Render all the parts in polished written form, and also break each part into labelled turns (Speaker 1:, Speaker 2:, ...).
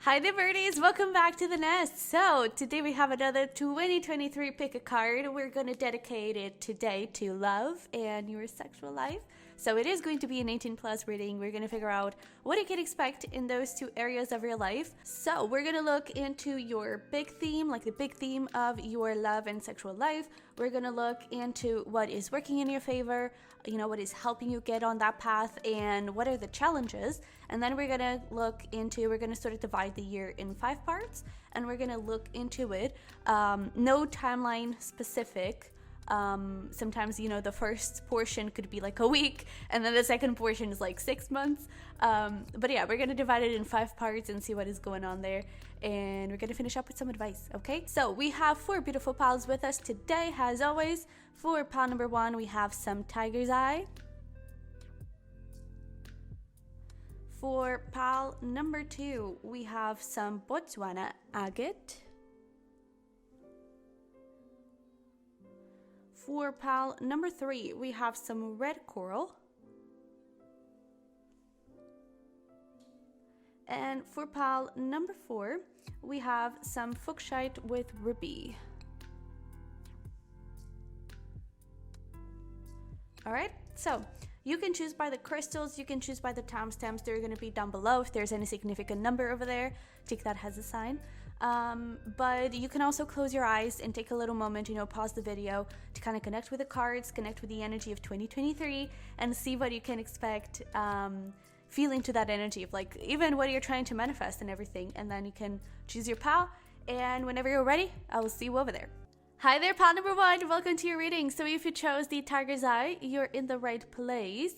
Speaker 1: Hi there, birdies! Welcome back to the nest. So today we have another 2023 pick a card. We're going to dedicate it today to love and your sexual life. So it is going to be an 18 plus reading. We're going to figure out what you can expect in those two areas of your life. So we're going to look into your big theme, like the big theme of your love and sexual life. We're going to look into what is working in your favor, what is helping you get on that path, and what are the challenges. And then we're going to sort of divide the year in 5 parts, and we're going to look into it. No timeline specific. Sometimes, the first portion could be like a week, and then the second portion is like 6 months. But yeah, we're going to divide it in 5 parts and see what is going on there. And we're going to finish up with some advice, okay? So we have 4 beautiful pals with us today, as always. For pal number 1, we have some Tiger's Eye. For pal number 2, we have some Botswana Agate. For pal number 3, we have some red coral. And for pal number 4, we have some Fuchsite with ruby. Alright, so you can choose by the crystals, you can choose by the timestamps. They're going to be down below. If there's any significant number over there, take that as a sign. But you can also close your eyes and take a little moment, pause the video to kind of connect with the cards, connect with the energy of 2023, and see what you can expect, feel into that energy of like even what you're trying to manifest and everything. And then you can choose your pal, and whenever you're ready, I will see you over there. Hi there, pal number 1. Welcome to your reading. So if you chose the Tiger's Eye, you're in the right place.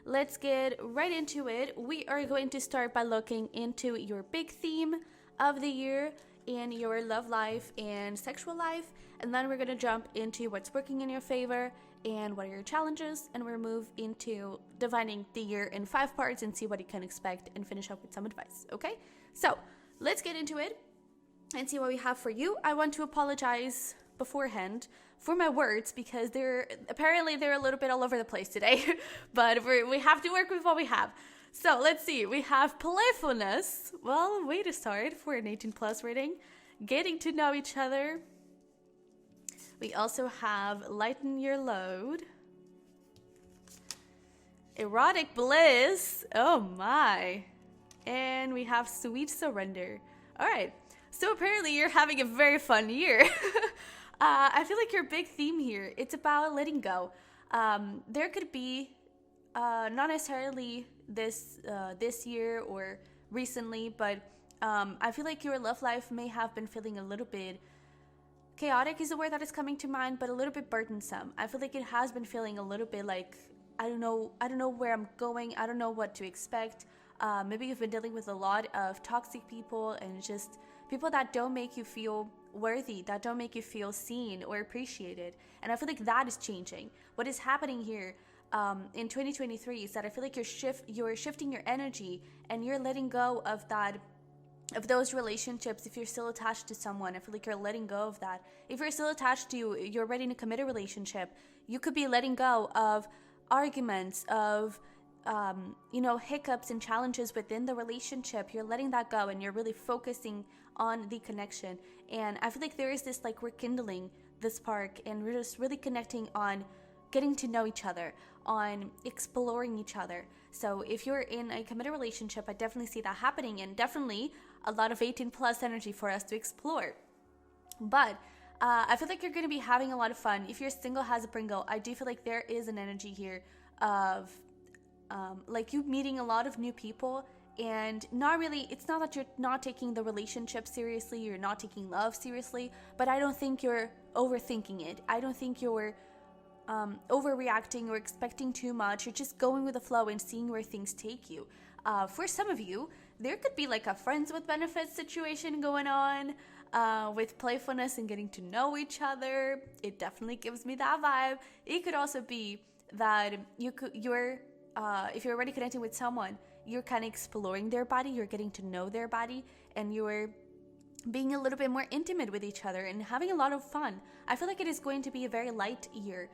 Speaker 1: Let's get right into it. We are going to start by looking into your big theme of the year in your love life and sexual life, and then we're going to jump into what's working in your favor and what are your challenges, and we'll move into dividing the year in 5 parts and see what you can expect and finish up with some advice. Okay, so let's get into it and see what we have for you. I want to apologize beforehand for my words because they're a little bit all over the place today, but we have to work with what we have. So let's see, we have playfulness. Well, way to start for an 18 plus reading. Getting to know each other. We also have lighten your load. Erotic bliss. Oh my. And we have sweet surrender. All right. So apparently you're having a very fun year. I feel like your big theme here, it's about letting go. There could be not necessarily this year or recently, but I feel like your love life may have been feeling a little bit chaotic is the word that is coming to mind, but a little bit burdensome. I feel like it has been feeling a little bit like I don't know where I'm going. I don't know what to expect. Maybe you've been dealing with a lot of toxic people and just people that don't make you feel worthy, that don't make you feel seen or appreciated. And I feel like that is changing. What is happening here in 2023 is that I feel like you're shifting your energy and you're letting go of those relationships. If you're still attached to someone, I feel like you're letting go of that. If you're still attached to, you're ready to commit a relationship, you could be letting go of arguments, of hiccups and challenges within the relationship. You're letting that go and you're really focusing on the connection. And I feel like there is this like rekindling this spark, and we're just really connecting on getting to know each other, on exploring each other. So if you're in a committed relationship, I definitely see that happening, and definitely a lot of 18 plus energy for us to explore. But I feel like you're going to be having a lot of fun. If you're single as a Pringle, I do feel like there is an energy here of like you meeting a lot of new people, and it's not that you're not taking the relationship seriously, you're not taking love seriously, but I don't think you're overthinking it. I don't think you're overreacting or expecting too much. You're just going with the flow and seeing where things take you. For some of you, there could be like a friends with benefits situation going on with playfulness and getting to know each other. It definitely gives me that vibe. It could also be that if you're already connecting with someone, you're kind of exploring their body, you're getting to know their body, and you're being a little bit more intimate with each other and having a lot of fun. I feel like it is going to be a very light year,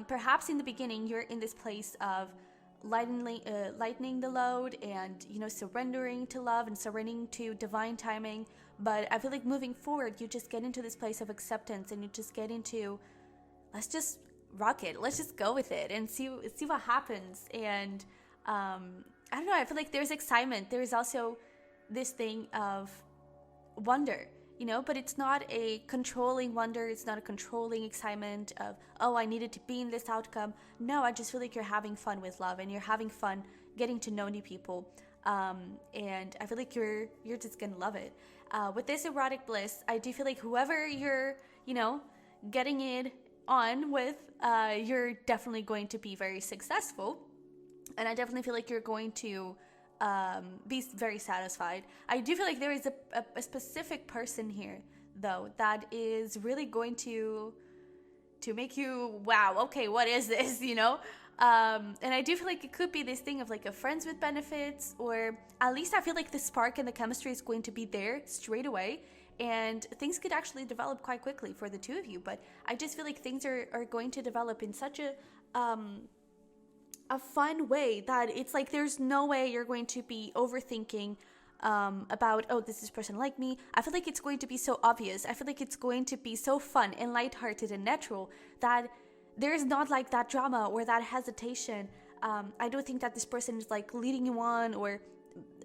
Speaker 1: Perhaps in the beginning, you're in this place of lightening the load, and surrendering to love and surrendering to divine timing. But I feel like moving forward, you just get into this place of acceptance, and you just get into, let's just rock it, let's just go with it and see what happens. And I don't know, I feel like there's excitement, there's also this thing of wonder, but it's not a controlling wonder, it's not a controlling excitement of, oh, I needed to be in this outcome. No, I just feel like you're having fun with love, and you're having fun getting to know new people, and I feel like you're just gonna love it. With this erotic bliss, I do feel like whoever you're getting it on with, you're definitely going to be very successful, and I definitely feel like you're going to be very satisfied. I do feel like there is a specific person here, though, that is really going to make you, wow, okay, what is this, and I do feel like it could be this thing of like a friends with benefits, or at least I feel like the spark and the chemistry is going to be there straight away, and things could actually develop quite quickly for the two of you. But I just feel like things are going to develop in such a fun way that it's like there's no way you're going to be overthinking about, oh, does this person like me? I feel like it's going to be so obvious. I feel like it's going to be so fun and lighthearted and natural that there's not like that drama or that hesitation. I don't think that this person is like leading you on or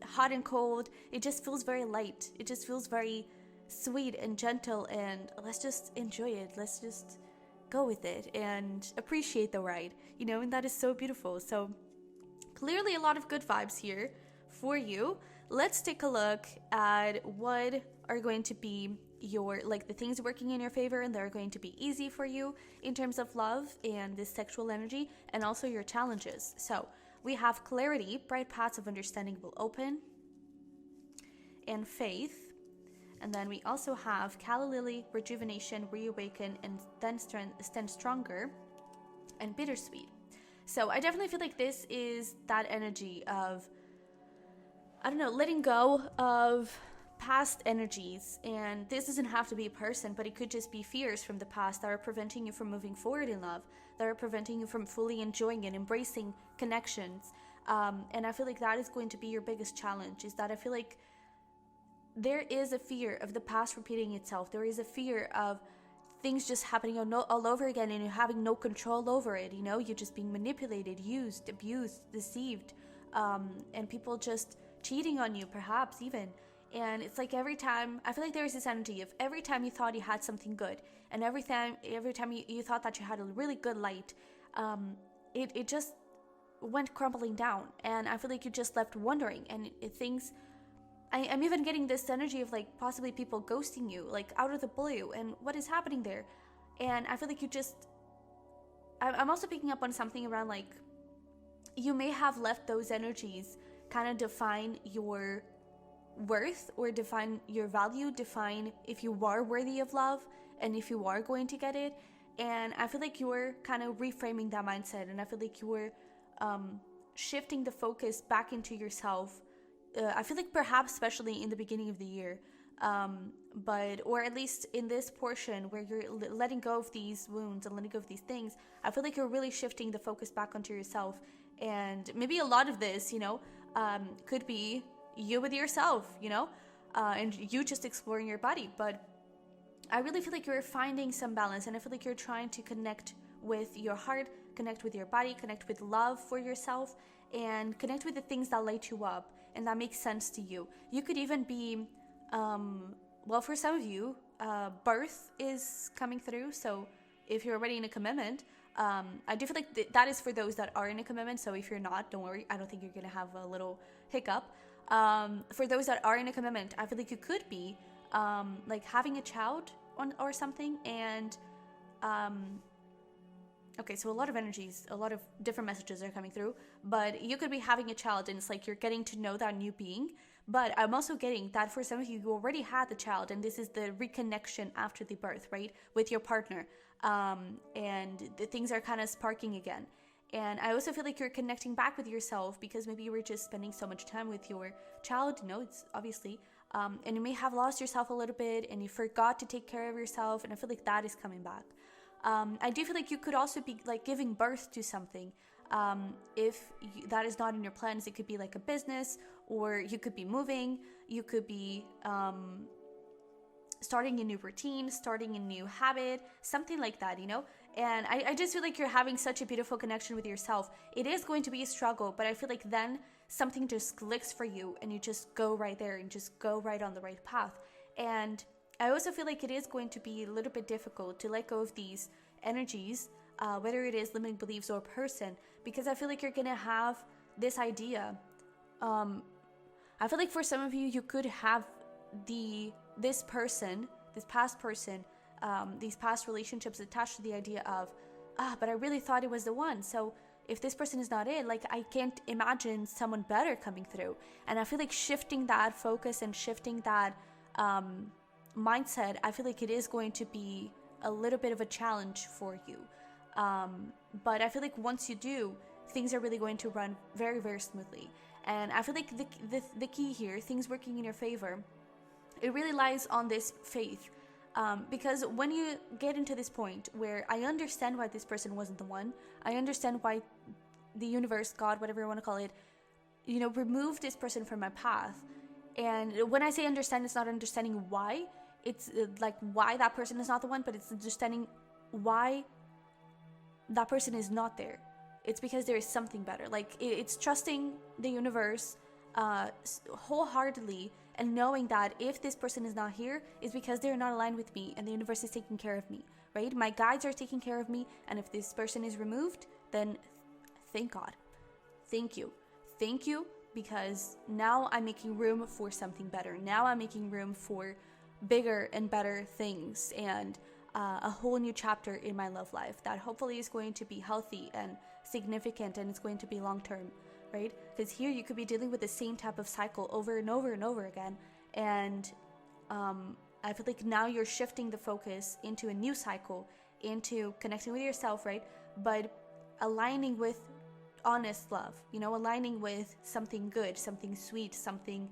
Speaker 1: hot and cold. It just feels very light. It just feels very sweet and gentle, and let's just enjoy it. Let's just go with it and appreciate the ride, and that is so beautiful. So clearly a lot of good vibes here for you. Let's take a look at what are going to be your, like, the things working in your favor and that are going to be easy for you in terms of love and this sexual energy, and also your challenges. So we have clarity, bright paths of understanding will open, and faith. And then we also have Calla Lily, rejuvenation, reawaken, and then stand stronger, and bittersweet. So I definitely feel like this is that energy of, I don't know, letting go of past energies. And this doesn't have to be a person, but it could just be fears from the past that are preventing you from moving forward in love, that are preventing you from fully enjoying and embracing connections. And I feel like that is going to be your biggest challenge, is that I feel like there is a fear of the past repeating itself. There is a fear of things just happening all over again, and you're having no control over it. You're just being manipulated, used, abused, deceived, and people just cheating on you, perhaps even. And it's like every time, I feel like there is this energy of every time you thought you had something good, and every time you thought that you had a really good light, it just went crumbling down. And I feel like you just left wondering, and I'm even getting this energy of like possibly people ghosting you, like out of the blue, and what is happening there. And I feel like I'm also picking up on something around like, you may have let those energies kind of define your worth, or define your value, define if you are worthy of love and if you are going to get it. And I feel like you were kind of reframing that mindset, and I feel like you were shifting the focus back into yourself. I feel like perhaps especially in the beginning of the year, or at least in this portion where you're letting go of these wounds and letting go of these things, I feel like you're really shifting the focus back onto yourself. And maybe a lot of this, could be you with yourself, and you just exploring your body. But I really feel like you're finding some balance, and I feel like you're trying to connect with your heart, connect with your body, connect with love for yourself, and connect with the things that light you up and that makes sense to you. You could even be, for some of you, birth is coming through. So if you're already in a commitment, I do feel like that is for those that are in a commitment. So if you're not, don't worry. I don't think you're going to have a little hiccup. For those that are in a commitment, I feel like you could be like having a child or something. And okay, so a lot of energies, a lot of different messages are coming through, but you could be having a child, and it's like you're getting to know that new being. But I'm also getting that for some of you, you already had the child, and this is the reconnection after the birth, right, with your partner, and the things are kind of sparking again. And I also feel like you're connecting back with yourself, because maybe you were just spending so much time with your child, it's obviously, and you may have lost yourself a little bit, and you forgot to take care of yourself, and I feel like that is coming back. I do feel like you could also be like giving birth to something. That is not in your plans, it could be like a business, or you could be moving, you could be starting a new routine, starting a new habit, something like that, you know? And I just feel like you're having such a beautiful connection with yourself. It is going to be a struggle, but I feel like then something just clicks for you and you just go right there and just go right on the right path. And I also feel like it is going to be a little bit difficult to let go of these energies, whether it is limiting beliefs or person, because I feel like you're gonna have this idea. I feel like for some of you, you could have this past person, these past relationships attached to the idea of, but I really thought it was the one. So if this person is not it, like, I can't imagine someone better coming through. And I feel like shifting that focus and shifting that mindset, I feel like it is going to be a little bit of a challenge for you. But I feel like once you do, things are really going to run very, very smoothly. And I feel like the key here, things working in your favor, it really lies on this faith. Because when you get into this point where I understand why this person wasn't the one, I understand why the universe, God, whatever you want to call it, you know, removed this person from my path. And when I say understand, it's not understanding why. It's like why that person is not the one, but it's understanding why that person is not there. It's because there is something better. Like, it's trusting the universe wholeheartedly, and knowing that if this person is not here, it's because they're not aligned with me, and the universe is taking care of me, right? My guides are taking care of me, and if this person is removed, then thank God. Thank you, because now I'm making room for something better. Now I'm making room for bigger and better things, and a whole new chapter in my love life that hopefully is going to be healthy and significant, and it's going to be long term, right? Because here you could be dealing with the same type of cycle over and over and over again, and I feel like now you're shifting the focus into a new cycle, into connecting with yourself, right? But aligning with honest love, you know, aligning with something good, something sweet, something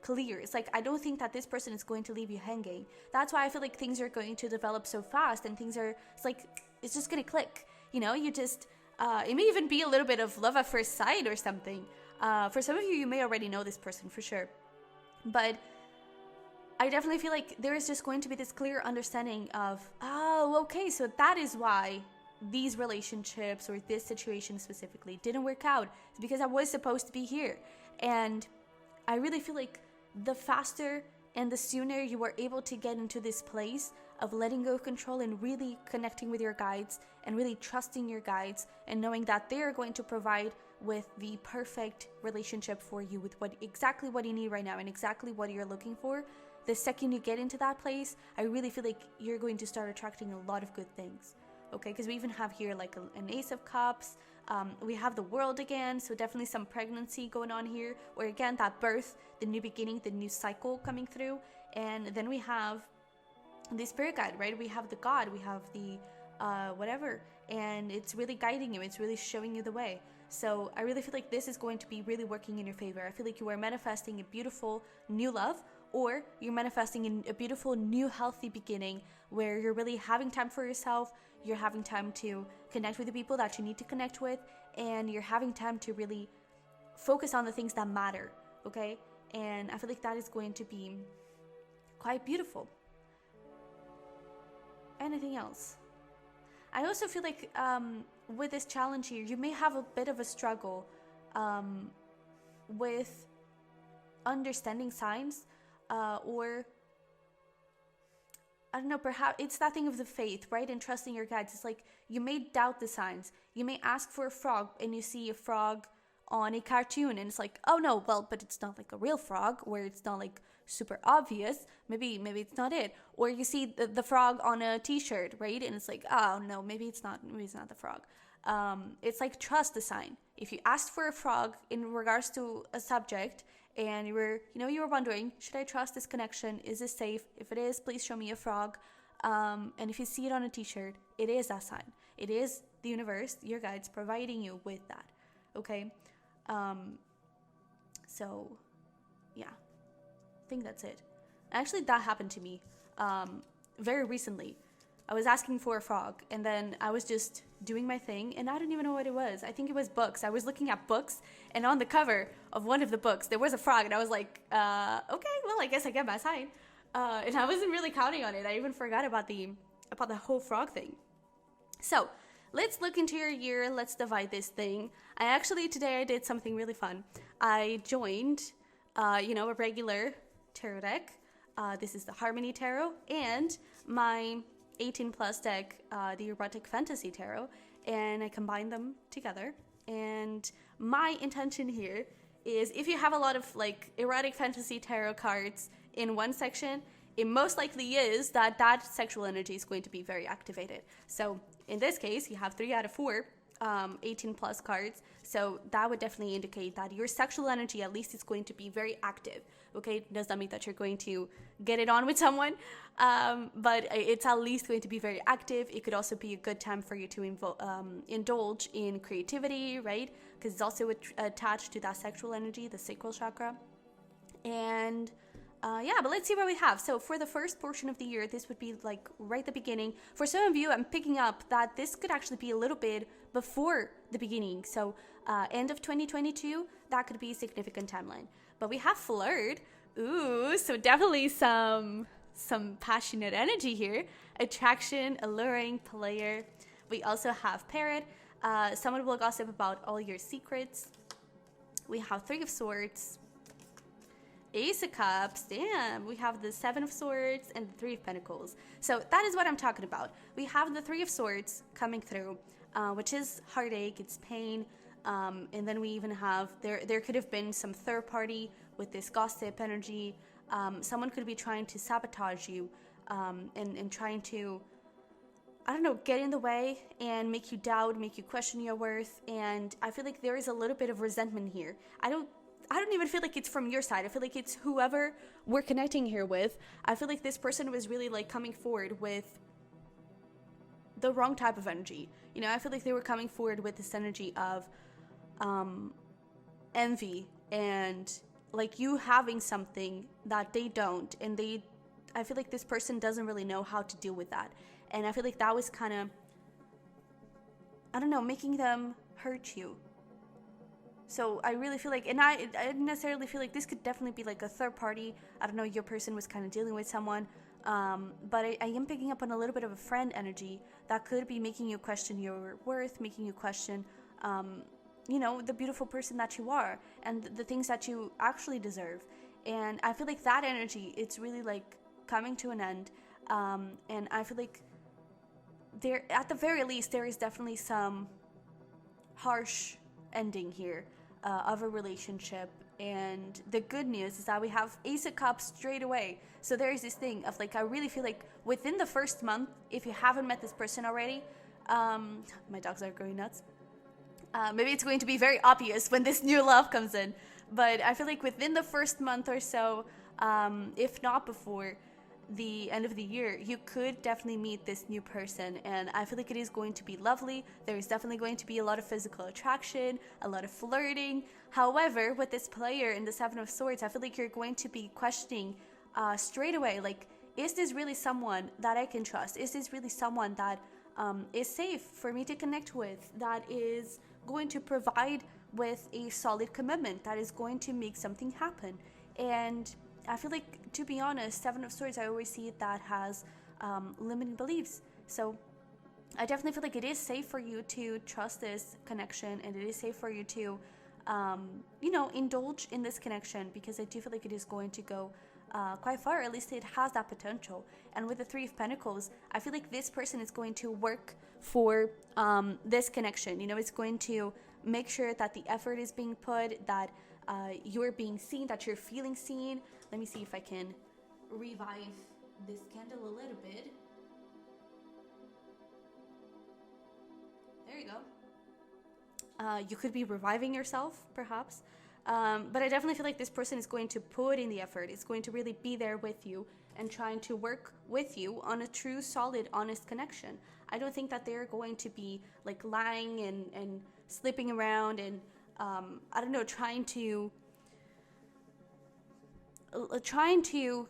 Speaker 1: clear. It's like, I don't think that this person is going to leave you hanging. That's why I feel like things are going to develop so fast, and it's just gonna click, you know? You just it may even be a little bit of love at first sight or something. For some of you, you may already know this person for sure, but I definitely feel like there is just going to be this clear understanding of, oh, okay, so that is why these relationships or this situation specifically didn't work out. It's because I was supposed to be here. And I really feel like the faster and the sooner you are able to get into this place of letting go of control and really connecting with your guides and really trusting your guides and knowing that they are going to provide with the perfect relationship for you, with exactly what you need right now and exactly what you're looking for. The second you get into that place, I really feel like you're going to start attracting a lot of good things. Okay, because we even have here like an Ace of Cups. We have the World again, so definitely some pregnancy going on here, or again that birth, the new beginning, the new cycle coming through. And then we have the spirit guide, right? We have the God, we have the whatever, and it's really guiding you, it's really showing you the way. So I really feel like this is going to be really working in your favor. I feel like you are manifesting a beautiful new love, or you're manifesting a beautiful new healthy beginning where you're really having time for yourself, you're having time to connect with the people that you need to connect with, and you're having time to really focus on the things that matter, okay? And I feel like that is going to be quite beautiful. Anything else? I also feel like with this challenge here, you may have a bit of a struggle with understanding signs, or I don't know, perhaps it's that thing of the faith, right? And trusting your guides. It's like you may doubt the signs. You may ask for a frog and you see a frog on a cartoon and it's like, oh no, well, but it's not like a real frog, where it's not like super obvious. Maybe it's not it. Or you see the frog on a t-shirt, right? And it's like, oh no, maybe it's not the frog. It's like, trust the sign. If you asked for a frog in regards to a subject and you were wondering, should I trust this connection? Is this safe? If it is, please show me a frog. And if you see it on a t-shirt, it is that sign. It is the universe, your guides, providing you with that. Okay? So yeah, I think that's it. Actually, that happened to me very recently. I was asking for a frog, and then I was just doing my thing, and I don't even know what it was. I think it was books. I was looking at books, and on the cover of one of the books, there was a frog, and I was like, okay, well, I guess I get my sign. And I wasn't really counting on it. I even forgot about the whole frog thing. So let's look into your year. Let's divide this thing. Today I did something really fun. I joined, a regular tarot deck. This is the Harmony Tarot, and my 18 plus deck, the Erotic Fantasy Tarot, and I combined them together. And my intention here is, if you have a lot of like Erotic Fantasy Tarot cards in one section, it most likely is that sexual energy is going to be very activated. So in this case, you have 3 out of 4 18 plus cards, so that would definitely indicate that your sexual energy at least is going to be very active. Okay, does that mean that you're going to get it on with someone? But it's at least going to be very active. It could also be a good time for you to indulge in creativity, right? Because it's also attached to that sexual energy, the sacral chakra. And but let's see what we have. So for the first portion of the year, this would be like right at the beginning. For some of you, I'm picking up that this could actually be a little bit before the beginning. So end of 2022, that could be a significant timeline. But we have flirt. Ooh, so definitely some passionate energy here. Attraction, alluring, player. We also have parrot. Someone will gossip about all your secrets. We have 3 of Swords. Ace of Cups, damn, we have the 7 of Swords and the 3 of Pentacles. So that is what I'm talking about. We have the 3 of Swords coming through, which is heartache, it's pain, and then we even have, there could have been some third party with this gossip energy. Someone could be trying to sabotage you and trying to, I don't know, get in the way and make you doubt, make you question your worth. And I feel like there is a little bit of resentment here. I don't even feel like it's from your side. I feel like it's whoever we're connecting here with. I feel like this person was really like coming forward with the wrong type of energy. You know, I feel like they were coming forward with this energy of envy and like you having something that they don't. And I feel like this person doesn't really know how to deal with that. And I feel like that was kind of, I don't know, making them hurt you. So I really feel like, and I didn't necessarily feel like this could definitely be like a third party. I don't know, your person was kind of dealing with someone. But I am picking up on a little bit of a friend energy that could be making you question your worth, making you question, the beautiful person that you are and the things that you actually deserve. And I feel like that energy, it's really like coming to an end. And I feel like there, at the very least, there is definitely some harsh ending here of a relationship. And the good news is that we have Ace of Cups straight away. So there is this thing of like, I really feel like within the first month, if you haven't met this person already, my dogs are going nuts. Maybe it's going to be very obvious when this new love comes in, but I feel like within the first month or so, if not before the end of the year, you could definitely meet this new person, and I feel like it is going to be lovely. There is definitely going to be a lot of physical attraction, a lot of flirting. However, with this player in the 7 of Swords, I feel like you're going to be questioning straight away, like, is this really someone that I can trust? Is this really someone that is safe for me to connect with, that is going to provide with a solid commitment, that is going to make something happen? And I feel like, to be honest, 7 of Swords, I always see it that has limiting beliefs. So I definitely feel like it is safe for you to trust this connection, and it is safe for you to, indulge in this connection, because I do feel like it is going to go quite far. At least it has that potential. And with the 3 of Pentacles, I feel like this person is going to work for this connection. You know, it's going to make sure that the effort is being put, that you're being seen, that you're feeling seen. Let me see if I can revive this candle a little bit. There you go. You could be reviving yourself, perhaps. But I definitely feel like this person is going to put in the effort. It's going to really be there with you and trying to work with you on a true, solid, honest connection. I don't think that they're going to be like lying and slipping around and, trying to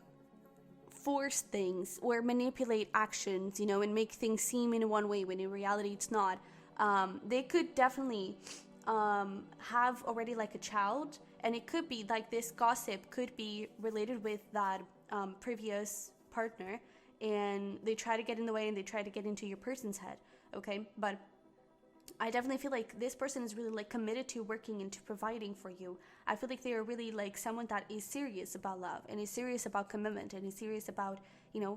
Speaker 1: force things or manipulate actions, you know, and make things seem in one way when in reality it's not. They could definitely have already like a child, and it could be like this gossip could be related with that previous partner, and they try to get in the way and they try to get into your person's head, okay? But I definitely feel like this person is really like committed to working and to providing for you. I feel like they are really like someone that is serious about love and is serious about commitment and is serious about, you know,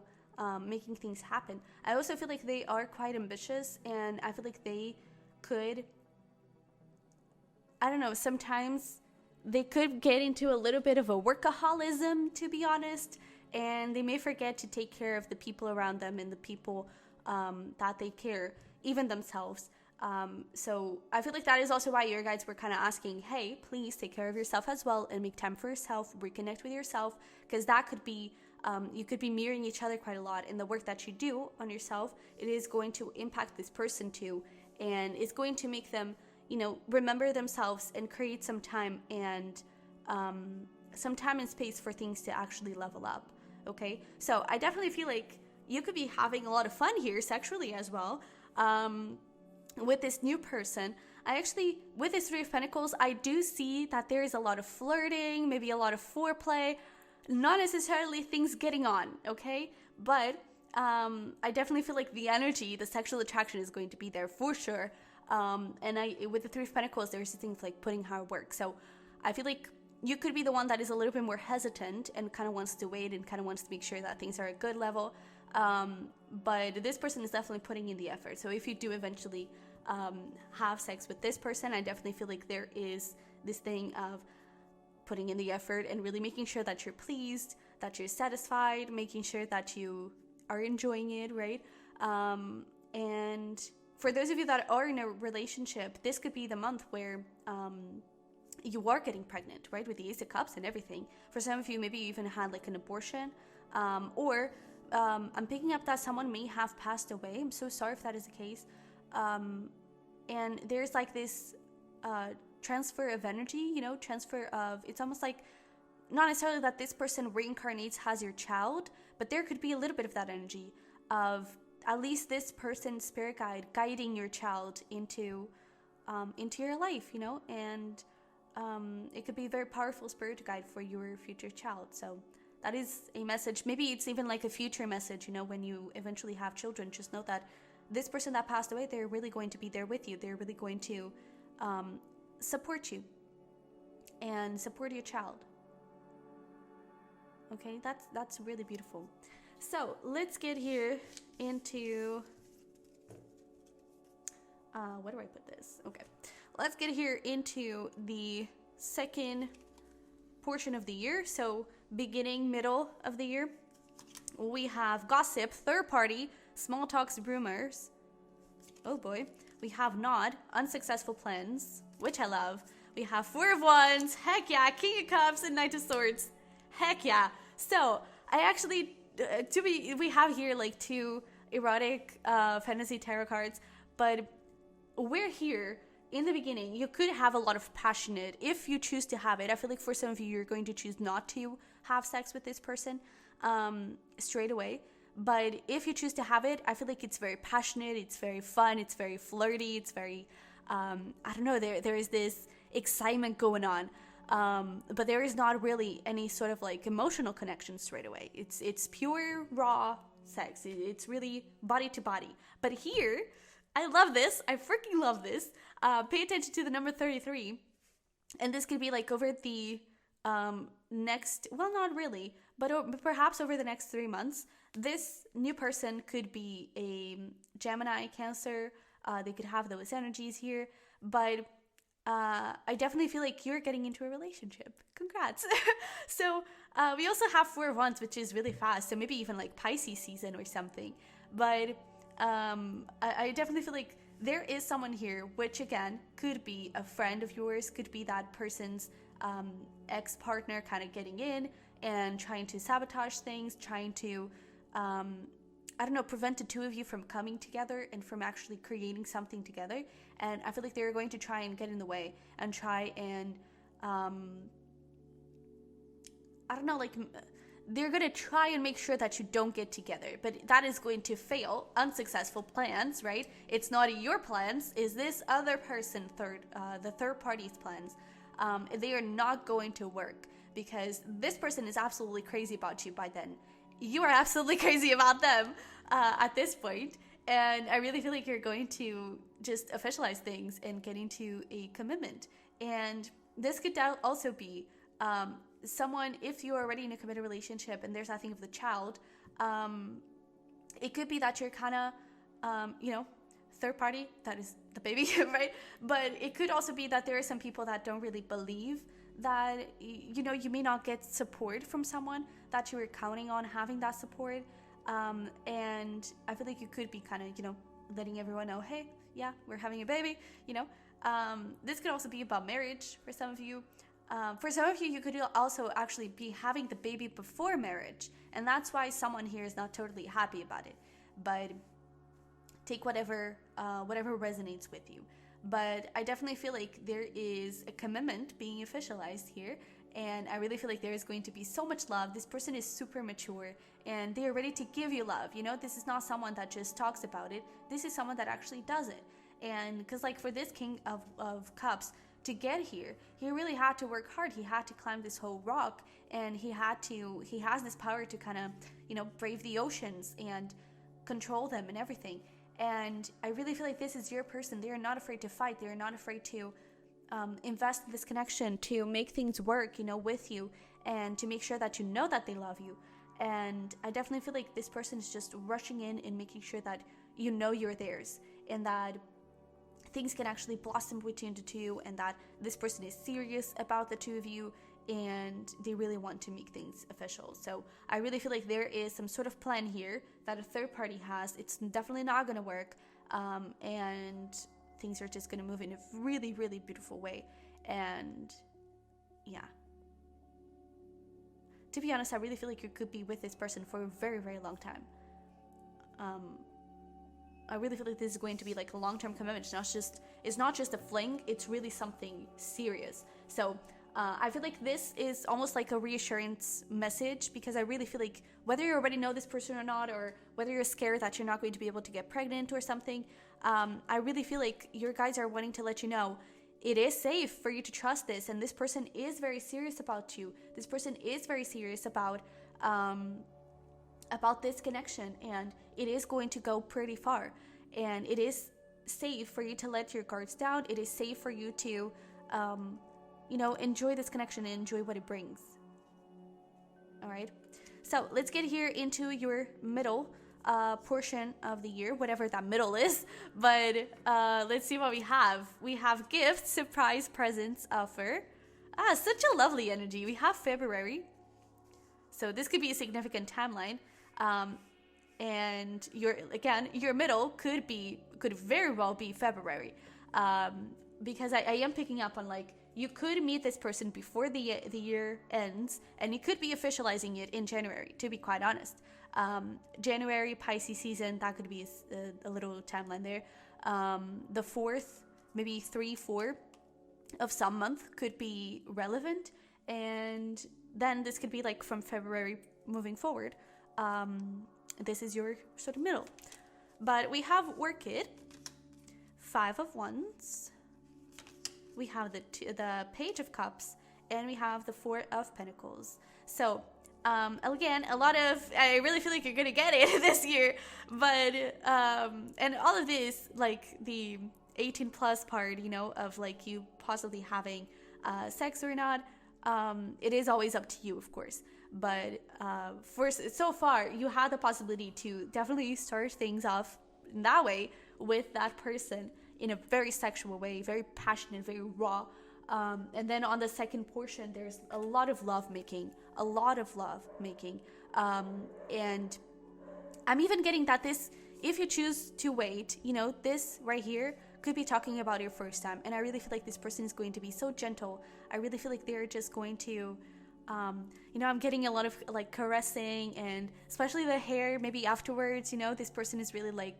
Speaker 1: making things happen. I also feel like they are quite ambitious, and I feel like they could, I don't know, sometimes they could get into a little bit of a workaholism, to be honest, and they may forget to take care of the people around them and the people that they care, even themselves. So I feel like that is also why your guides were kind of asking, hey, please take care of yourself as well and make time for yourself, reconnect with yourself, because that could be, you could be mirroring each other quite a lot. In the work that you do on yourself, it is going to impact this person too, and it's going to make them, you know, remember themselves and create some time and space for things to actually level up, okay? So I definitely feel like you could be having a lot of fun here sexually as well. With this new person, with this Three of Pentacles, I do see that there is a lot of flirting, maybe a lot of foreplay, not necessarily things getting on, okay? But I definitely feel like the energy, the sexual attraction is going to be there for sure. And with the Three of Pentacles, there's things like putting hard work. So I feel like you could be the one that is a little bit more hesitant and kind of wants to wait and kind of wants to make sure that things are at a good level. But this person is definitely putting in the effort. So if you do eventually have sex with this person, I definitely feel like there is this thing of putting in the effort and really making sure that you're pleased, that you're satisfied, making sure that you are enjoying it, right? And for those of you that are in a relationship, this could be the month where you are getting pregnant, right? With the Ace of Cups and everything. For some of you, maybe you even had like an abortion, or I'm picking up that someone may have passed away. I'm so sorry if that is the case. And there's like this transfer of energy, you know, it's almost like not necessarily that this person reincarnates as your child, but there could be a little bit of that energy of at least this person's spirit guide guiding your child into your life, you know, and it could be a very powerful spirit guide for your future child. So that is a message. Maybe it's even like a future message, you know, when you eventually have children. Just know that this person that passed away, they're really going to be there with you. They're really going to support you and support your child. Okay, that's really beautiful. So let's get here into where do I put this? Okay, let's get here into the second portion of the year. So beginning, middle of the year, we have gossip, third party, small talks, rumors. Oh boy. We have nod, unsuccessful plans, which I love. We have Four of Wands, heck yeah, King of Cups, and Knight of Swords. Heck yeah. So I actually, we have here like two erotic fantasy tarot cards, but we're here in the beginning. You could have a lot of passionate, if you choose to have it. I feel like for some of you, you're going to choose not to have sex with this person straight away. But if you choose to have it, I feel like it's very passionate, it's very fun, it's very flirty, it's very, I don't know, there is this excitement going on. But there is not really any sort of like emotional connection straight away. It's pure raw sex. It's really body to body. But here, I love this. I freaking love this. Pay attention to the number 33. And this could be like over the next, well, not really, but perhaps over the next 3 months. This new person could be a Gemini, Cancer. They could have those energies here. But I definitely feel like you're getting into a relationship. Congrats. So we also have 4 of Wands, which is really fast. So maybe even like Pisces season or something. But I definitely feel like there is someone here, which again, could be a friend of yours, could be that person's ex-partner kind of getting in and trying to sabotage things, trying to, I don't know, prevent the two of you from coming together and from actually creating something together. And I feel like they're going to try and get in the way and try and, I don't know, like, they're going to try and make sure that you don't get together, but that is going to fail. Unsuccessful plans, right? It's not your plans, is this other person, the third party's plans. They are not going to work because this person is absolutely crazy about you by then. You are absolutely crazy about them at this point. And I really feel like you're going to just officialize things and get into a commitment. And this could also be someone, if you're already in a committed relationship and there's that thing of the child, it could be that you're kind of, third party, that is the baby, right? But it could also be that there are some people that don't really believe that, you may not get support from someone that you were counting on having that support. And I feel like you could be kind of, letting everyone know, hey, yeah, we're having a baby, This could also be about marriage for some of you. For some of you, you could also actually be having the baby before marriage. And that's why someone here is not totally happy about it. But take whatever resonates with you. But I definitely feel like there is a commitment being officialized here. And I really feel like there is going to be so much love. This person is super mature and they are ready to give you love. This is not someone that just talks about it. This is someone that actually does it. And because for this King of Cups to get here, he really had to work hard. He had to climb this whole rock, and he has this power to kind of, brave the oceans and control them and everything. And I really feel like this is your person. They are not afraid to fight. They are not afraid to invest in this connection, to make things work, with you, and to make sure that that they love you. And I definitely feel like this person is just rushing in and making sure that you're theirs, and that things can actually blossom between the two, and that this person is serious about the two of you, and they really want to make things official. So I really feel like there is some sort of plan here that a third party has. It's definitely not going to work, and things are just going to move in a really, really beautiful way. And yeah, to be honest, I really feel like you could be with this person for a very, very long time. I really feel like this is going to be like a long-term commitment. It's not just a fling. It's really something serious. So I feel like this is almost like a reassurance message, because I really feel like whether you already know this person or not, or whether you're scared that you're not going to be able to get pregnant or something, I really feel like your guys are wanting to let you know it is safe for you to trust this, and this person is very serious about you. This person is very serious about this connection, and it is going to go pretty far. And it is safe for you to let your guards down. It is safe for you to, enjoy this connection and enjoy what it brings. All right. So let's get here into your middle portion of the year, whatever that middle is. But let's see what we have. We have gifts, surprise, presents, offer. Such a lovely energy. We have February. So this could be a significant timeline. And your middle could very well be February, because I am picking up on you could meet this person before the year ends, and you could be officializing it in January, to be quite honest. January, Pisces season, that could be a little timeline there. The 4th, maybe 3-4 of some month could be relevant, and then this could be from February moving forward. This is your sort of middle. But we have Work It, 5 of Wands. We have the Page of Cups, and we have the 4 of Pentacles. So, again, I really feel like you're going to get it this year. But, and all of this, the 18 plus part, of you possibly having sex or not, it is always up to you, of course. But so far, you had the possibility to definitely start things off in that way with that person in a very sexual way, very passionate, very raw. And then on the second portion, there's a lot of love making. And I'm even getting that this, if you choose to wait, this right here could be talking about your first time. And I really feel like this person is going to be so gentle. I really feel like they're just going to... I'm getting a lot of caressing, and especially the hair, maybe afterwards, this person is really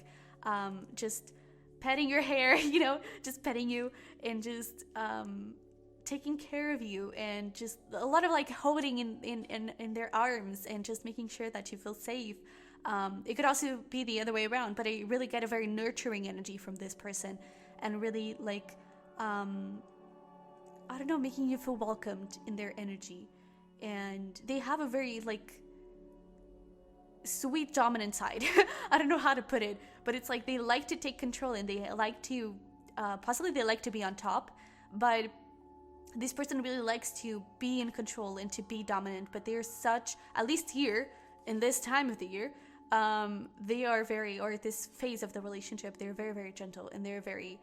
Speaker 1: just petting your hair, just petting you, and just taking care of you, and just a lot of like holding in their arms and just making sure that you feel safe. It could also be the other way around, but I really get a very nurturing energy from this person, and really like, I don't know, making you feel welcomed in their energy. And they have a very like sweet dominant side. I don't know how to put it, but it's like they like to take control, and they like to possibly they like to be on top, but this person really likes to be in control and to be dominant. But they're such, at least here in this time of the year, they are very, or at this phase of the relationship, they're very, very gentle, and they're very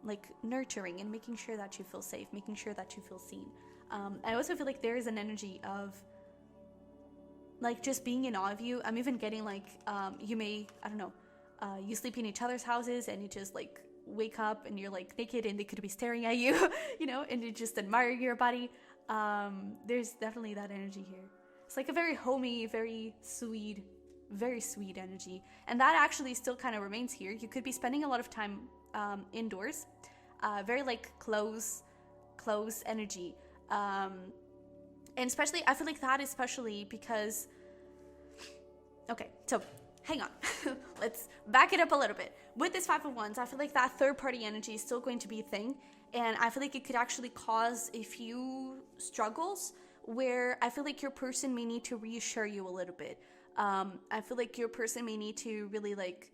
Speaker 1: like nurturing and making sure that you feel safe, making sure that you feel seen. I also feel like there is an energy of like just being in awe of you. I'm even getting like, you may, I don't know, you sleep in each other's houses, and you just like wake up and you're like naked, and they could be staring at you, you know, and you just admire your body. There's definitely that energy here. It's like a very homey, very sweet energy. And that actually still kind of remains here. You could be spending a lot of time indoors, very like close energy. And especially, I feel like that especially because, okay, so hang on. Let's back it up a little bit. With this Five of Wands, I feel like that third party energy is still going to be a thing. And I feel like it could actually cause a few struggles where I feel like your person may need to reassure you a little bit. I feel like your person may need to really like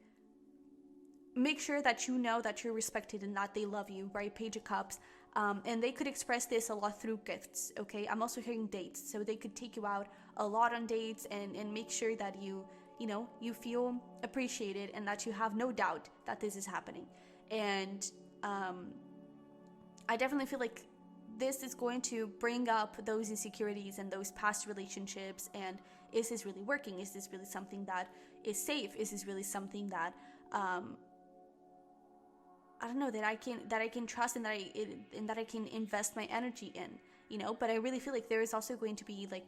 Speaker 1: make sure that you know that you're respected and that they love you, right? Page of Cups. And they could express this a lot through gifts, okay? I'm also hearing dates. So they could take you out a lot on dates and make sure that you know, you feel appreciated and that you have no doubt that this is happening. And I definitely feel like this is going to bring up those insecurities and those past relationships. And is this really working? Is this really something that is safe? Is this really something that I don't know, that I can trust, and that I can invest my energy in, you know? But I really feel like there is also going to be like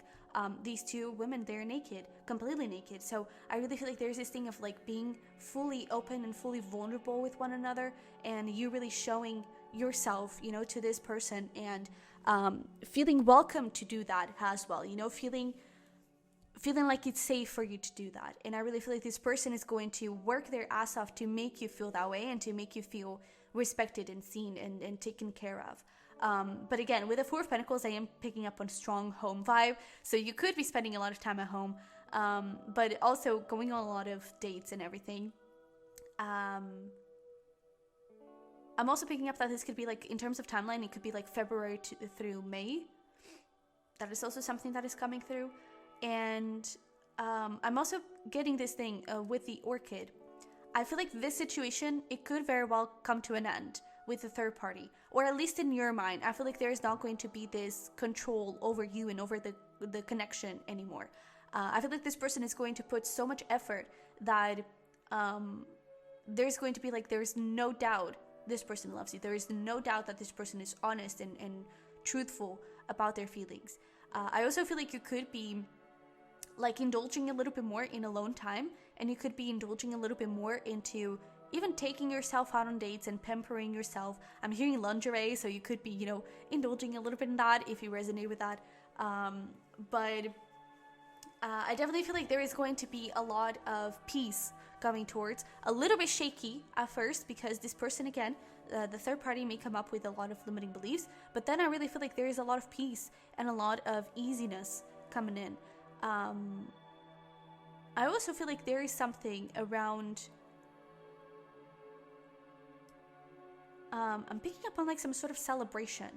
Speaker 1: these two women, they're naked, completely naked. So I really feel like there's this thing of like being fully open and fully vulnerable with one another, and you really showing yourself, you know, to this person, and feeling welcome to do that as well, you know, feeling like it's safe for you to do that. And I really feel like this person is going to work their ass off to make you feel that way, and to make you feel respected and seen and taken care of. But again, with the Four of Pentacles, I am picking up on strong home vibe. So you could be spending a lot of time at home, but also going on a lot of dates and everything. I'm also picking up that this could be like, in terms of timeline, it could be like February through May. That is also something that is coming through. And I'm also getting this thing with the orchid. I feel like this situation, it could very well come to an end with the third party, or at least in your mind. I feel like there is not going to be this control over you and over the connection anymore. I feel like this person is going to put so much effort that there's going to be like, there's no doubt this person loves you. There is no doubt that this person is honest and truthful about their feelings. I also feel like you could be like indulging a little bit more in alone time, and you could be indulging a little bit more into even taking yourself out on dates and pampering yourself. I'm hearing lingerie, so you could be, you know, indulging a little bit in that if you resonate with that. But I definitely feel like there is going to be a lot of peace coming towards. A little bit shaky at first, because this person, again, the third party may come up with a lot of limiting beliefs, but then I really feel like there is a lot of peace and a lot of easiness coming in. I also feel like there is something around, I'm picking up on like some sort of celebration.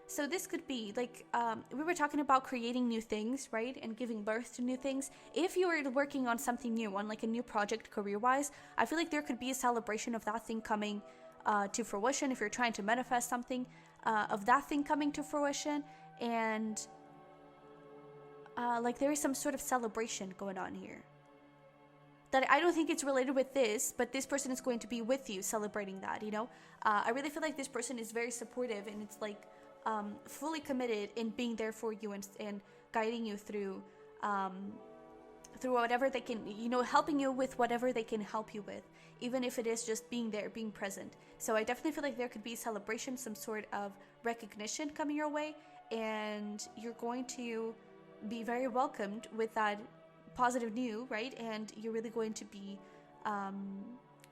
Speaker 1: So this could be like, we were talking about creating new things, right? And giving birth to new things. If you are working on something new, on like a new project career-wise, I feel like there could be a celebration of that thing coming to fruition. If you're trying to manifest something, of that thing coming to fruition. And like there is some sort of celebration going on here. That I don't think it's related with this, but this person is going to be with you celebrating that, you know? I really feel like this person is very supportive, and it's like, fully committed in being there for you and guiding you through through whatever they can, helping you with whatever they can help you with, even if it is just being there, being present. So I definitely feel like there could be celebration, some sort of recognition coming your way, and you're going to be very welcomed with that positive news, right? And you're really going to be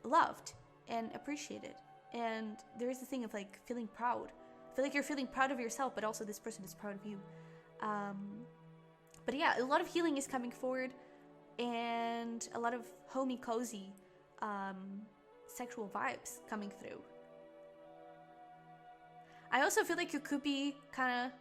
Speaker 1: loved and appreciated. And there is this thing of like feeling proud. I feel like you're feeling proud of yourself, but also this person is proud of you. But yeah, a lot of healing is coming forward, and a lot of homey, cozy, sexual vibes coming through. I also feel like you could be kind of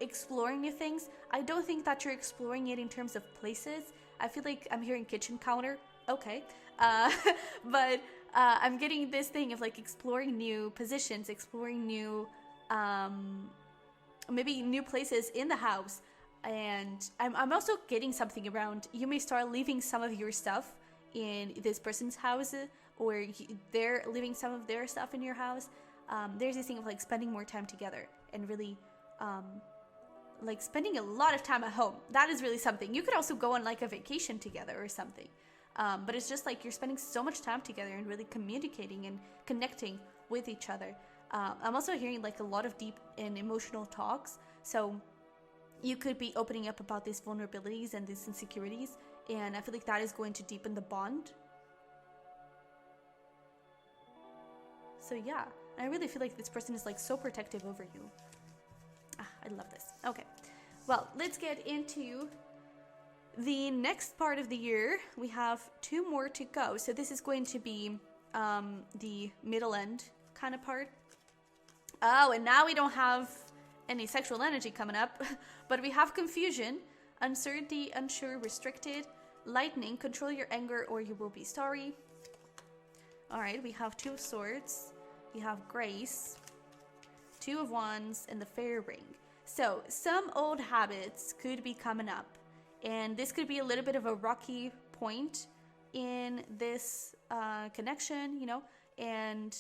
Speaker 1: exploring new things. I don't think that you're exploring it in terms of places. I feel like I'm hearing kitchen counter. Okay. But I'm getting this thing of like exploring new positions, exploring new, maybe new places in the house. And I'm also getting something around, you may start leaving some of your stuff in this person's house, or they're leaving some of their stuff in your house. There's this thing of like spending more time together and really like spending a lot of time at home. That is really something. You could also go on like a vacation together or something. But it's just like you're spending so much time together and really communicating and connecting with each other. I'm also hearing like a lot of deep and emotional talks. So you could be opening up about these vulnerabilities and these insecurities. And I feel like that is going to deepen the bond. So yeah, I really feel like this person is like so protective over you. I love this. Okay, well, let's get into the next part of the year. We have 2 more to go. So this is going to be the middle end kind of part. Oh, and now we don't have any sexual energy coming up, but we have confusion, uncertainty, unsure, restricted, lightning, control your anger or you will be sorry. All right, we have 2 of swords, we have grace, 2 of wands, and the fair ring. So some old habits could be coming up, and this could be a little bit of a rocky point in this connection, and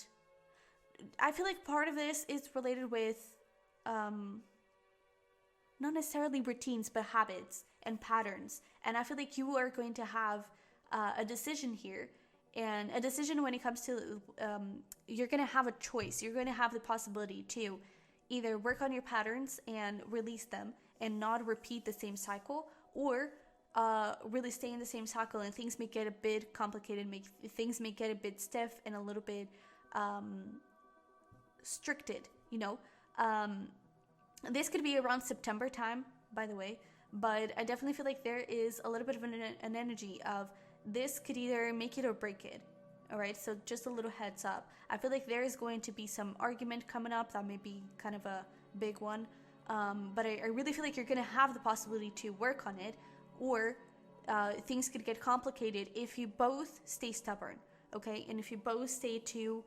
Speaker 1: I feel like part of this is related with not necessarily routines, but habits and patterns. And I feel like you are going to have a decision here, and a decision when it comes to, you're going to have a choice. You're going to have the possibility to either work on your patterns and release them and not repeat the same cycle, or really stay in the same cycle, and things may get a bit complicated, things may get a bit stiff and a little bit stricted, This could be around September time, by the way, but I definitely feel like there is a little bit of an energy of this could either make it or break it. All right, so just a little heads up. I feel like there is going to be some argument coming up that may be kind of a big one, but I really feel like you're going to have the possibility to work on it, or things could get complicated if you both stay stubborn, okay, and if you both stay too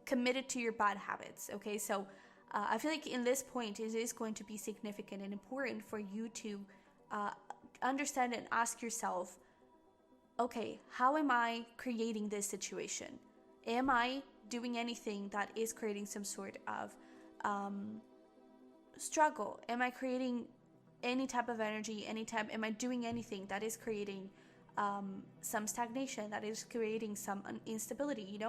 Speaker 1: committed to your bad habits, okay? So I feel like in this point it is going to be significant and important for you to understand and ask yourself, okay, how am I creating this situation? Am I doing anything that is creating some sort of struggle? Am I creating any type of energy, am I doing anything that is creating some stagnation, that is creating some instability,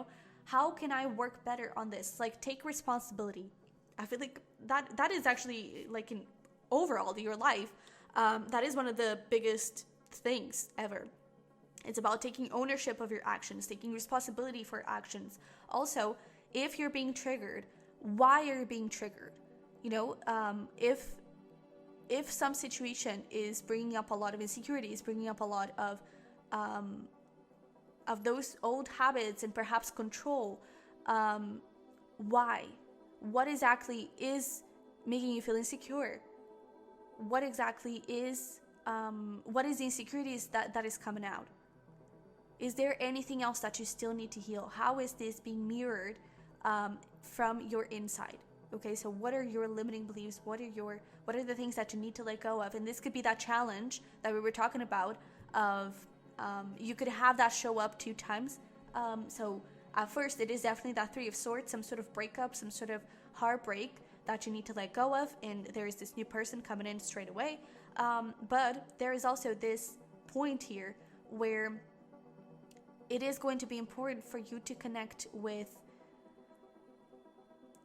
Speaker 1: How can I work better on this? Like, take responsibility. I feel like that is actually, like, in overall your life, that is one of the biggest things ever. It's about taking ownership of your actions, taking responsibility for actions. Also, if you're being triggered, why are you being triggered? If some situation is bringing up a lot of insecurities, bringing up a lot of those old habits and perhaps control, why? What exactly is making you feel insecure? What exactly is the insecurities that is coming out? Is there anything else that you still need to heal? How is this being mirrored from your inside? Okay, so what are your limiting beliefs? What are the things that you need to let go of? And this could be that challenge that we were talking about of you could have that show up 2 times. So at first it is definitely that 3 of swords, some sort of breakup, some sort of heartbreak that you need to let go of, and there is this new person coming in straight away. But there is also this point here where it is going to be important for you to connect with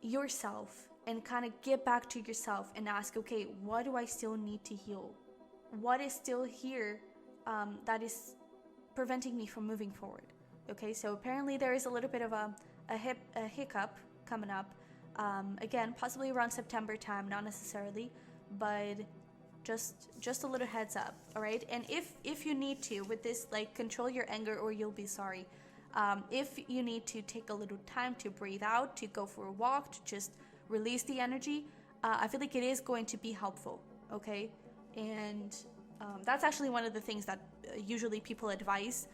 Speaker 1: yourself and kind of get back to yourself and ask, okay, what do I still need to heal? What is still here that is preventing me from moving forward? Okay, so apparently there is a little bit of a hiccup coming up. Again, possibly around September time, not necessarily, but just a little heads up, all right? And if you need to, with this, like, control your anger or you'll be sorry. If you need to take a little time to breathe out, to go for a walk, to just release the energy, I feel like it is going to be helpful, okay? And that's actually one of the things that usually people advise,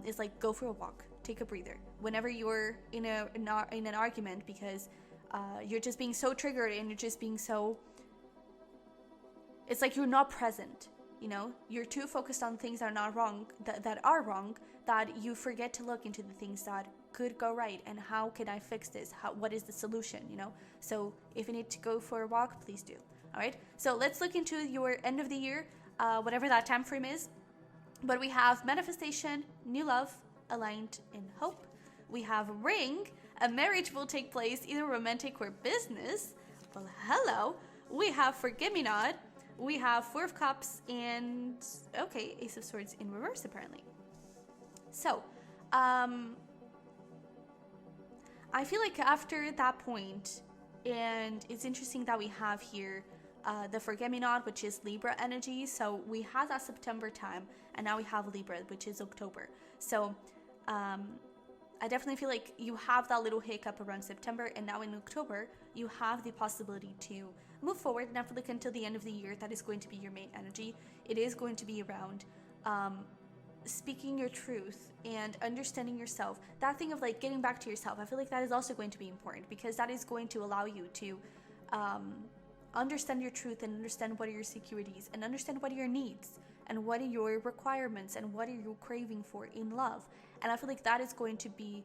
Speaker 1: is like, go for a walk, take a breather whenever you're in an argument, because you're just being so triggered and you're just being so, it's like you're not present, you know, you're too focused on things that are not wrong, that are wrong, that you forget to look into the things that could go right, and how can I fix this, what is the solution, you know? So if you need to go for a walk, please do. All right, so let's look into your end of the year, whatever that time frame is. But we have manifestation, new love, aligned in hope. We have ring, a marriage will take place, either romantic or business. Well, hello. We have forgive me not. We have Four of Cups and, okay, Ace of Swords in reverse apparently. So, I feel like after that point, and it's interesting that we have here the Forget-Me-Not, which is Libra energy. So we had that September time, and now we have Libra, which is October. So I definitely feel like you have that little hiccup around September, and now in October, you have the possibility to move forward. And I feel like until the end of the year, that is going to be your main energy. It is going to be around speaking your truth and understanding yourself. That thing of like getting back to yourself, I feel like that is also going to be important, because that is going to allow you to understand your truth and understand what are your securities and understand what are your needs and what are your requirements and what are you craving for in love. And I feel like that is going to be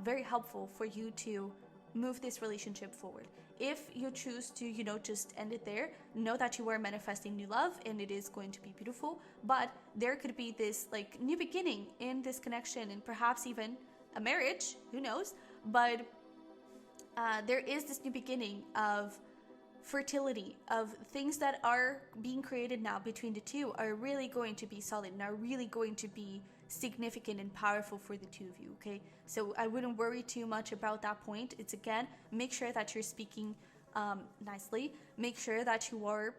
Speaker 1: very helpful for you to move this relationship forward. If you choose to, you know, just end it there, know that you are manifesting new love and it is going to be beautiful, but there could be this like new beginning in this connection and perhaps even a marriage, who knows, but there is this new beginning of fertility, of things that are being created now between the two are really going to be solid and are really going to be significant and powerful for the two of you, okay? So I wouldn't worry too much about that point. It's, again, make sure that you're speaking nicely, make sure that you are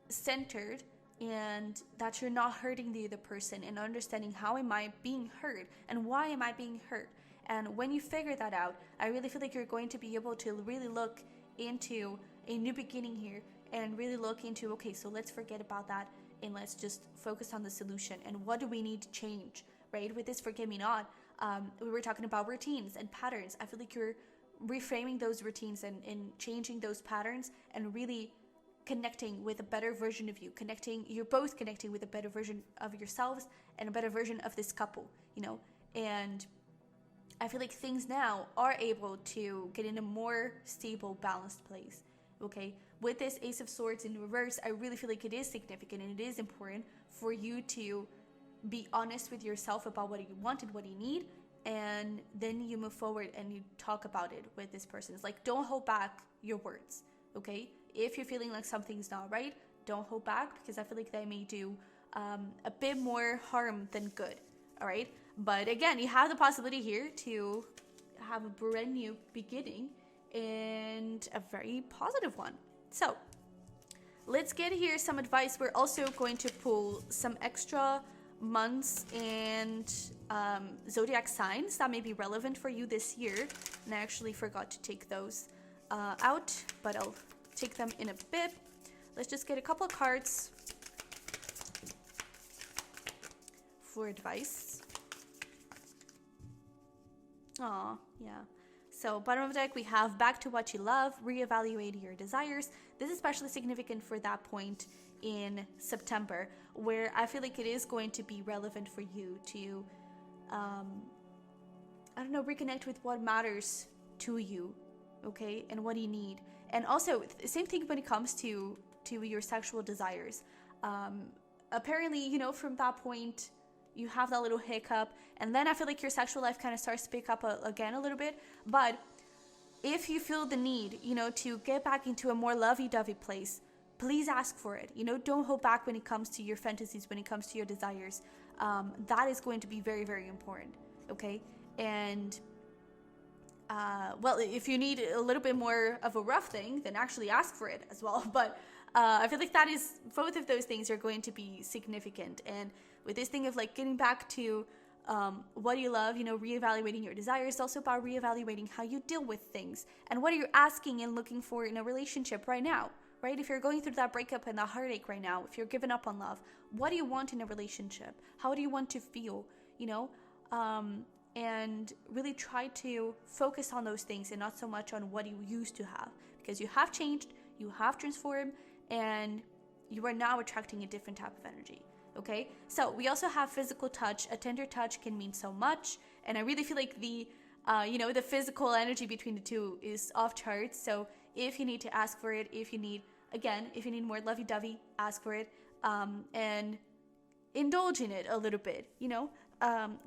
Speaker 1: centered and that you're not hurting the other person, and understanding how am I being hurt and why am I being hurt. And when you figure that out, I really feel like you're going to be able to really look into a new beginning here and really look into, okay, so let's forget about that and let's just focus on the solution and what do we need to change, right? With this Forgive Me Not, we were talking about routines and patterns. I feel like you're reframing those routines and changing those patterns and really connecting with a better version of you, you're both connecting with a better version of yourselves and a better version of this couple, you know? And I feel like things now are able to get in a more stable, balanced place, okay? With this Ace of Swords in reverse, I really feel like it is significant and it is important for you to be honest with yourself about what you want and what you need, and then you move forward and you talk about it with this person. It's like, don't hold back your words, okay? If you're feeling like something's not right, don't hold back, because I feel like they may do a bit more harm than good, all right? But again, you have the possibility here to have a brand new beginning and a very positive one. So let's get here some advice. We're also going to pull some extra months and zodiac signs that may be relevant for you this year. And I actually forgot to take those out, but I'll take them in a bit. Let's just get a couple of cards for advice. Aw, yeah. So bottom of the deck, we have back to what you love, reevaluate your desires. This is especially significant for that point in September, where I feel like it is going to be relevant for you to, I don't know, reconnect with what matters to you okay, and what you need. And also, same thing when it comes to your sexual desires. Apparently, you know, from that point, you have that little hiccup, and then I feel like your sexual life kind of starts to pick up again a little bit. But if you feel the need, you know, to get back into a more lovey-dovey place, please ask for it. You know, don't hold back when it comes to your fantasies, when it comes to your desires. That is going to be very, very important, okay? And, well, if you need a little bit more of a rough thing, then actually ask for it as well. But I feel like that is, both of those things are going to be significant. And with this thing of like getting back to what you love, you know, reevaluating your desires, also about reevaluating how you deal with things and what you're asking and looking for in a relationship right now, right? If you're going through that breakup and that heartache right now, if you're giving up on love, what do you want in a relationship? How do you want to feel, you know? And really try to focus on those things and not so much on what you used to have, because you have changed, you have transformed, and you are now attracting a different type of energy. Okay, so we also have physical touch. A tender touch can mean so much, and I really feel like the you know, the physical energy between the two is off charts. So if you need to ask for it, if you need more lovey-dovey, ask for it, and indulge in it a little bit, you know.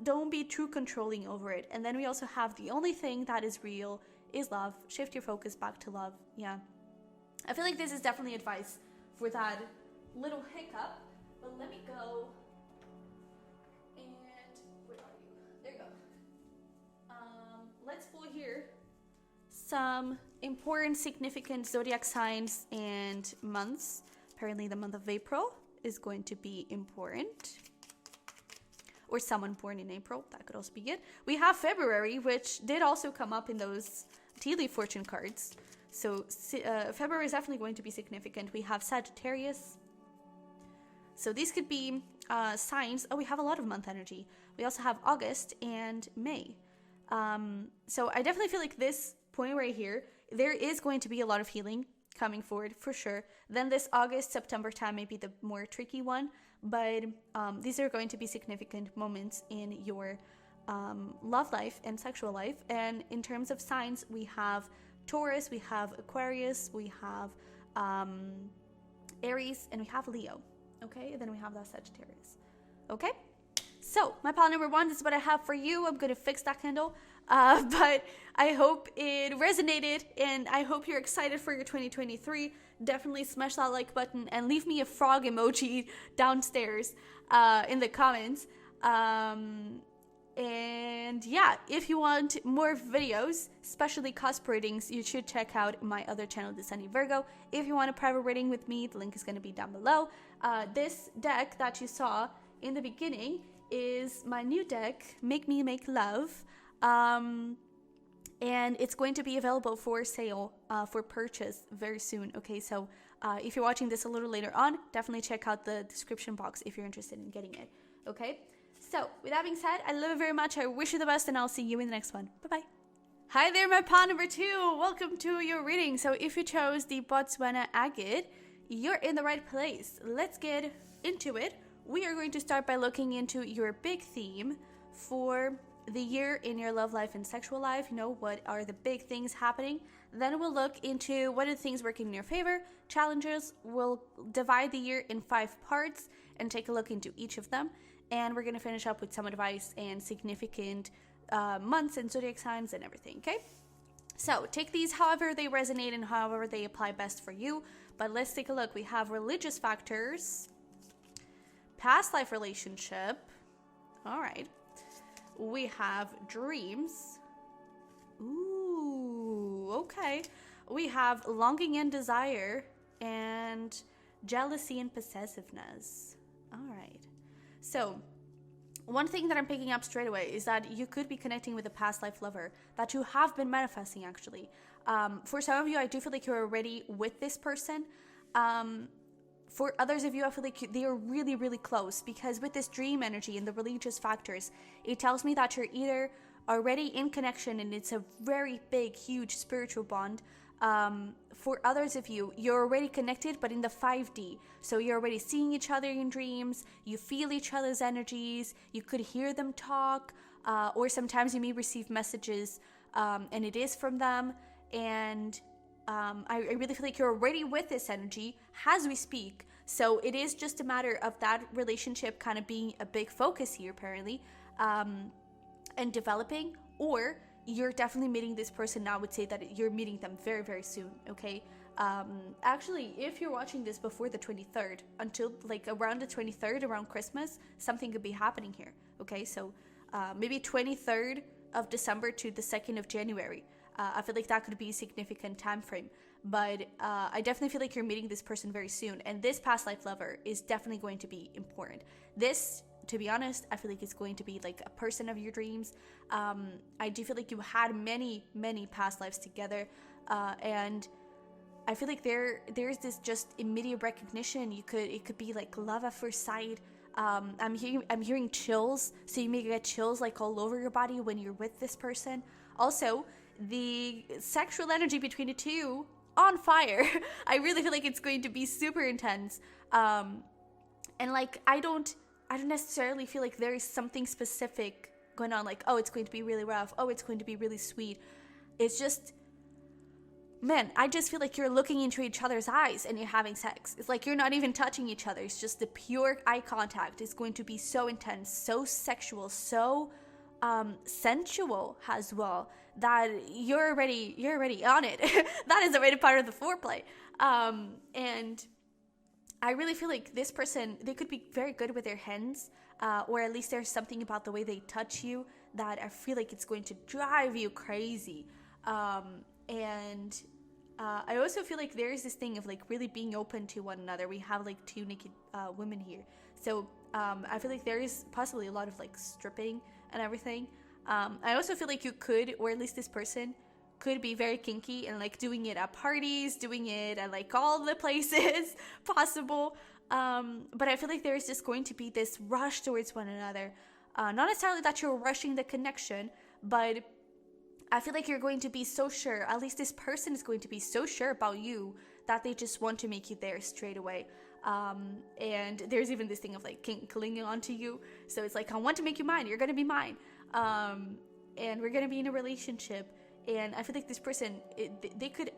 Speaker 1: Don't be too controlling over it. And then we also have the only thing that is real is love. Shift your focus back to love. Yeah, I feel like this is definitely advice for that little hiccup. But let me go, and where are you? There you go. Let's pull here some important, significant zodiac signs and months. Apparently the month of April is going to be important. Or someone born in April, that could also be it. We have February, which did also come up in those tea leaf fortune cards. So February is definitely going to be significant. We have Sagittarius. So these could be signs. Oh, we have a lot of month energy. We also have August and May. So I definitely feel like this point right here, there is going to be a lot of healing coming forward for sure. Then this August, September time may be the more tricky one. But these are going to be significant moments in your love life and sexual life. And in terms of signs, we have Taurus, we have Aquarius, we have Aries, and we have Leo. Okay, and then we have that Sagittarius. Okay, so my pile number 1, this is what I have for you. I'm going to fix that candle. But I hope it resonated, and I hope you're excited for your 2023. Definitely smash that like button and leave me a frog emoji downstairs in the comments. And yeah, if you want more videos, especially cosp readings, you should check out my other channel, the Sunny Virgo. If you want a private reading with me, the link is going to be down below. This deck that you saw in the beginning is my new deck, Make Me Make Love. And it's going to be available for sale, for purchase very soon. Okay, so if you're watching this a little later on, definitely check out the description box if you're interested in getting it. Okay, so with that being said, I love it very much. I wish you the best, and I'll see you in the next one. Bye-bye. Hi there, my pile number 2. Welcome to your reading. So if you chose the Botswana Agate, you're in the right place. Let's get into it. We are going to start by looking into your big theme for the year in your love life and sexual life. You know, what are the big things happening? Then we'll look into what are the things working in your favor, challenges. We'll divide the year in 5 parts and take a look into each of them. And we're going to finish up with some advice and significant months and zodiac signs and everything, okay? So take these however they resonate and however they apply best for you. But let's take a look. We have religious factors, past life relationship. All right. We have dreams. Ooh, okay. We have longing and desire, and jealousy and possessiveness. All right. So one thing that I'm picking up straight away is that you could be connecting with a past life lover that you have been manifesting, actually. For some of you, I do feel like you're already with this person. For others of you, I feel like they are really, really close, because with this dream energy and the religious factors, it tells me that you're either already in connection and it's a very big, huge spiritual bond. For others of you, you're already connected, but in the 5D. So you're already seeing each other in dreams, you feel each other's energies, you could hear them talk, or sometimes you may receive messages and it is from them. and I really feel like you're already with this energy as we speak. So it is just a matter of that relationship kind of being a big focus here, apparently, and developing, or you're definitely meeting this person now. I would say that you're meeting them very, very soon, okay? Actually, if you're watching this before the 23rd, until like around the 23rd, around Christmas, something could be happening here, okay? So maybe 23rd of December to the 2nd of January. I feel like that could be a significant time frame. But I definitely feel like you're meeting this person very soon. And this past life lover is definitely going to be important. This, to be honest, I feel like it's going to be like a person of your dreams. I do feel like you had many, many past lives together. And I feel like there's this just immediate recognition. It could be like love at first sight. I'm hearing chills. So you may get chills like all over your body when you're with this person. Also, the sexual energy between the two on fire. I really feel like it's going to be super intense. And like I don't necessarily feel like there is something specific going on, like, oh, it's going to be really rough, oh, it's going to be really sweet. It's just, man, I just feel like you're looking into each other's eyes and you're having sex. It's like you're not even touching each other. It's just the pure eye contact is going to be so intense, so sexual, so sensual as well, that you're already on it. That is already part of the foreplay. And I really feel like this person, they could be very good with their hands, or at least there's something about the way they touch you that I feel like it's going to drive you crazy. And I also feel like there's this thing of like really being open to one another. We have like two naked women here, so I feel like there is possibly a lot of like stripping and everything. I also feel like you could, or at least this person could be very kinky and like doing it at parties, doing it at like all the places possible. But I feel like there is just going to be this rush towards one another. Not necessarily that you're rushing the connection, but I feel like you're going to be so sure, at least this person is going to be so sure about you that they just want to make you there straight away. And there's even this thing of like clinging onto you. So it's like, I want to make you mine. You're going to be mine. And we're going to be in a relationship. And I feel like this person, they could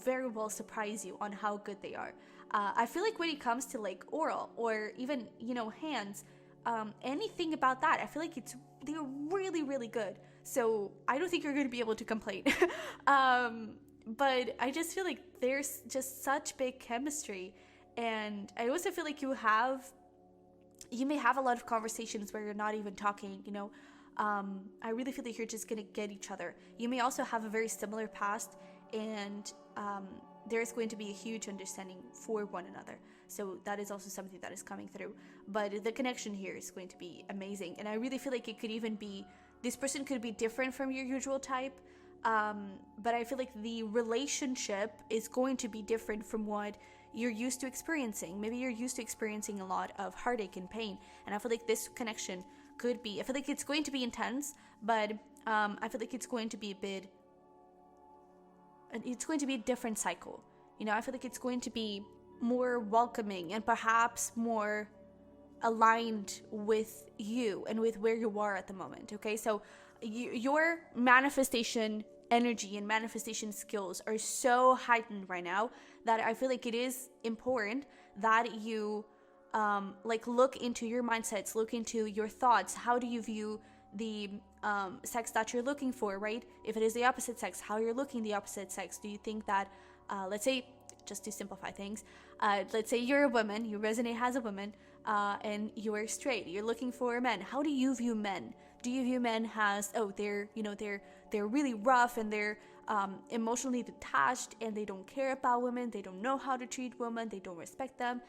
Speaker 1: very well surprise you on how good they are. I feel like when it comes to like oral or even, hands, anything about that, I feel like they're really, really good. So I don't think you're going to be able to complain. But I just feel like there's just such big chemistry. And I also feel like you may have a lot of conversations where you're not even talking, I really feel like you're just going to get each other. You may also have a very similar past, and there's going to be a huge understanding for one another. So that is also something that is coming through. But the connection here is going to be amazing. And I really feel like it could even be, this person could be different from your usual type. But I feel like the relationship is going to be different from what you're used to experiencing. Maybe you're used to experiencing a lot of heartache and pain. And I feel like this connection could be, I feel like it's going to be intense, but I feel like it's going to be a different cycle. I feel like it's going to be more welcoming and perhaps more aligned with you and with where you are at the moment. Okay, so your manifestation energy and manifestation skills are so heightened right now that I feel like it is important that you look into your mindsets, look into your thoughts. How do you view the sex that you're looking for, right? If it is the opposite sex, how you're looking the opposite sex. Do you think that, let's say, just to simplify things, let's say you're a woman, you resonate as a woman, and you are straight, you're looking for men. How do you view men? Do you view men as, they're really rough and they're emotionally detached and they don't care about women, they don't know how to treat women, they don't respect them?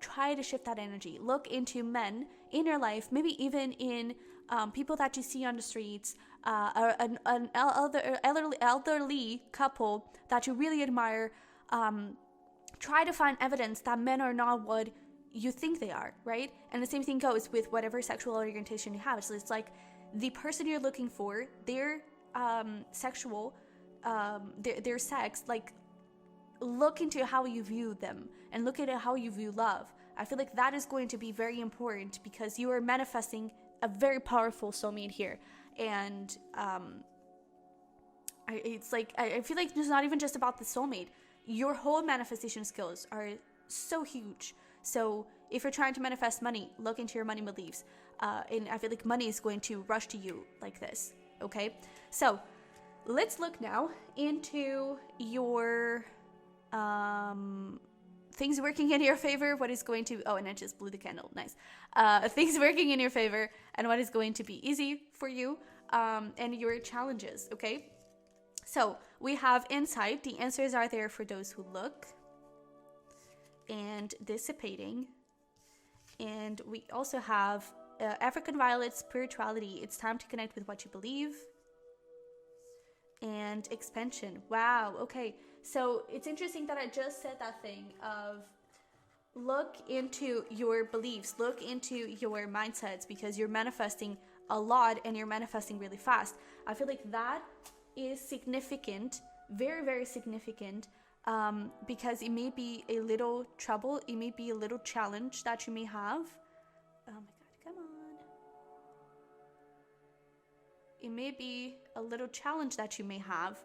Speaker 1: Try to shift that energy. Look into men in your life, maybe even in people that you see on the streets, an elderly couple that you really admire. Try to find evidence that men are not what you think they are, right? And the same thing goes with whatever sexual orientation you have. So it's like the person you're looking for, their sexual, their sex, like look into how you view them and look at how you view love. I feel like that is going to be very important because you are manifesting a very powerful soulmate here. And I feel like it's not even just about the soulmate. Your whole manifestation skills are so huge. So if you're trying to manifest money, look into your money beliefs. And I feel like money is going to rush to you like this. Okay, so let's look now into your things working in your favor. What is going to, oh, and I just blew the candle. Nice. Things working in your favor and what is going to be easy for you, and your challenges. Okay, so we have insight. The answers are there for those who look. And dissipating. And we also have African violet, spirituality. It's time to connect with what you believe. And expansion. Wow. Okay. So it's interesting that I just said that thing of look into your beliefs, look into your mindsets, because you're manifesting a lot and you're manifesting really fast. I feel like that is significant, very, very significant, because it may be a little trouble, it may be a little challenge that you may have. Oh my God, come on. It may be a little challenge that you may have,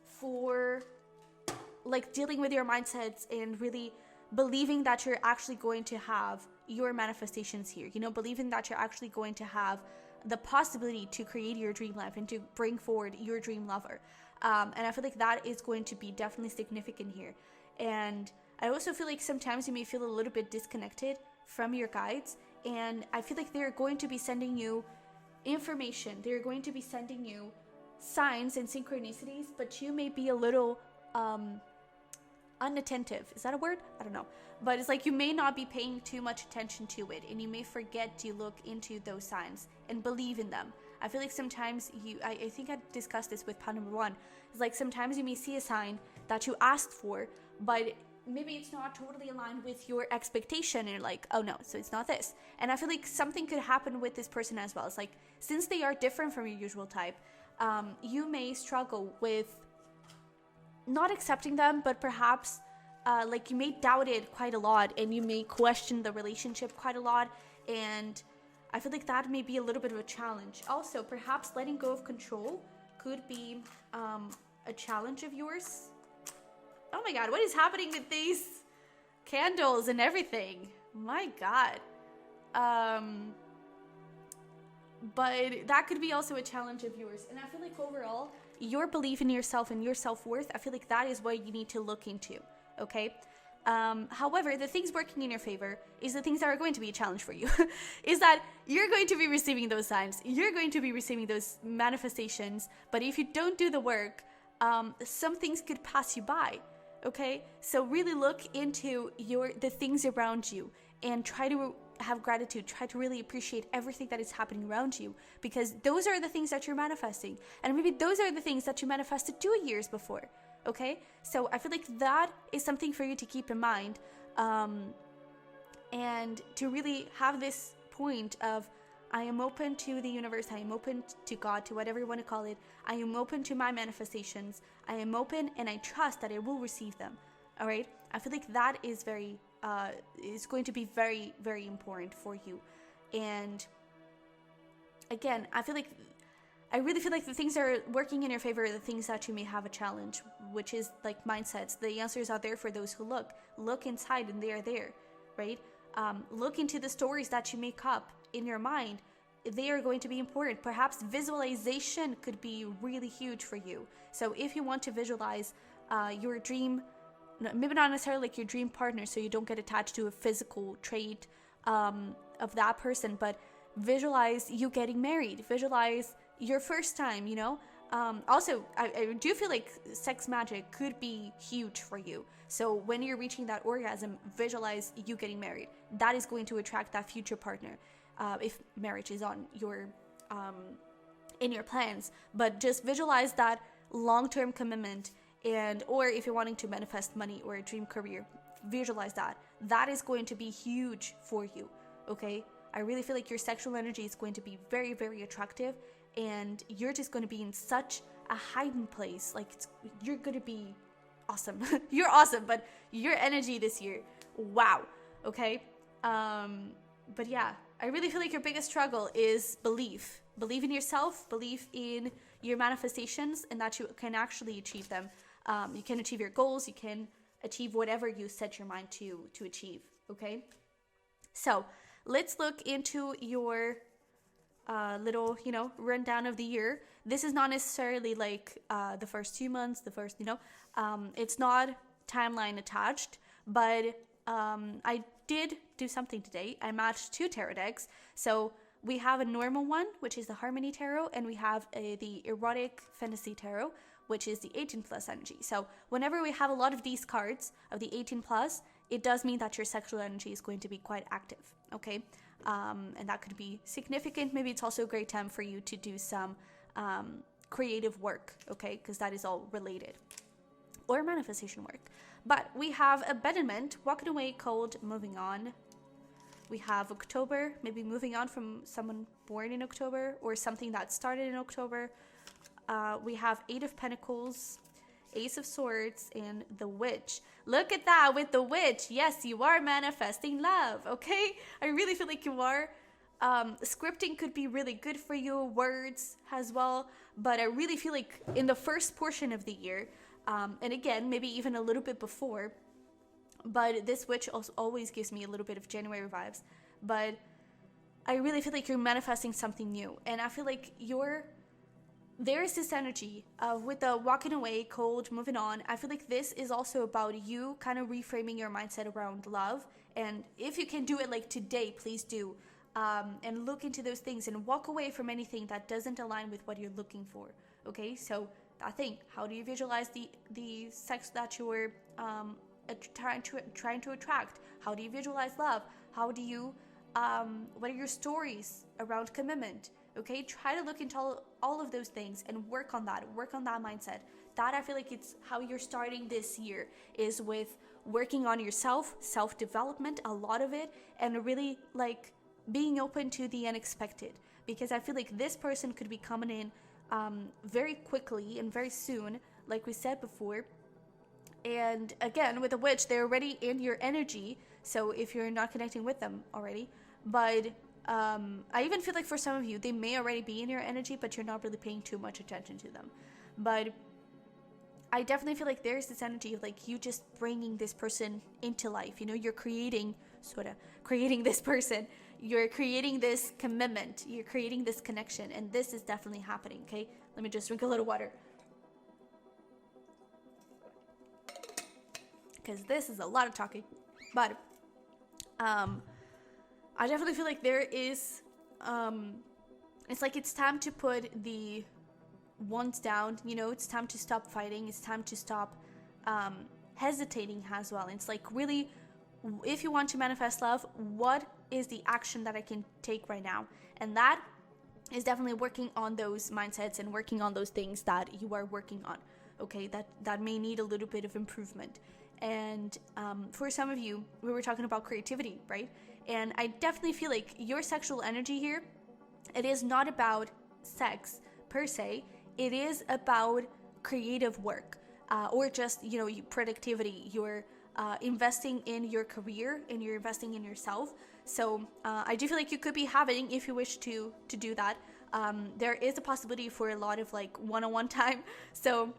Speaker 1: for like dealing with your mindsets and really believing that you're actually going to have your manifestations here, you know, believing that you're actually going to have the possibility to create your dream life and to bring forward your dream lover. And I feel like that is going to be definitely significant here. And I also feel like sometimes you may feel a little bit disconnected from your guides, and I feel like they're going to be sending you information, they're going to be sending you signs and synchronicities, but you may be a little unattentive. Is that a word? I don't know. But it's like you may not be paying too much attention to it, and you may forget to look into those signs and believe in them. I feel like sometimes I think I discussed this with part number 1. It's like sometimes you may see a sign that you asked for, but maybe it's not totally aligned with your expectation, and you're like, oh no, so it's not this. And I feel like something could happen with this person as well. It's like, since they are different from your usual type, you may struggle with not accepting them, but perhaps like you may doubt it quite a lot, and you may question the relationship quite a lot, and I feel like that may be a little bit of a challenge. Also, perhaps letting go of control could be a challenge of yours. Oh my God, what is happening with these candles and everything? My God. But that could be also a challenge of yours. And I feel like overall, your belief in yourself and your self-worth, I feel like that is what you need to look into, okay? However, the things working in your favor is the things that are going to be a challenge for you. Is that you're going to be receiving those signs, you're going to be receiving those manifestations, but if you don't do the work, some things could pass you by, okay? So really look into the things around you and try to have gratitude, try to really appreciate everything that is happening around you, because those are the things that you're manifesting, and maybe those are the things that you manifested 2 years before. Okay, so I feel like that is something for you to keep in mind, and to really have this point of, I am open to the universe, I am open to God, to whatever you want to call it, I am open to my manifestations, I am open and I trust that I will receive them. All right, I feel like that is is going to be very, very important for you. And again, I really feel like the things that are working in your favor are the things that you may have a challenge, which is like mindsets. The answers are there for those who look. Look inside and they are there, right? Look into the stories that you make up in your mind. They are going to be important. Perhaps visualization could be really huge for you. So if you want to visualize your dream, maybe not necessarily like your dream partner, so you don't get attached to a physical trait of that person, but visualize you getting married. Visualize your first time, you know. Also, I do feel like sex magic could be huge for you. So when you're reaching that orgasm, visualize you getting married. That is going to attract that future partner, if marriage is on your in your plans. But just visualize that long-term commitment, and or if you're wanting to manifest money or a dream career, visualize that. That is going to be huge for you. Okay, I really feel like your sexual energy is going to be very, very attractive, and you're just going to be in such a hiding place. Like, you're going to be awesome. You're awesome, but your energy this year, wow. Okay, but yeah, I really feel like your biggest struggle is belief in yourself, belief in your manifestations and that you can actually achieve them. You can achieve your goals. You can achieve whatever you set your mind to achieve. Okay. So let's look into your little, rundown of the year. This is not necessarily like the first 2 months, the first, it's not timeline attached, but I did do something today. I matched 2 tarot decks. So we have a normal one, which is the Harmony Tarot, and we have the Erotic Fantasy Tarot, which is the 18 plus energy. So whenever we have a lot of these cards of the 18 plus, it does mean that your sexual energy is going to be quite active, okay? And that could be significant. Maybe it's also a great time for you to do some creative work, okay? Because that is all related. Or manifestation work. But we have abandonment, walking away, cold, moving on. We have October, maybe moving on from someone born in October or something that started in October. We have 8 of Pentacles, Ace of Swords, and the Witch. Look at that with the Witch. Yes, you are manifesting love, okay? I really feel like you are. Scripting could be really good for you, words as well. But I really feel like in the first portion of the year, and again, maybe even a little bit before, but this Witch also always gives me a little bit of January vibes. But I really feel like you're manifesting something new. And I feel like there is this energy with the walking away, cold, moving on. I feel like this is also about you kind of reframing your mindset around love. And if you can do it like today, please do. And look into those things and walk away from anything that doesn't align with what you're looking for. Okay, so that thing, how do you visualize the sex that you're trying to attract? How do you visualize love? How do you, what are your stories around commitment? Okay, try to look into all of those things and work on that mindset. That I feel like it's how you're starting this year, is with working on yourself, self-development, a lot of it, and really like being open to the unexpected. Because I feel like this person could be coming in very quickly and very soon, like we said before. And again, with the Witch, they're already in your energy, so if you're not connecting with them already. But I even feel like for some of you, they may already be in your energy, but you're not really paying too much attention to them. But I definitely feel like there's this energy of like you just bringing this person into life. You're creating this person. You're creating this commitment. You're creating this connection. And this is definitely happening, okay? Let me just drink a little water. Because this is a lot of talking. But I definitely feel like there is, it's like it's time to put the wands down, it's time to stop fighting, it's time to stop hesitating as well. It's like really, if you want to manifest love, what is the action that I can take right now? And that is definitely working on those mindsets and working on those things that you are working on, okay, that may need a little bit of improvement. And for some of you, we were talking about creativity, right? And I definitely feel like your sexual energy here, it is not about sex per se. It is about creative work or just, productivity. You're investing in your career and you're investing in yourself. So I do feel like you could be having, if you wish to do that, there is a possibility for a lot of like one-on-one time. So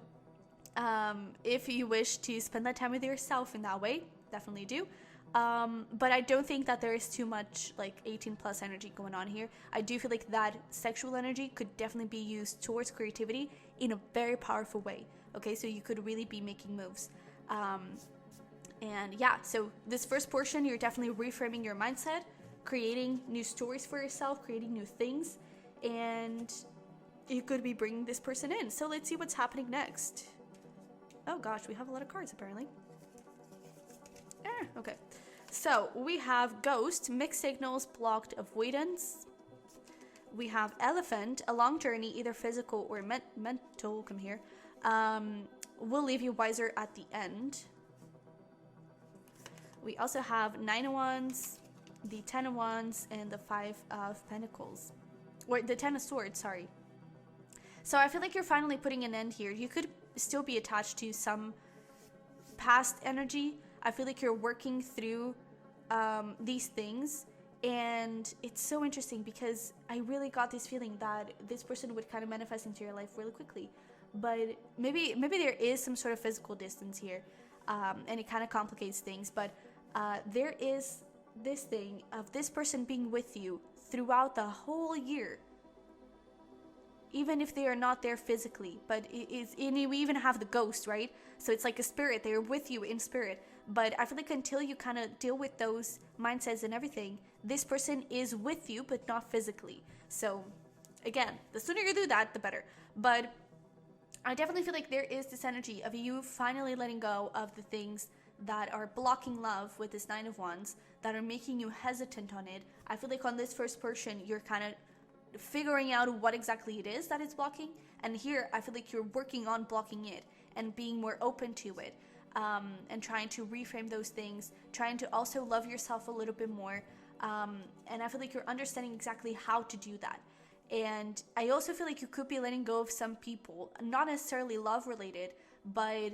Speaker 1: if you wish to spend that time with yourself in that way, definitely do. But I don't think that there is too much like 18 plus energy going on here. I do feel like that sexual energy could definitely be used towards creativity in a very powerful way. Okay, so you could really be making moves. And yeah, so this first portion, you're definitely reframing your mindset, creating new stories for yourself, creating new things, and you could be bringing this person in. So let's see what's happening next. Oh gosh, we have a lot of cards apparently. Okay. So we have Ghost, Mixed Signals, Blocked, Avoidance. We have Elephant, a long journey, either physical or mental, come here, will leave you wiser at the end. We also have 9 of Wands, the 10 of Wands, and the 5 of Pentacles. Or the 10 of Swords, sorry. So I feel like you're finally putting an end here. You could still be attached to some past energy. I feel like you're working through these things, And it's so interesting because I really got this feeling that this person would kind of manifest into your life really quickly. But maybe there is some sort of physical distance here, and it kind of complicates things. But there is this thing of this person being with you throughout the whole year, even if they are not there physically. But we even have the ghost, right? So it's like a spirit. They're with you in spirit. But I feel like until you kind of deal with those mindsets and everything, this person is with you, but not physically. So again, the sooner you do that, the better. But I definitely feel like there is this energy of you finally letting go of the things that are blocking love with this 9 of Wands, that are making you hesitant on it. I feel like on this first person, you're kind of figuring out what exactly it is that it's blocking. And here, I feel like you're working on blocking it and being more open to it. And trying to reframe those things, trying to also love yourself a little bit more. And I feel like you're understanding exactly how to do that. And I also feel like you could be letting go of some people, not necessarily love related, but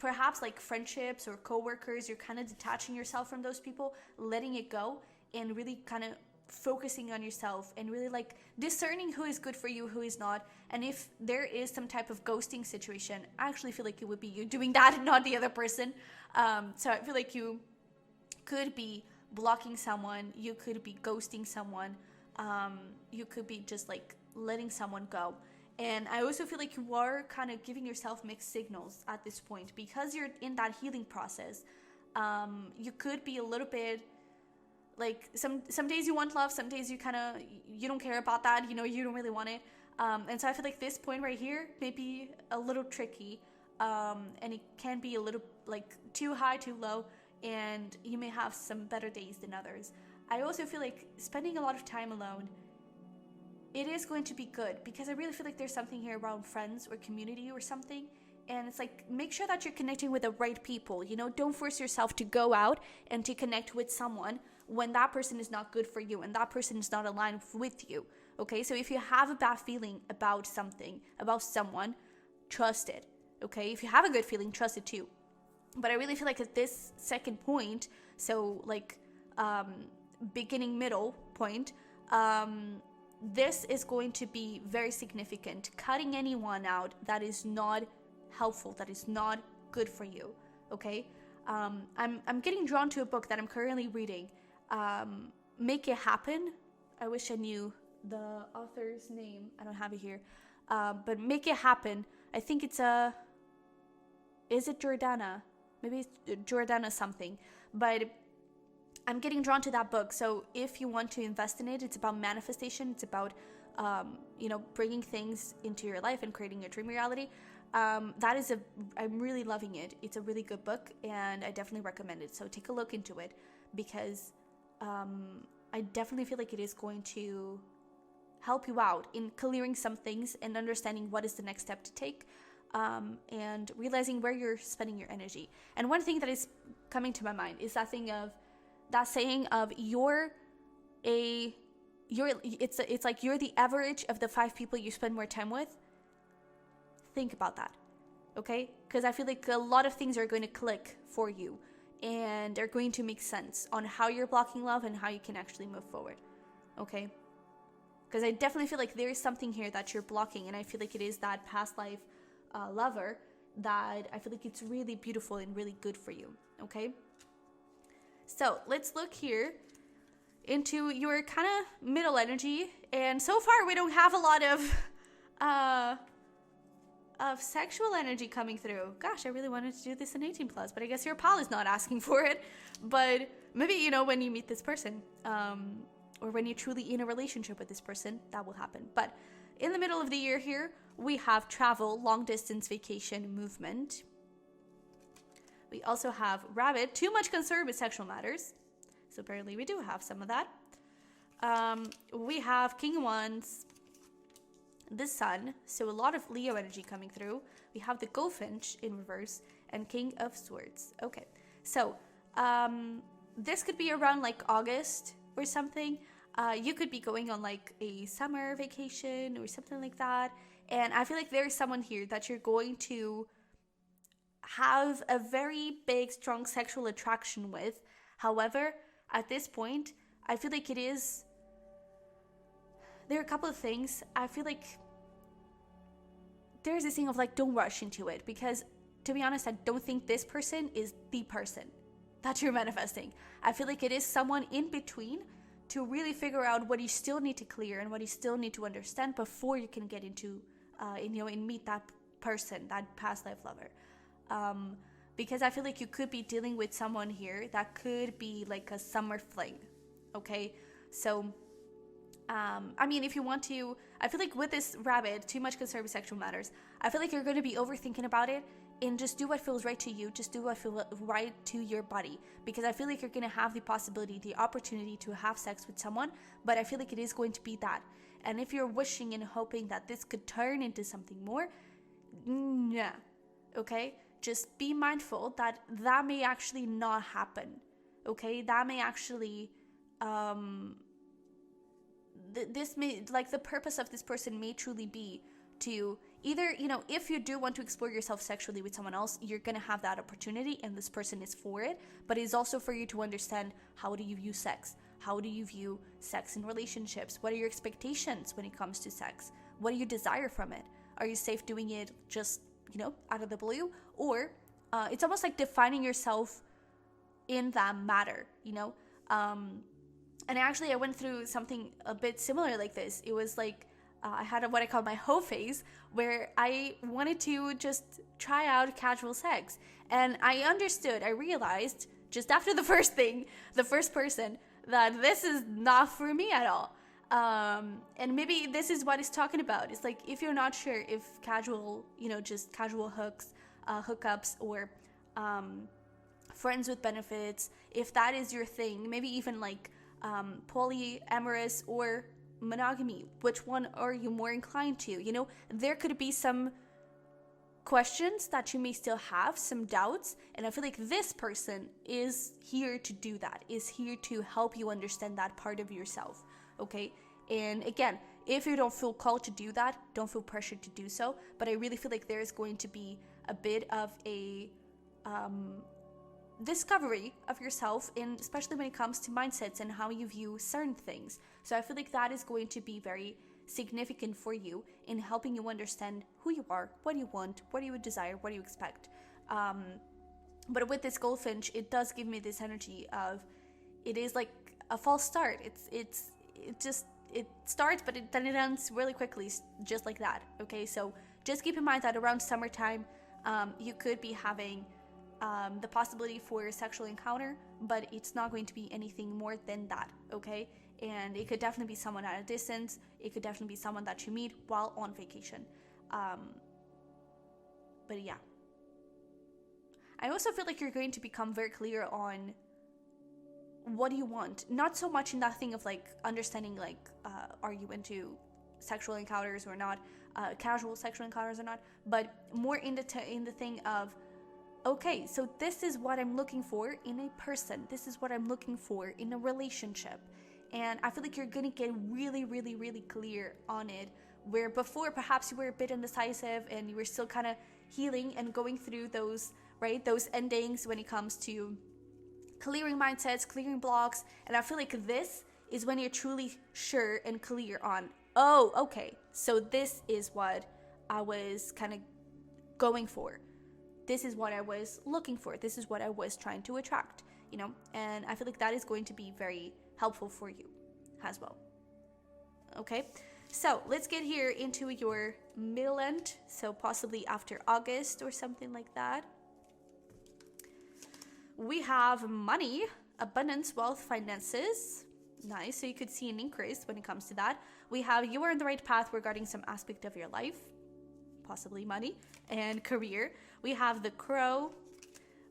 Speaker 1: perhaps like friendships or coworkers. You're kind of detaching yourself from those people, letting it go, and really kind of focusing on yourself and really like discerning who is good for you, who is not. And if there is some type of ghosting situation, I actually feel like it would be you doing that and not the other person. So I feel like you could be blocking someone, you could be ghosting someone, you could be just like letting someone go. And I also feel like you are kind of giving yourself mixed signals at this point because you're in that healing process. You could be a little bit like some days you want love, some days you don't care about that, you don't really want it. And so I feel like this point right here may be a little tricky, and it can be a little like too high, too low, and you may have some better days than others. I also feel like spending a lot of time alone, it is going to be good because I really feel like there's something here around friends or community or something. And it's like, make sure that you're connecting with the right people, don't force yourself to go out and to connect with someone when that person is not good for you and that person is not aligned with you. Okay, so if you have a bad feeling about something, about someone, trust it. Okay, if you have a good feeling, trust it too. But I really feel like at this second point, so like beginning, middle point, this is going to be very significant. Cutting anyone out that is not helpful, that is not good for you. Okay, I'm getting drawn to a book that I'm currently reading. Make It Happen. I wish I knew the author's name. I don't have it here. But Make It Happen. I think it's is it Jordana? Maybe it's Jordana something. But I'm getting drawn to that book. So if you want to invest in it, it's about manifestation. It's about, bringing things into your life and creating your dream reality. I'm really loving it. It's a really good book and I definitely recommend it. So take a look into it because I definitely feel like it is going to help you out in clearing some things and understanding what is the next step to take, and realizing where you're spending your energy. And one thing that is coming to my mind is that saying of it's like you're the average of the 5 people you spend more time with. Think about that, okay? Because I feel like a lot of things are going to click for you and are going to make sense on how you're blocking love and how you can actually move forward, okay? Because I definitely feel like there is something here that you're blocking, and I feel like it is that past life lover that I feel like it's really beautiful and really good for you, okay? So let's look here into your kind of middle energy, and so far we don't have a lot of sexual energy coming through. Gosh, I really wanted to do this in 18+, but I guess your pal is not asking for it. But maybe, when you meet this person, or when you're truly in a relationship with this person, that will happen. But in the middle of the year here, we have travel, long distance vacation, movement. We also have rabbit, too much concern with sexual matters. So apparently we do have some of that. We have King of Wands, the Sun, so a lot of Leo energy coming through. We have the Goldfinch in reverse and King of Swords. Okay, so this could be around like August or something. You could be going on like a summer vacation or something like that. And I feel like there's someone here that you're going to have a very big, strong sexual attraction with. However, at this point, I feel like there are a couple of things. I feel like there's this thing of like, don't rush into it, because to be honest, I don't think this person is the person that you're manifesting. I feel like it is someone in between to really figure out what you still need to clear and what you still need to understand before you can get into, and meet that person, that past life lover. Because I feel like you could be dealing with someone here that could be like a summer fling. Okay, so I mean, if you want to, I feel like with this rabbit, too much concern with sexual matters, I feel like you're going to be overthinking about it, and just do what feels right to you. Just do what feels right to your body, because I feel like you're going to have the possibility, the opportunity to have sex with someone, but I feel like it is going to be that. And if you're wishing and hoping that this could turn into something more, nah, okay? Just be mindful that that may actually not happen, okay? That may actually, this may, like, the purpose of this person may truly be to either, if you do want to explore yourself sexually with someone else, you're going to have that opportunity, and this person is for it, but it's also for you to understand, how do you view sex? How do you view sex in relationships? What are your expectations when it comes to sex? What do you desire from it? Are you safe doing it just, out of the blue? Or it's almost like defining yourself in that matter, And actually, I went through something a bit similar like this. It was like, I had what I call my hoe phase, where I wanted to just try out casual sex. And I realized, just after the first person, that this is not for me at all. And maybe this is what he's talking about. It's like, if you're not sure if casual, just casual hookups, or friends with benefits, if that is your thing, maybe even like polyamorous or monogamy, which one are you more inclined to? There could be some questions that you may still have, some doubts, and I feel like this person is here to do that, is here to help you understand that part of yourself, okay? And again, if you don't feel called to do that, don't feel pressured to do so, but I really feel like there's going to be a bit of a discovery of yourself, and especially when it comes to mindsets and how you view certain things. So I feel like that is going to be very significant for you in helping you understand who you are, what you want, what you would desire, what you expect. But with this goldfinch, it does give me this energy of, it is like a false start. It starts, but then it ends really quickly, just like that. Okay, so just keep in mind that around summertime, you could be having the possibility for a sexual encounter, but it's not going to be anything more than that, okay? And it could definitely be someone at a distance. It could definitely be someone that you meet while on vacation. But yeah. I also feel like you're going to become very clear on what do you want. Not so much in that thing of like understanding like, are you into sexual encounters or not, casual sexual encounters or not, but more in the thing of, okay, so this is what I'm looking for in a person. This is what I'm looking for in a relationship. And I feel like you're going to get really, really, really clear on it, where before perhaps you were a bit indecisive and you were still kind of healing and going through those endings when it comes to clearing mindsets, clearing blocks. And I feel like this is when you're truly sure and clear on, oh, okay, so this is what I was kind of going for. This is what I was looking for. This is what I was trying to attract, and I feel like that is going to be very helpful for you as well. Okay, so let's get here into your middle end, so possibly after August or something like that. We have money, abundance, wealth, finances. Nice, so you could see an increase when it comes to that. We have you are on the right path regarding some aspect of your life, possibly money, and career. We have the Crow,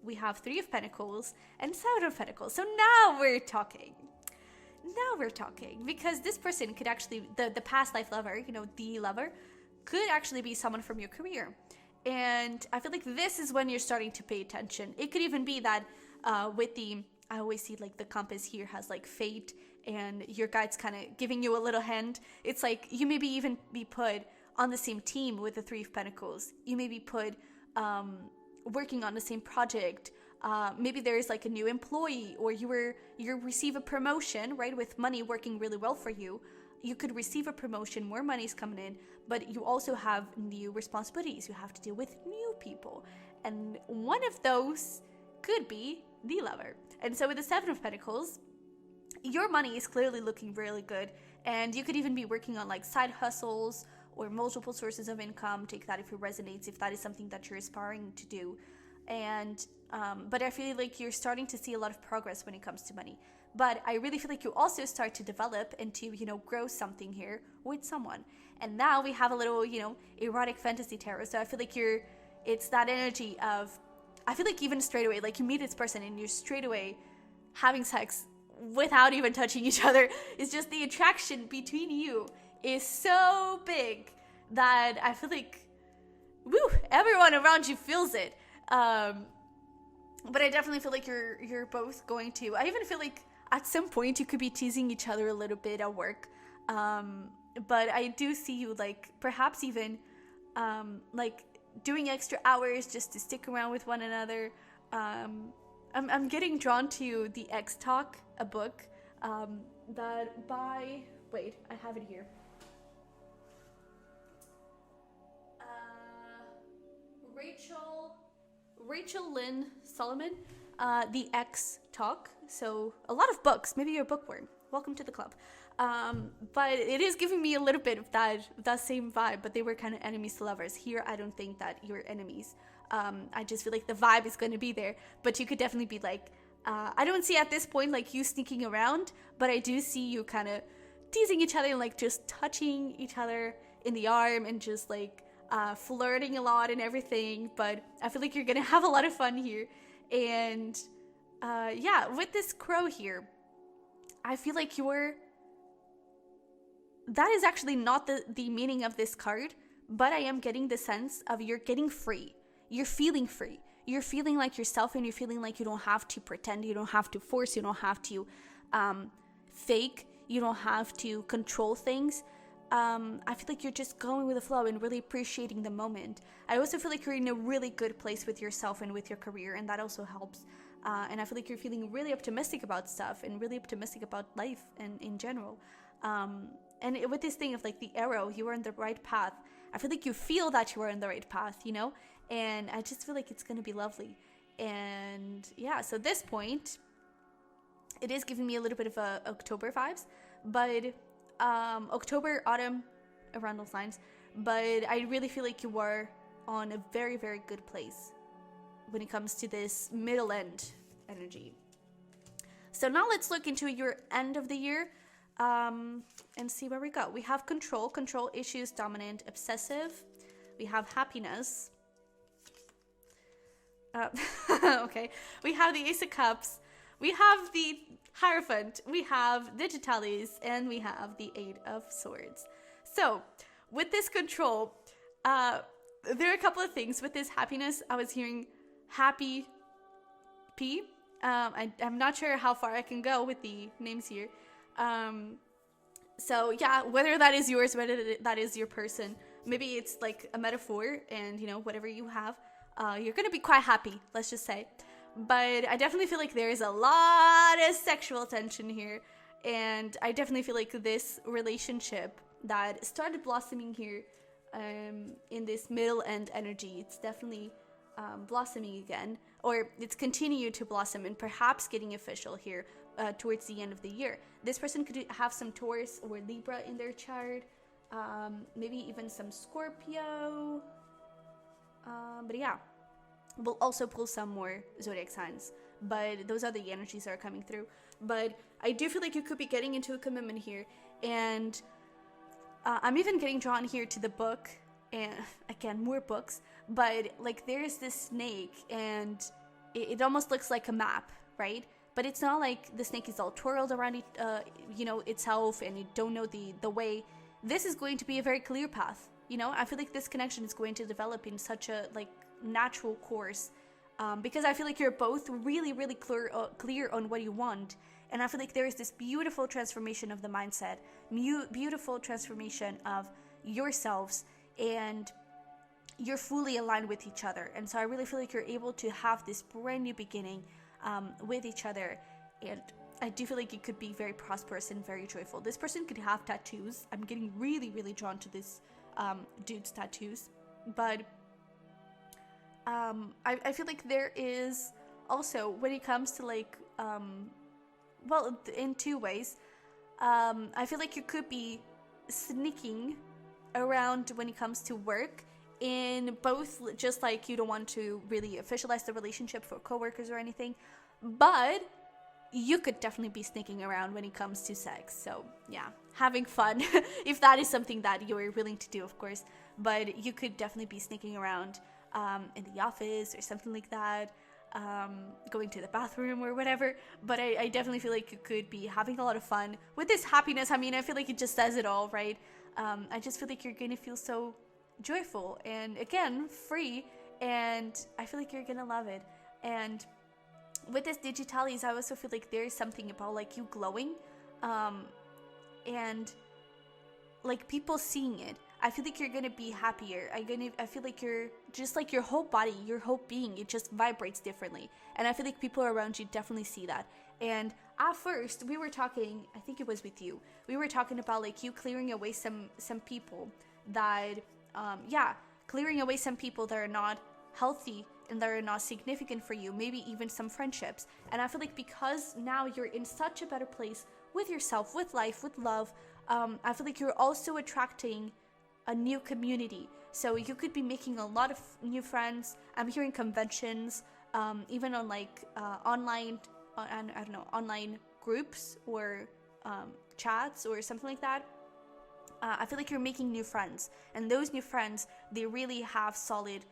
Speaker 1: we have Three of Pentacles, and Seven of Pentacles. So now we're talking. Because this person could actually, the past life lover, the lover, could actually be someone from your career. And I feel like this is when you're starting to pay attention. It could even be that with I always see like the compass here has like fate, and your guide's kind of giving you a little hint. It's like you maybe even be put on the same team with the Three of Pentacles. You may be put working on the same project. Maybe there's like a new employee, or you receive a promotion, right? With money working really well for you. You could receive a promotion, more money's coming in, but you also have new responsibilities. You have to deal with new people. And one of those could be the Lover. And so with the Seven of Pentacles, your money is clearly looking really good. And you could even be working on like side hustles or multiple sources of income. Take that if it resonates, if that is something that you're aspiring to do. And but I feel like you're starting to see a lot of progress when it comes to money. But I really feel like you also start to develop and to, grow something here with someone. And now we have a little, erotic fantasy tarot. So I feel like it's that energy of, I feel like even straight away, like you meet this person and you're straight away having sex without even touching each other. It's just the attraction between you is so big that I feel like, everyone around you feels it. But I definitely feel like you're both going to, I even feel like at some point you could be teasing each other a little bit at work. But I do see you like perhaps even like doing extra hours just to stick around with one another. I'm getting drawn to The X Talk, a book that by, wait, I have it here. Rachel Lynn Solomon, The X Talk. So a lot of books. Maybe you're a bookworm. Welcome to the club. But it is giving me a little bit of that same vibe, but they were kind of enemies to lovers. Here, I don't think that you're enemies. I just feel like the vibe is going to be there, but you could definitely be like, I don't see at this point like you sneaking around, but I do see you kind of teasing each other and like just touching each other in the arm and just like flirting a lot and everything. But I feel like you're going to have a lot of fun here. And yeah, with this crow here, I feel like that is actually not the meaning of this card, but I am getting the sense of you're getting free. You're feeling free. You're feeling like yourself, and you're feeling like you don't have to pretend, you don't have to force, you don't have to fake, you don't have to control things. I feel like you're just going with the flow and really appreciating the moment. I also feel like you're in a really good place with yourself and with your career, and that also helps. And I feel like you're feeling really optimistic about stuff and really optimistic about life and in general. And with this thing of like the arrow, you are on the right path. I feel like you feel that you are on the right path, and I just feel like it's going to be lovely. And yeah, so this point, it is giving me a little bit of October vibes, but October, autumn, around those lines. But I really feel like you are on a very, very good place when it comes to this middle end energy. So now let's look into your end of the year and see where we go. We have control issues, dominant, obsessive. We have happiness. Okay. We have the Ace of Cups. We have the Hierophant. We have Digitalis, and we have the Eight of Swords. So with this control, there are a couple of things. With this happiness, I was hearing happy P. I'm not sure how far I can go with the names here. So yeah, whether that is yours, whether that is your person, maybe it's like a metaphor, and whatever you have, you're gonna be quite happy, let's just say. But I definitely feel like there is a lot of sexual tension here, and I definitely feel like this relationship that started blossoming here in this middle end energy, it's definitely blossoming again, or it's continued to blossom and perhaps getting official here towards the end of the year. This person could have some Taurus or Libra in their chart, maybe even some Scorpio, but yeah, we'll also pull some more zodiac signs, but those are the energies that are coming through. But I do feel like you could be getting into a commitment here, and I'm even getting drawn here to the book, and again, more books, but like there's this snake, and it almost looks like a map, right? But it's not like the snake is all twirled around it, itself, and you don't know the way. This is going to be a very clear path. I feel like this connection is going to develop in such a like natural course, because I feel like you're both really, really clear on what you want. And I feel like there is this beautiful transformation of the mindset, beautiful transformation of yourselves. And you're fully aligned with each other. And so I really feel like you're able to have this brand new beginning with each other. And I do feel like it could be very prosperous and very joyful. This person could have tattoos. I'm getting really, really drawn to this dude's tattoos. But I feel like there is also, when it comes to like, well, in two ways, I feel like you could be sneaking around when it comes to work, in both, just like you don't want to really officialize the relationship for coworkers or anything, but you could definitely be sneaking around when it comes to sex. So yeah, having fun if that is something that you're willing to do, of course. But you could definitely be sneaking around in the office or something like that, going to the bathroom or whatever. But I definitely feel like you could be having a lot of fun with this happiness. I mean, I feel like it just says it all, right? I just feel like you're gonna feel so joyful and, again, free, and I feel like you're gonna love it. And with this digitalis, I also feel like there's something about like you glowing, and like people seeing it. I feel like you're gonna be happier. I feel like you're just like your whole body, your whole being, it just vibrates differently. And I feel like people around you definitely see that. And at first we were talking, I think it was with you, we were talking about like you clearing away some people that clearing away some people that are not healthy and that are not significant for you, maybe even some friendships. And I feel like because now you're in such a better place with yourself, with life, with love, I feel like you're also attracting a new community. So you could be making a lot of new friends. I'm hearing conventions, even on like online, I don't know, online groups or chats or something like that. I feel like you're making new friends, and those new friends, they really have solid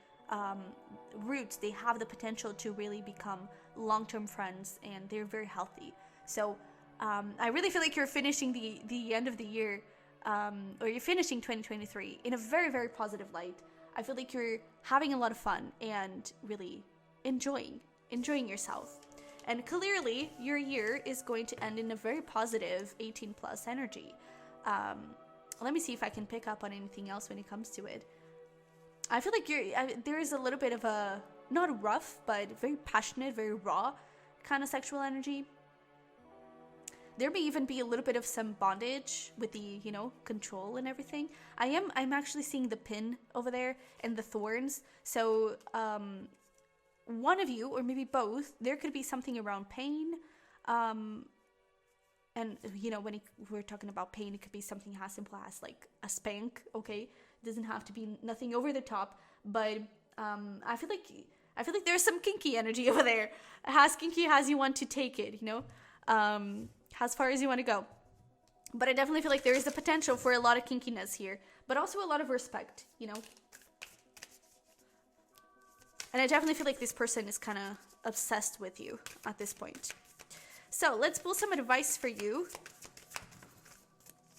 Speaker 1: roots. They have the potential to really become long-term friends, and they're very healthy. So I really feel like you're finishing the end of the year, or you're finishing 2023 in a very, very positive light. I feel like you're having a lot of fun and really enjoying yourself. And clearly, your year is going to end in a very positive 18 plus energy. Let me see if I can pick up on anything else when it comes to it. I feel like there is a little bit of a, not rough, but very passionate, very raw kind of sexual energy. There may even be a little bit of some bondage with the, control and everything. I'm actually seeing the pin over there and the thorns. So, one of you, or maybe both, there could be something around pain. And, when we're talking about pain, it could be something as simple as like a spank, okay? It doesn't have to be nothing over the top, but I feel like there's some kinky energy over there. As kinky as you want to take it, as far as you want to go. But I definitely feel like there is the potential for a lot of kinkiness here, but also a lot of respect, And I definitely feel like this person is kind of obsessed with you at this point. So let's pull some advice for you.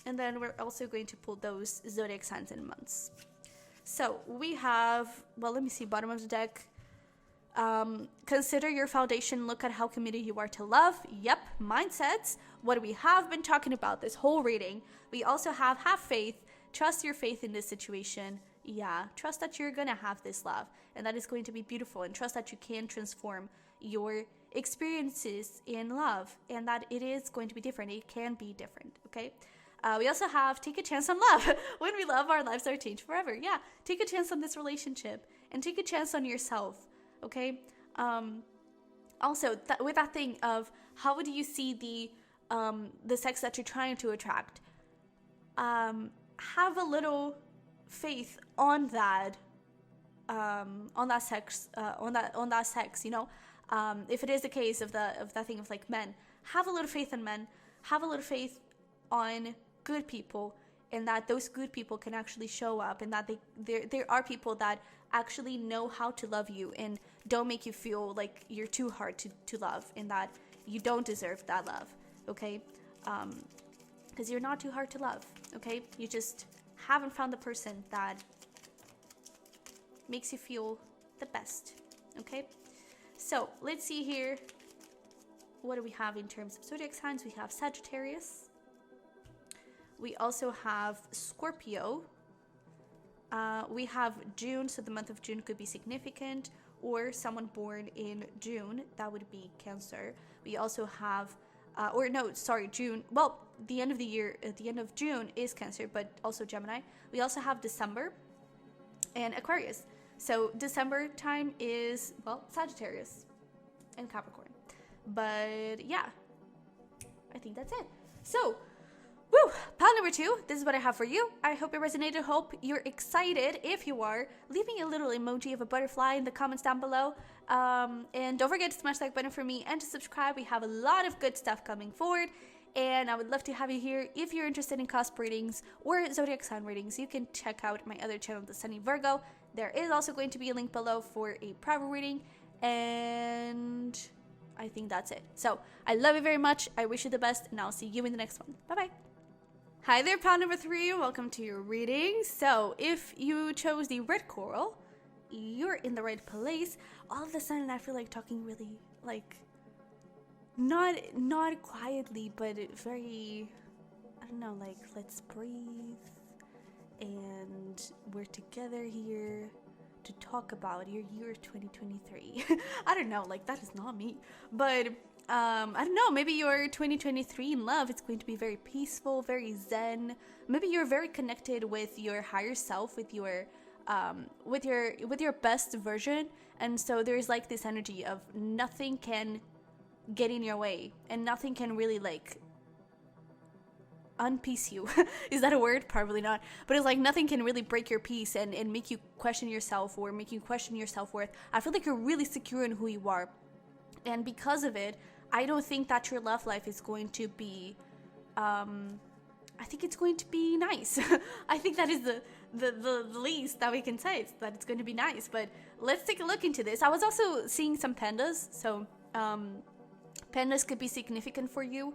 Speaker 1: And then we're also going to pull those zodiac signs and months. So we have, well, let me see, bottom of the deck. Consider your foundation. Look at how committed you are to love. Yep, mindsets. What we have been talking about this whole reading. We also have faith. Trust your faith in this situation. Yeah, trust that you're gonna have this love, and that is going to be beautiful, and trust that you can transform your experiences in love, and that it is going to be different. It can be different, okay? We also have take a chance on love. When we love, our lives are changed forever. Yeah, take a chance on this relationship, and take a chance on yourself, okay? Also, with that thing of how would you see the sex that you're trying to attract, have a little faith on that sex, if it is the case of that thing of like men, have a little faith in men, have a little faith on good people, and that those good people can actually show up, and that there are people that actually know how to love you and don't make you feel like you're too hard to love, and that you don't deserve that love, okay? Because you're not too hard to love, okay? You just haven't found the person that makes you feel the best, okay? So let's see here. What do we have in terms of zodiac signs? We have Sagittarius. We also have Scorpio. We have June, so the month of June could be significant, or someone born in June, that would be Cancer. We also have, June. Well, the end of the year, at the end of June is Cancer, but also Gemini. We also have December and Aquarius. So December time is, well, Sagittarius and Capricorn. But yeah, I think that's it. So, woo, pile number 2, this is what I have for you. I hope it resonated. Hope you're excited. If you are, leave me a little emoji of a butterfly in the comments down below. And don't forget to smash that like button for me and to subscribe. We have a lot of good stuff coming forward. And I would love to have you here. If you're interested in cosp readings or zodiac sign readings, you can check out my other channel, the Sunny Virgo. There is also going to be a link below for a private reading. And I think that's it. So I love you very much. I wish you the best, and I'll see you in the next one. Bye-bye. Hi there, pile number 3. Welcome to your reading. So if you chose the red coral, you're in the right place. All of a sudden, I feel like talking really, like, not quietly, but very, I don't know, like, let's breathe. And we're together here to talk about your year 2023. I don't know, like, that is not me. But I don't know, maybe your 2023 in love, it's going to be very peaceful, very zen. Maybe you're very connected with your higher self, with your best version. And so there's like this energy of nothing can get in your way and nothing can really like unpeace you. Is that a word? Probably not. But it's like nothing can really break your peace and make you question yourself or make you question your self-worth. I feel like you're really secure in who you are. And because of it, I don't think that your love life is going to be, I think it's going to be nice. I think that is the least that we can say, is that it's going to be nice. But let's take a look into this. I was also seeing some pandas. So pandas could be significant for you.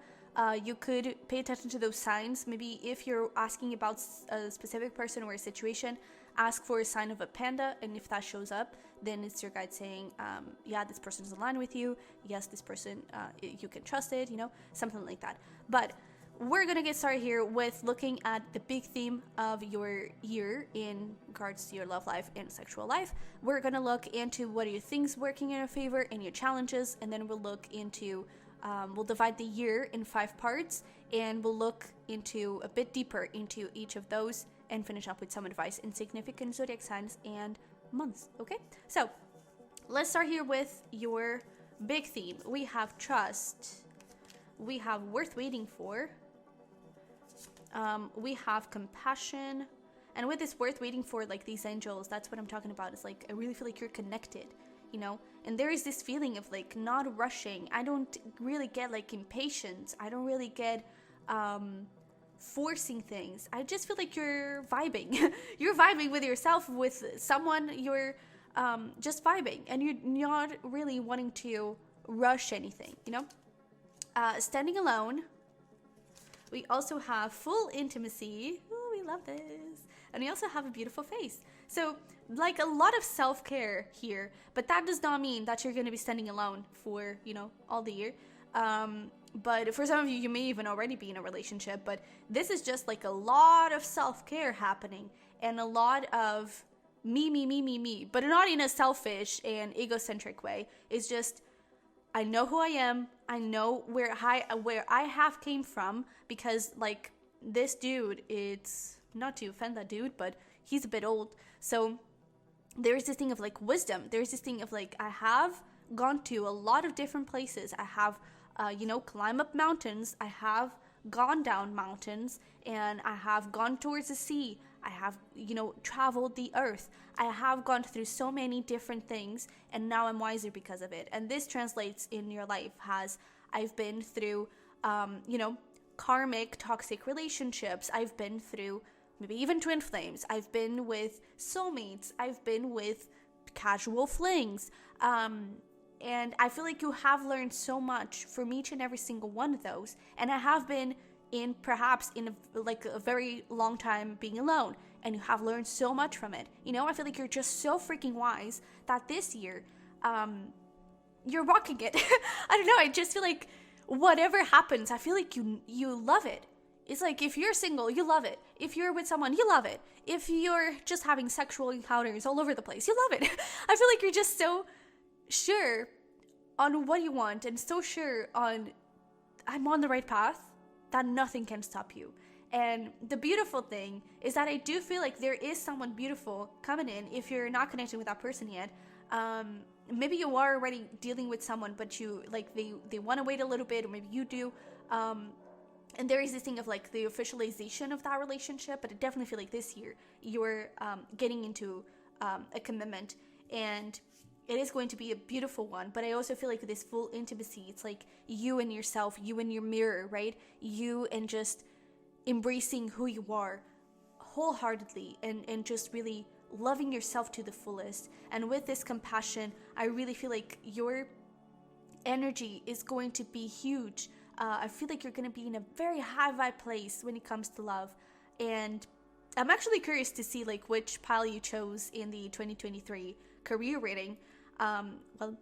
Speaker 1: You could pay attention to those signs. Maybe if you're asking about a specific person or a situation, ask for a sign of a panda, and if that shows up, then it's your guide saying, yeah, this person is aligned with you. Yes, this person, you can trust it, you know, something like that. But we're going to get started here with looking at the big theme of your year in regards to your love life and sexual life. We're going to look into what are your things working in your favor and your challenges, and then we'll look into we'll divide the year in 5 parts, and we'll look into a bit deeper into each of those and finish up with some advice in significant zodiac signs and months. Okay, so let's start here with your big theme. We have trust, we have worth waiting for, we have compassion, and with this worth waiting for, like these angels, that's what I'm talking about. It's like I really feel like you're connected, you know, and there is this feeling of like not rushing. I don't really get like impatience. I don't really get forcing things. I just feel like you're vibing. You're vibing with yourself, with someone. You're just vibing, and you're not really wanting to rush anything, you know. Standing alone. We also have full intimacy. Ooh, we love this. And we also have a beautiful face. So like a lot of self-care here, but that does not mean that you're going to be standing alone for, you know, all the year. But for some of you, you may even already be in a relationship, but this is just like a lot of self-care happening and a lot of me, but not in a selfish and egocentric way. It's just, I know who I am. I know where I have came from, because like this dude, it's not to offend that dude, but he's a bit old. So there's this thing of like wisdom. There's this thing of like, I have gone to a lot of different places. I have, climb up mountains. I have gone down mountains, and I have gone towards the sea. I have, traveled the earth. I have gone through so many different things, and now I'm wiser because of it. And this translates in your life as I've been through, karmic toxic relationships. I've been through maybe even twin flames. I've been with soulmates. I've been with casual flings. And I feel like you have learned so much from each and every single one of those. And I have been in a very long time being alone, and you have learned so much from it. You know, I feel like you're just so freaking wise that this year, you're rocking it. I don't know. I just feel like whatever happens, I feel like you love it. it's like if you're single, you love it. If you're with someone, you love it. If you're just having sexual encounters all over the place, you love it. I feel like you're just so sure on what you want and so sure on I'm on the right path that nothing can stop you. And the beautiful thing is that I do feel like there is someone beautiful coming in if you're not connected with that person yet. Maybe you are already dealing with someone, but you like they want to wait a little bit, or maybe you do. And there is this thing of like the officialization of that relationship, but I definitely feel like this year you're getting into a commitment, and it is going to be a beautiful one. But I also feel like this full intimacy, it's like you and yourself, you and your mirror, right? You and just embracing who you are wholeheartedly, and just really loving yourself to the fullest. And with this compassion, I really feel like your energy is going to be huge. I feel like you're going to be in a very high vibe place when it comes to love. And I'm actually curious to see like which pile you chose in the 2023 career rating. Well,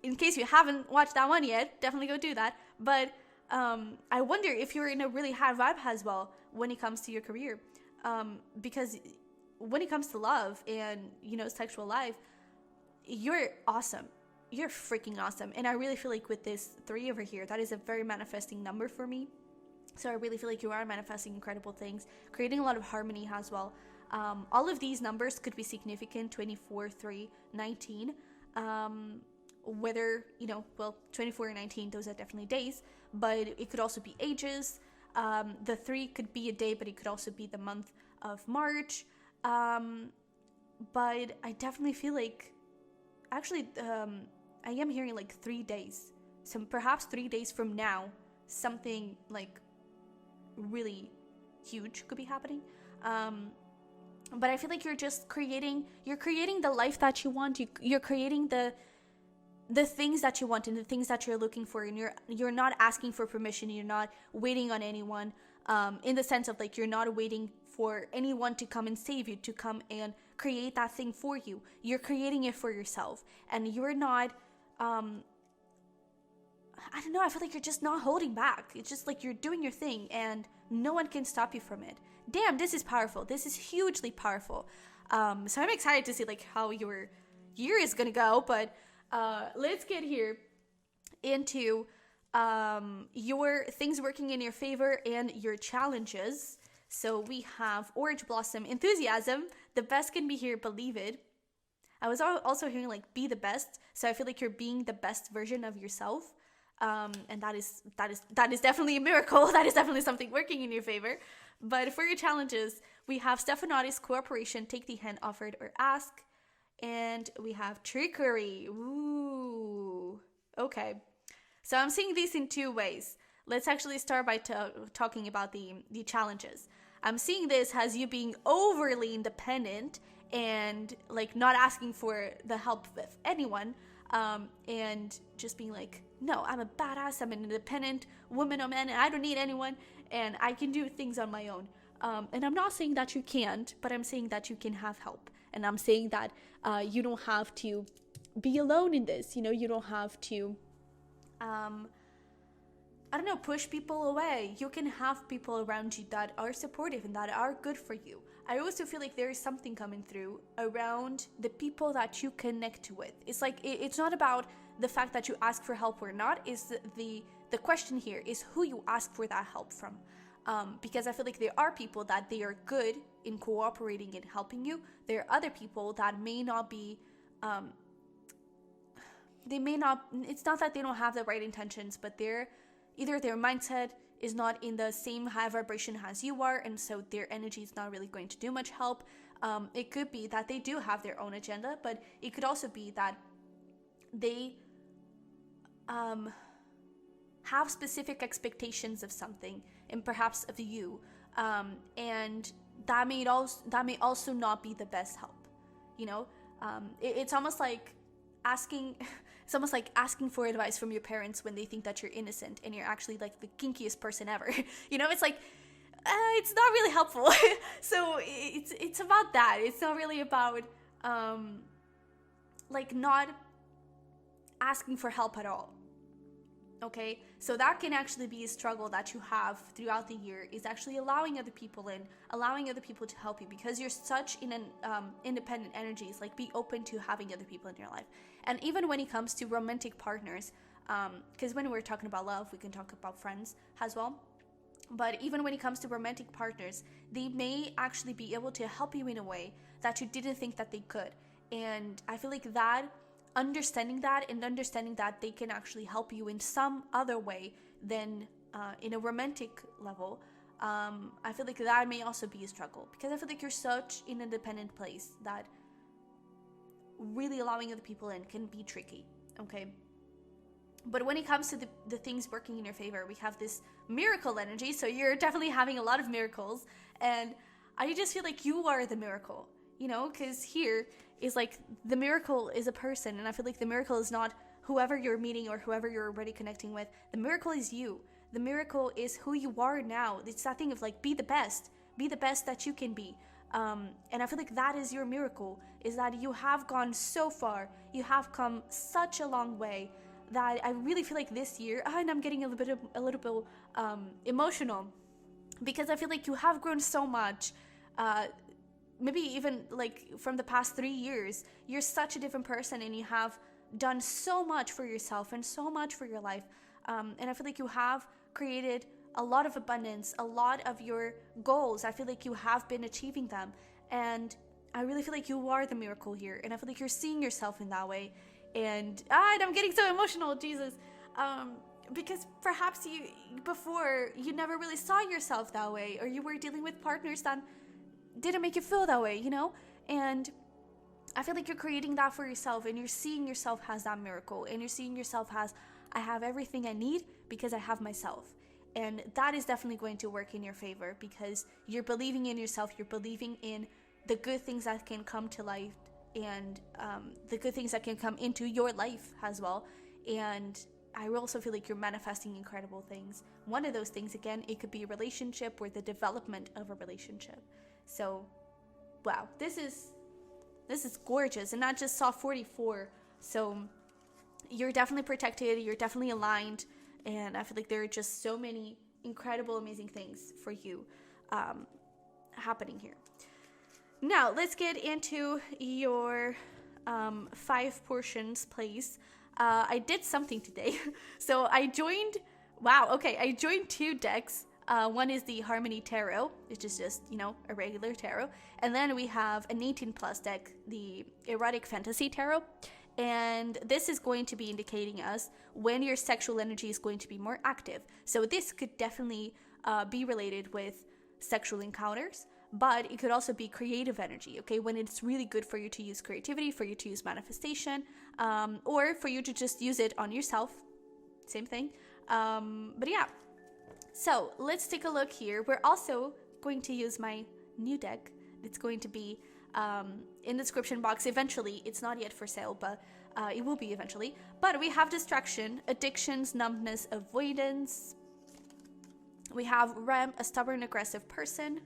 Speaker 1: in case you haven't watched that one yet, definitely go do that. But I wonder if you're in a really high vibe as well when it comes to your career. Because when it comes to love and, you know, sexual life, you're awesome. You're freaking awesome. And I really feel like with this 3 over here, that is a very manifesting number for me. So I really feel like you are manifesting incredible things, creating a lot of harmony as well. All of these numbers could be significant: 24, 3, 19. Whether, you know, well, 24 and 19, those are definitely days, but it could also be ages. The 3 could be a day, but it could also be the month of March. But I definitely feel like, actually, I am hearing like 3 days. So perhaps 3 days from now, something like really huge could be happening. But I feel like you're just creating the life that you want. You're creating the things that you want and the things that you're looking for, and you're not asking for permission. You're not waiting on anyone, in the sense of like you're not waiting for anyone to come and save you, to come and create that thing for you. You're creating it for yourself, and you're not I don't know, I feel like you're just not holding back. It's just like you're doing your thing and no one can stop you from it. Damn, this is powerful. This is hugely powerful. So I'm excited to see like how your year is gonna go, but let's get here into your things working in your favor and your challenges. So we have Orange Blossom, Enthusiasm, the best can be here, believe it. I was also hearing like be the best, so I feel like you're being the best version of yourself, and that is definitely a miracle. That is definitely something working in your favor. But for your challenges, we have Stephanati's Cooperation, Take the Hand Offered or Ask, and we have Trickery. Ooh, okay. So I'm seeing these in 2 ways. Let's actually start by talking about the challenges. I'm seeing this as you being overly independent and like not asking for the help of anyone, and just being like, no, I'm a badass, I'm an independent woman or man, and I don't need anyone, and I can do things on my own. And I'm not saying that you can't, but I'm saying that you can have help. And I'm saying that you don't have to be alone in this. You know, you don't have to I don't know, push people away. You can have people around you that are supportive and that are good for you. I also feel like there is something coming through around the people that you connect with. It's like, it's not about the fact that you ask for help or not. Is the question here is who you ask for that help from. Because I feel like there are people that they are good in cooperating and helping you. There are other people that may not be, it's not that they don't have the right intentions, but either their mindset is not in the same high vibration as you are, and so their energy is not really going to do much help. It could be that they do have their own agenda, but it could also be that they have specific expectations of something, and perhaps of you, and that may also not be the best help. You know, it's almost like asking for advice from your parents when they think that you're innocent and you're actually like the kinkiest person ever. You know, it's like it's not really helpful. So it's about that. It's not really about like not asking for help at all. Okay, so that can actually be a struggle that you have throughout the year, is actually allowing other people in, allowing other people to help you, because you're such in an independent energies. Like, be open to having other people in your life. And even when it comes to romantic partners, because when we're talking about love, we can talk about friends as well. But even when it comes to romantic partners, they may actually be able to help you in a way that you didn't think that they could. And I feel like that, understanding that they can actually help you in some other way than in a romantic level, I feel like that may also be a struggle, because I feel like you're such in an independent place that really allowing other people in can be tricky. Okay, but when it comes to the things working in your favor, we have this miracle energy, so you're definitely having a lot of miracles, and I just feel like you are the miracle, you know, because here is like the miracle is a person, and I feel like the miracle is not whoever you're meeting or whoever you're already connecting with. The miracle is you. The miracle is who you are now. It's that thing of like, be the best that you can be. And I feel like that is your miracle, is that you have gone so far, you have come such a long way, that I really feel like this year, and I'm getting a little bit emotional, because I feel like you have grown so much. Maybe even like from the past 3 years, you're such a different person, and you have done so much for yourself and so much for your life. And I feel like you have created a lot of abundance, a lot of your goals. I feel like you have been achieving them. And I really feel like you are the miracle here. And I feel like you're seeing yourself in that way. And I'm getting so emotional, Jesus. Because perhaps before you never really saw yourself that way, or you were dealing with partners that didn't make you feel that way, you know? And I feel like you're creating that for yourself, and you're seeing yourself as that miracle, and you're seeing yourself as, I have everything I need because I have myself. And that is definitely going to work in your favor, because you're believing in yourself, you're believing in the good things that can come to life, and the good things that can come into your life as well. And I also feel like you're manifesting incredible things. One of those things, again, it could be a relationship or the development of a relationship. So, wow, this is gorgeous, and not just saw 44. So you're definitely protected, you're definitely aligned, and I feel like there are just so many incredible, amazing things for you happening here. Now, let's get into your 5 portions, please. I did something today. So I joined 2 decks. One is the Harmony Tarot, which is just, a regular tarot. And then we have an 18 plus deck, the Erotic Fantasy Tarot. And this is going to be indicating us when your sexual energy is going to be more active. So this could definitely be related with sexual encounters, but it could also be creative energy, okay? When it's really good for you to use creativity, for you to use manifestation, or for you to just use it on yourself. Same thing. But yeah. So let's take a look here. We're also going to use my new deck. It's going to be in the description box eventually. It's not yet for sale, but it will be eventually. But we have distraction, addictions, numbness, avoidance. We have Ram, a stubborn, aggressive person.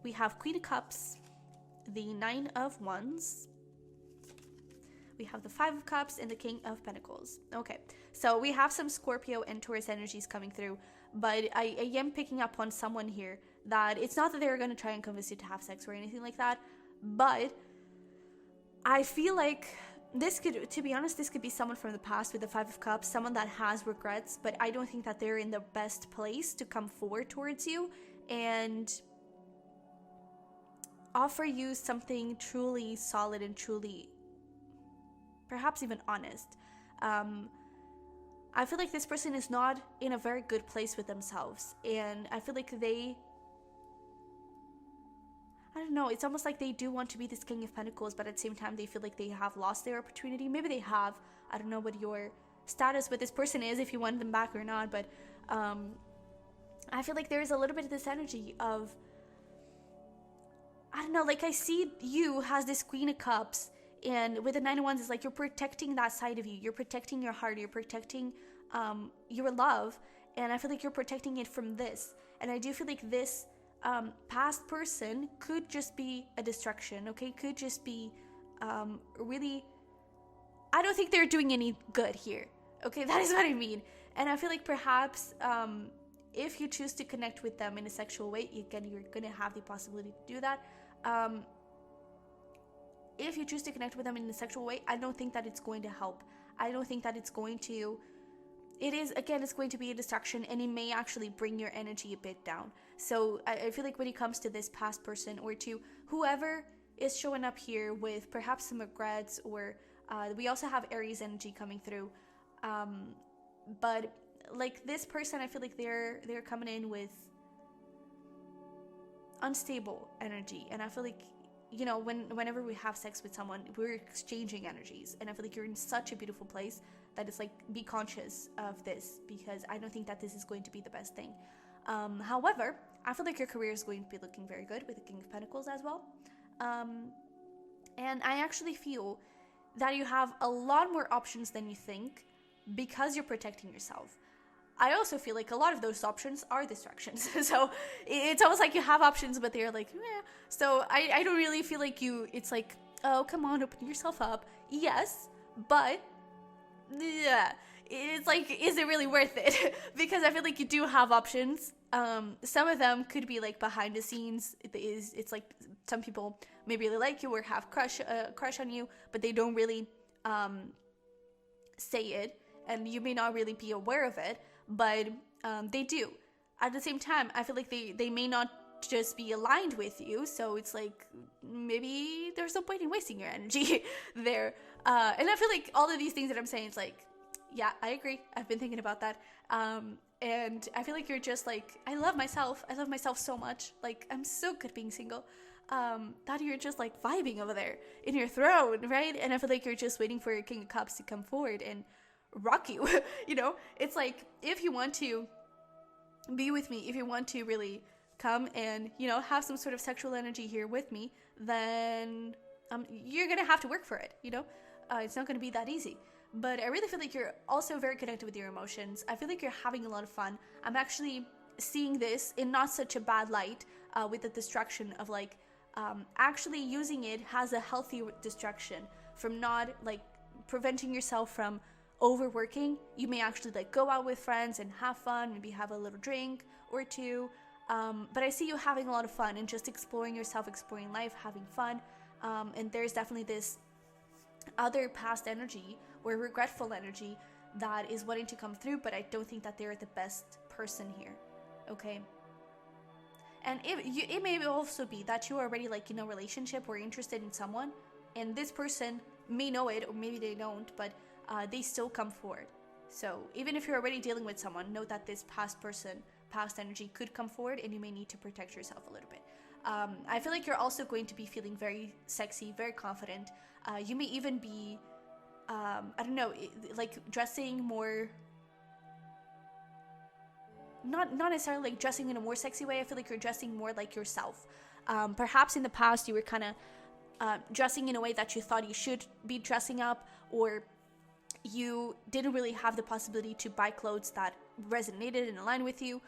Speaker 1: We have Queen of Cups, the 9 of Wands. We have the 5 of Cups and the King of Pentacles. Okay, so we have some Scorpio and Taurus energies coming through, but I am picking up on someone here that it's not that they're going to try and convince you to have sex or anything like that, but I feel like this could, to be honest, this could be someone from the past with the 5 of Cups, someone that has regrets, but I don't think that they're in the best place to come forward towards you and offer you something truly solid and truly perhaps even honest. I feel like this person is not in a very good place with themselves, and I feel like I don't know, it's almost like they do want to be this King of Pentacles, but at the same time they feel like they have lost their opportunity. Maybe they have. I don't know what your status with this person is, if you want them back or not, but I feel like there is a little bit of this energy of, I don't know, like I see you as this Queen of Cups, and with the 9 of Wands, it's like you're protecting that side of you. You're protecting your heart. You're protecting your love. And I feel like you're protecting it from this. And I do feel like this past person could just be a distraction, okay? Could just be really... I don't think they're doing any good here, Okay, that is what I mean. And I feel like perhaps if you choose to connect with them in a sexual way, again, you're going to have the possibility to do that. If you choose to connect with them in a sexual way, I don't think that it's going to help. I don't think that it's going to... it's going to be a distraction, and it may actually bring your energy a bit down. So I feel like when it comes to this past person, or to whoever is showing up here with perhaps some regrets, or we also have Aries energy coming through. But like this person, I feel like they're coming in with unstable energy, and I feel like, you know, whenever we have sex with someone, we're exchanging energies, and I feel like you're in such a beautiful place that it's like, be conscious of this, because I don't think that this is going to be the best thing. However, I feel like your career is going to be looking very good with the King of Pentacles as well. And I actually feel that you have a lot more options than you think, because you're protecting yourself. I also feel like a lot of those options are distractions. So it's almost like you have options, but they're like, meh. So I don't really feel like it's like, oh, come on, open yourself up. Yes, but yeah, it's like, is it really worth it? Because I feel like you do have options. Some of them could be like behind the scenes. It's like some people may really like you or have crush on you, but they don't really say it, and you may not really be aware of it, but they do. At the same time, I feel like they may not just be aligned with you, so it's like, maybe there's no point in wasting your energy there. And I feel like all of these things that I'm saying, it's like, yeah, I agree. I've been thinking about that. And I feel like you're just like, I love myself so much. Like, I'm so good being single. That you're just like vibing over there in your throne, right? And I feel like you're just waiting for your King of Cups to come forward and rock you. You know, it's like, if you want to be with me, if you want to really come and, you know, have some sort of sexual energy here with me, then you're gonna have to work for it, you know. It's not gonna be that easy. But I really feel like you're also very connected with your emotions. I feel like you're having a lot of fun. I'm actually seeing this in not such a bad light, with the distraction of like actually using it as a healthy distraction, from not like preventing yourself from overworking. You may actually like go out with friends and have fun, maybe have a little drink or two. But I see you having a lot of fun and just exploring yourself, exploring life, having fun. And there's definitely this other past energy or regretful energy that is wanting to come through, but I don't think that they're the best person here. Okay. And it may also be that you're already like in a relationship or interested in someone, and this person may know it, or maybe they don't, but they still come forward. So even if you're already dealing with someone, know that this past energy could come forward, and you may need to protect yourself a little bit. I feel like you're also going to be feeling very sexy, very confident. You may even be, I don't know, like dressing more, not necessarily like dressing in a more sexy way. I feel like you're dressing more like yourself. Perhaps in the past you were kind of dressing in a way that you thought you should be dressing up, or you didn't really have the possibility to buy clothes that resonated and aligned with you,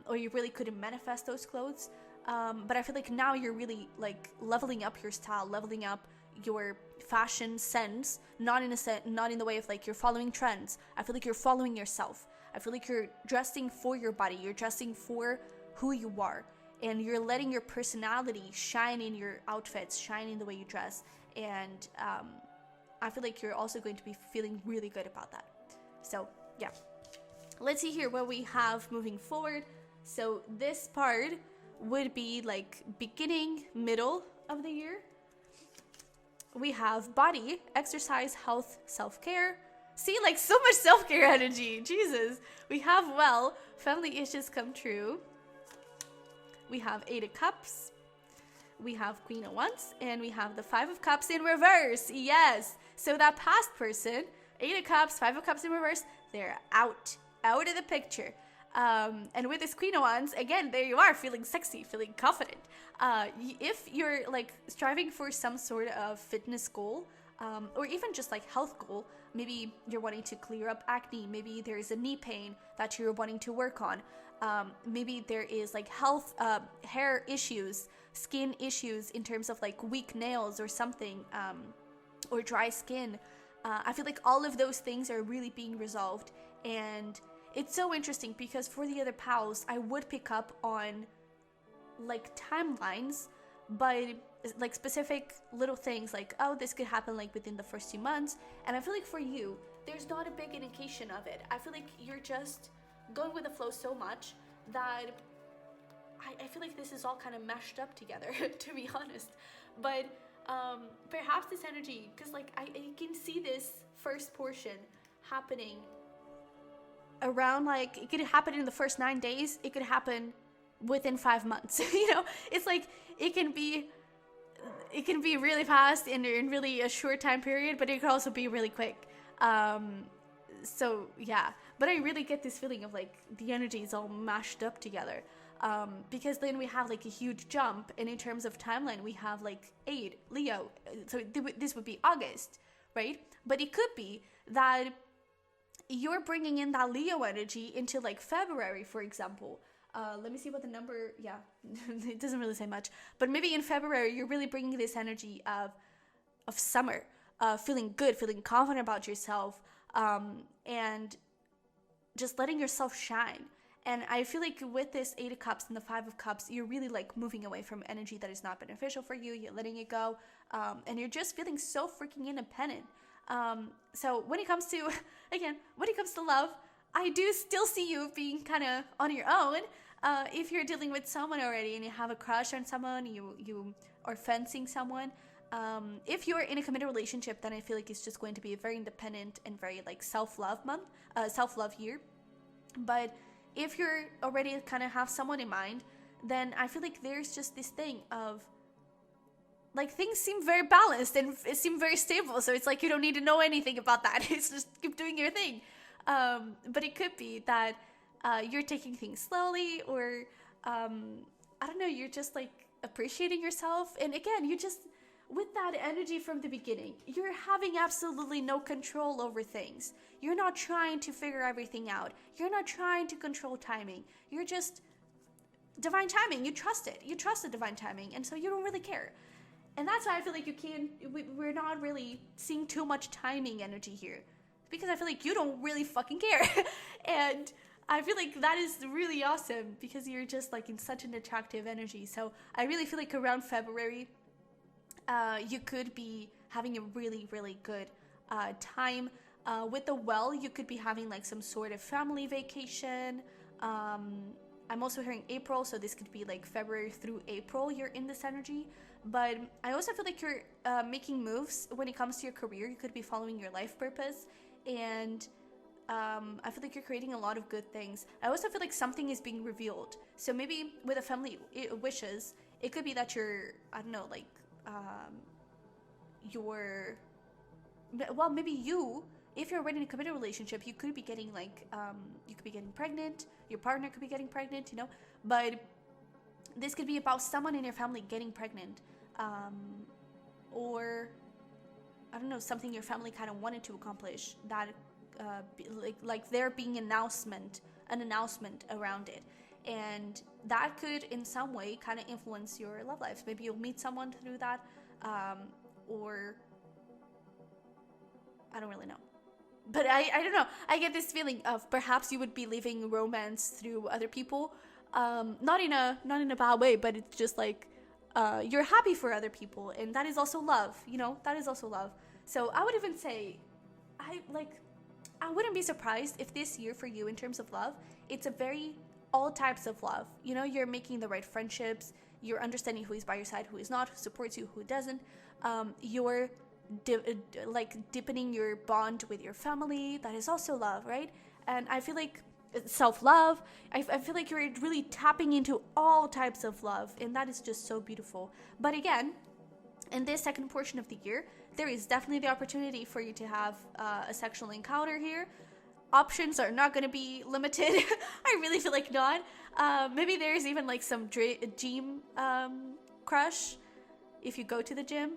Speaker 1: or you really couldn't manifest those clothes. But I feel like now you're really like leveling up your style, leveling up your fashion sense, not in the way of like you're following trends. I feel like you're following yourself. I feel like you're dressing for your body, you're dressing for who you are, and you're letting your personality shine in your outfits, shine in the way you dress. And I feel like you're also going to be feeling really good about that. So yeah, let's see here what we have moving forward. So this part would be like beginning, middle of the year. We have body, exercise, health, self-care. See, like so much self-care energy. Jesus. We have, well, family issues come true. We have 8 of Cups. We have Queen of Wands. And we have the 5 of Cups in reverse. Yes. So that past person, 8 of Cups, 5 of Cups in reverse, they're out of the picture. And with this Queen of Wands, again, there you are, feeling sexy, feeling confident. If you're like striving for some sort of fitness goal, or even just like health goal, maybe you're wanting to clear up acne, maybe there is a knee pain that you're wanting to work on, maybe there is like health, hair issues, skin issues in terms of like weak nails or something, or dry skin. I feel like all of those things are really being resolved, and it's so interesting because for the other pals, I would pick up on like timelines, but like specific little things like, oh, this could happen like within the first 2 months. And I feel like for you, there's not a big indication of it. I feel like you're just going with the flow so much that I feel like this is all kind of mashed up together, to be honest. But perhaps this energy, because like I can see this first portion happening around, like, it could happen in the first 9 days, it could happen within 5 months. You know, it's like it can be really fast in really a short time period, but it could also be really quick. So yeah, but I really get this feeling of like the energy is all mashed up together, because then we have like a huge jump, and in terms of timeline we have like 8 Leo, so this would be August, right? But it could be that you're bringing in that Leo energy into like February, for example. Let me see what the number, yeah, it doesn't really say much, but maybe in February you're really bringing this energy of summer, feeling good, feeling confident about yourself, and just letting yourself shine. And I feel like with this 8 of Cups and the 5 of Cups, you're really like moving away from energy that is not beneficial for you. You're letting it go, and you're just feeling so freaking independent. So when it comes to, again, when it comes to love, I do still see you being kind of on your own. If you're dealing with someone already and you have a crush on someone, you are fencing someone. If you're in a committed relationship, then I feel like it's just going to be a very independent and very like self-love year. But if you're already kind of have someone in mind, then I feel like there's just this thing of like things seem very balanced and it seem very stable. So it's like you don't need to know anything about that. It's just keep doing your thing. But it could be that you're taking things slowly, or I don't know, you're just like appreciating yourself. And again, you just, with that energy from the beginning, you're having absolutely no control over things. You're not trying to figure everything out. You're not trying to control timing. You're just divine timing. You trust it. You trust the divine timing, and so you don't really care. And that's why I feel like we're not really seeing too much timing energy here, because I feel like you don't really fucking care. And I feel like that is really awesome because you're just like in such an attractive energy. So I really feel like around February, you could be having a really, really good time. With the well, you could be having like some sort of family vacation. I'm also hearing April, so this could be like February through April, you're in this energy. But I also feel like you're making moves when it comes to your career. You could be following your life purpose, and I feel like you're creating a lot of good things. I also feel like something is being revealed. So maybe with a family wishes, it could be that you're, I don't know, like maybe you, if you're already in a committed relationship, you could be getting like you could be getting pregnant, your partner could be getting pregnant, you know. But this could be about someone in your family getting pregnant, or I don't know, something your family kind of wanted to accomplish, that like there being an announcement around it. And that could in some way kind of influence your love life. Maybe you'll meet someone through that, or I don't really know. But I don't know. I get this feeling of perhaps you would be living romance through other people. Not in a bad way, but it's just like you're happy for other people, and that is also love, you know? That is also love. So I would even say I wouldn't be surprised if this year for you in terms of love, it's a very all types of love. You know, you're making the right friendships, you're understanding who is by your side, who is not, who supports you, who doesn't. You're deepening your bond with your family. That is also love, right? And I feel like self-love, I feel like you're really tapping into all types of love, and that is just so beautiful. But again, in this second portion of the year, there is definitely the opportunity for you to have a sexual encounter here. Options are not going to be limited. I really feel like not. Maybe there's even like some gym crush if you go to the gym.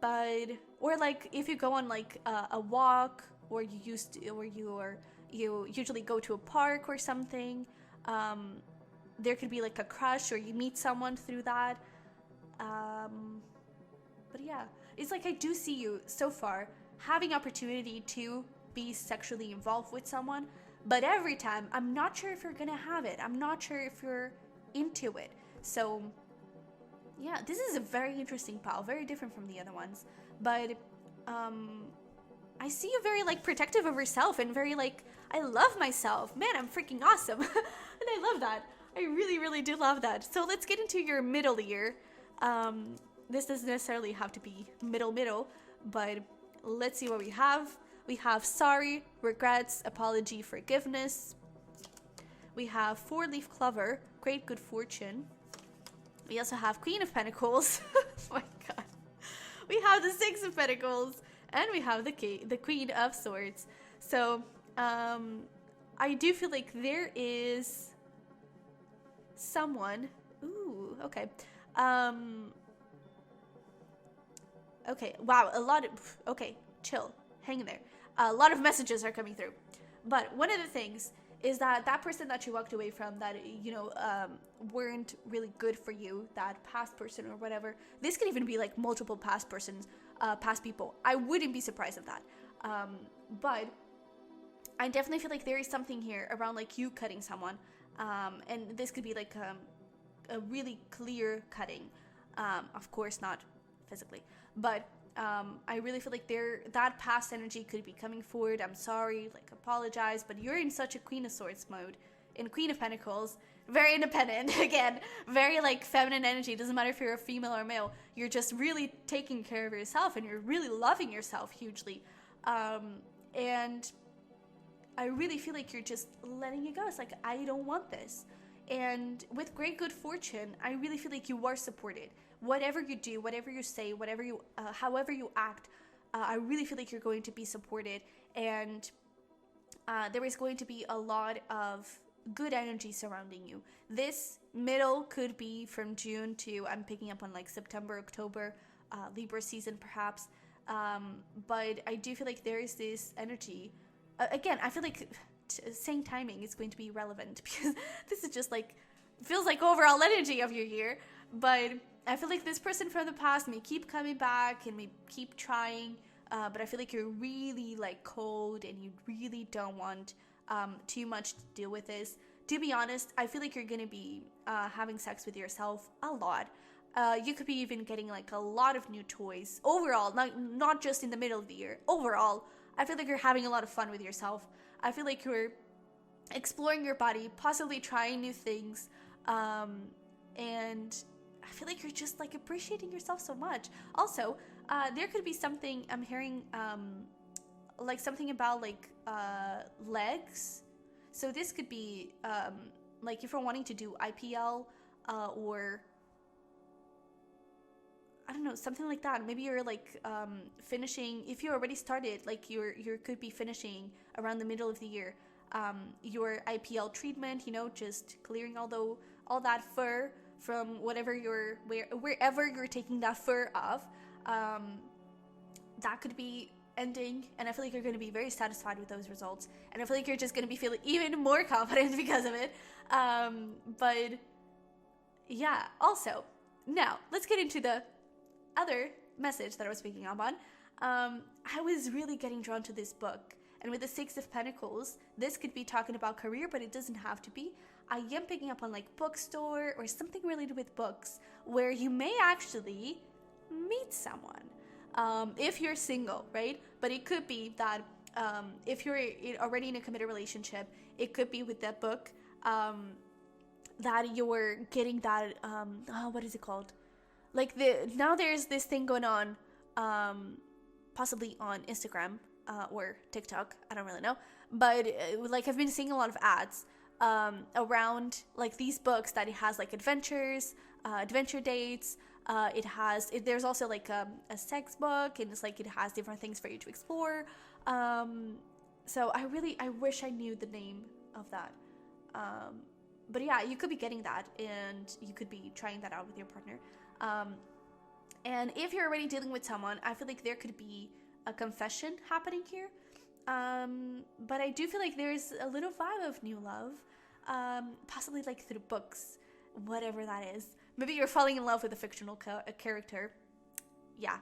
Speaker 1: But or like if you go on like a walk, or you usually go to a park or something, there could be like a crush, or you meet someone through that. But yeah, it's like I do see you so far having opportunity to be sexually involved with someone, but every time I'm not sure if you're gonna have it. I'm not sure if you're into it. So yeah, this is a very interesting pile, very different from the other ones. But I see you very like protective of yourself and very like, I love myself. Man, I'm freaking awesome. And I love that. I really, really do love that. So let's get into your middle year. This doesn't necessarily have to be middle, but let's see what we have. We have sorry, regrets, apology, forgiveness. We have four-leaf clover, great good fortune. We also have Queen of Pentacles. Oh my god. We have the Six of Pentacles, and we have the Queen of Swords. So, I do feel like there is someone. Ooh, okay. Okay, wow, okay, chill, hang in there. A lot of messages are coming through. But one of the things is that person that you walked away from that, you know, weren't really good for you, that past person or whatever. This could even be like multiple past persons, past people. I wouldn't be surprised of that. But I definitely feel like there is something here around like you cutting someone. And this could be like a really clear cutting. Of course, not physically, but I really feel like that past energy could be coming forward. I'm sorry, like apologize, but you're in such a Queen of Swords mode, in Queen of Pentacles, very independent, again, very like feminine energy. It doesn't matter if you're a female or male, you're just really taking care of yourself and you're really loving yourself hugely. And I really feel like you're just letting it go. It's like, I don't want this. And with great good fortune, I really feel like you are supported. Whatever you do, whatever you say, however you act, I really feel like you're going to be supported. And there is going to be a lot of good energy surrounding you. This middle could be from June to, I'm picking up on like September, October, Libra season perhaps. But I do feel like there is this energy. Again, I feel like saying timing is going to be relevant because this is just like, feels like overall energy of your year. But I feel like this person from the past may keep coming back and may keep trying, but I feel like you're really like cold and you really don't want too much to do with this. To be honest, I feel like you're gonna be having sex with yourself a lot. You could be even getting like a lot of new toys overall, not just in the middle of the year. Overall, I feel like you're having a lot of fun with yourself. I feel like you're exploring your body, possibly trying new things, and I feel like you're just like appreciating yourself so much. Also, there could be something I'm hearing, like something about like legs. So this could be like if you're wanting to do IPL or I don't know, something like that. Maybe you're like finishing, if you already started, like you could be finishing around the middle of the year your IPL treatment, you know, just clearing all that fur from wherever you're taking that fur off. That could be ending, and I feel like you're going to be very satisfied with those results, and I feel like you're just going to be feeling even more confident because of it. But yeah, also, now let's get into the other message that I was picking up on. I was really getting drawn to this book, and with the Six of Pentacles, this could be talking about career, but it doesn't have to be. I am picking up on like bookstore or something related with books where you may actually meet someone if you're single, right? But it could be that if you're already in a committed relationship, it could be with that book that you're getting that what is it called? Like now there's this thing going on, possibly on Instagram or TikTok, I don't really know, but like I've been seeing a lot of ads around like these books that it has like adventures, adventure dates. There's also like a sex book, and it's like it has different things for you to explore. So I wish I knew the name of that. But yeah, you could be getting that, and you could be trying that out with your partner. And if you're already dealing with someone, I feel like there could be a confession happening here. But I do feel like there's a little vibe of new love, possibly like through books, whatever that is. Maybe you're falling in love with a fictional character. yeah,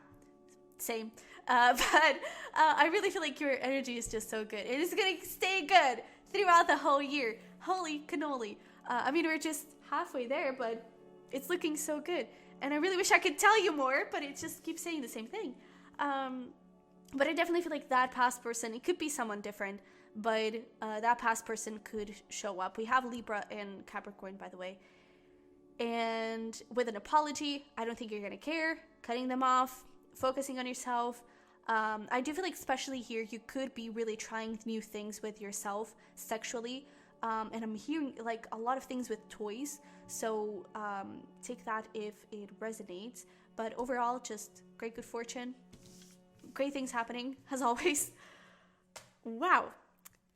Speaker 1: same. But I really feel like your energy is just so good. It is going to stay good throughout the whole year. Holy cannoli. I mean, we're just halfway there, but it's looking so good. And I really wish I could tell you more, but it just keeps saying the same thing. But I definitely feel like that past person, it could be someone different, but that past person could show up. We have Libra and Capricorn, by the way. And with an apology, I don't think you're going to care. Cutting them off, focusing on yourself. I do feel like especially here, you could be really trying new things with yourself sexually. And I'm hearing like a lot of things with toys. So take that if it resonates. But overall, just great good fortune. Great things happening, as always. Wow.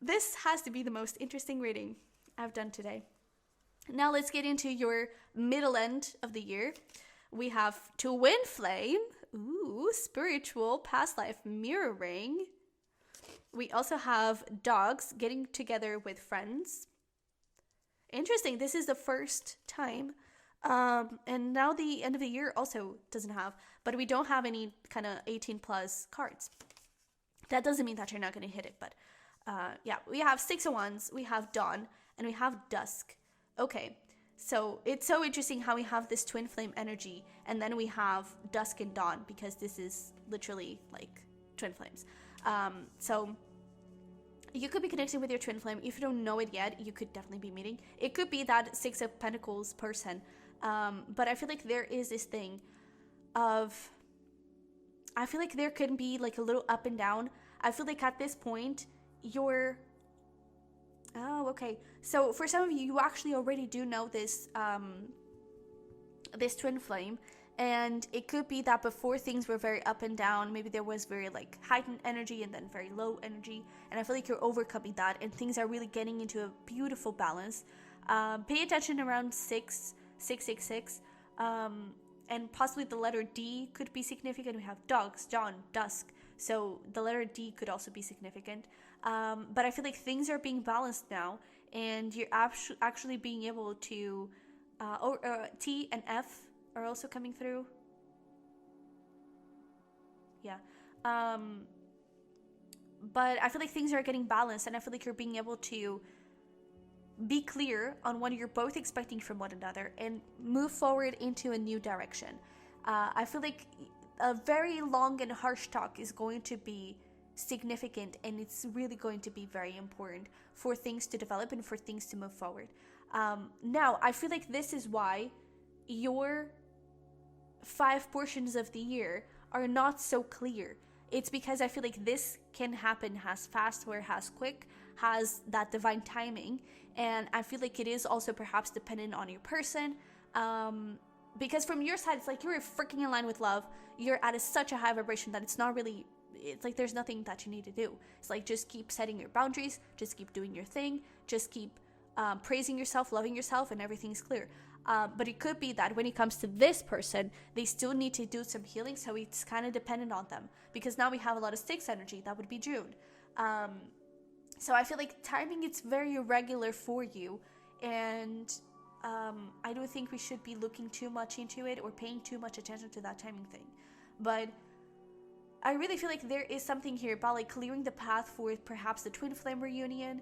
Speaker 1: This has to be the most interesting reading I've done today. Now let's get into your middle end of the year. We have Twin Flame. Ooh, spiritual, past life mirroring. We also have dogs getting together with friends. Interesting. This is the first time. And now the end of the year also doesn't have, but we don't have any kind of 18 plus cards. That doesn't mean that you're not going to hit it, but yeah, we have 6 of Wands, we have Dawn, and we have Dusk. Okay, so it's so interesting how we have this twin flame energy, and then we have Dusk and Dawn, because this is literally like twin flames. So you could be connecting with your twin flame. If you don't know it yet, you could definitely be meeting. It could be that 6 of Pentacles person. But I feel like there is this thing of, I feel like there can be like a little up and down. I feel like at this point, you're, oh, okay. So for some of you, you actually already do know this, this twin flame. And it could be that before things were very up and down, maybe there was very like heightened energy and then very low energy. And I feel like you're overcoming that and things are really getting into a beautiful balance. Pay attention around 666. And possibly the letter D could be significant. We have dogs, Dawn, Dusk. So the letter D could also be significant. But I feel like things are being balanced now. And you're actually being able to, T and F are also coming through. Yeah. But I feel like things are getting balanced, and I feel like you're being able to be clear on what you're both expecting from one another and move forward into a new direction. I feel like a very long and harsh talk is going to be significant, and it's really going to be very important for things to develop and for things to move forward. Now, I feel like this is why your 5 portions of the year are not so clear. It's because I feel like this can happen as fast or as quick, has that divine timing, and I feel like it is also perhaps dependent on your person, because from your side, it's like you're freaking in line with love. You're at such a high vibration that it's not really, it's like there's nothing that you need to do. It's like just keep setting your boundaries, just keep doing your thing, just keep praising yourself, loving yourself, and everything's clear. But it could be that when it comes to this person, they still need to do some healing, so it's kind of dependent on them. Because now we have a lot of 6 energy, that would be June. So I feel like timing is very irregular for you, and I don't think we should be looking too much into it or paying too much attention to that timing thing. But I really feel like there is something here about like clearing the path for perhaps the twin flame reunion,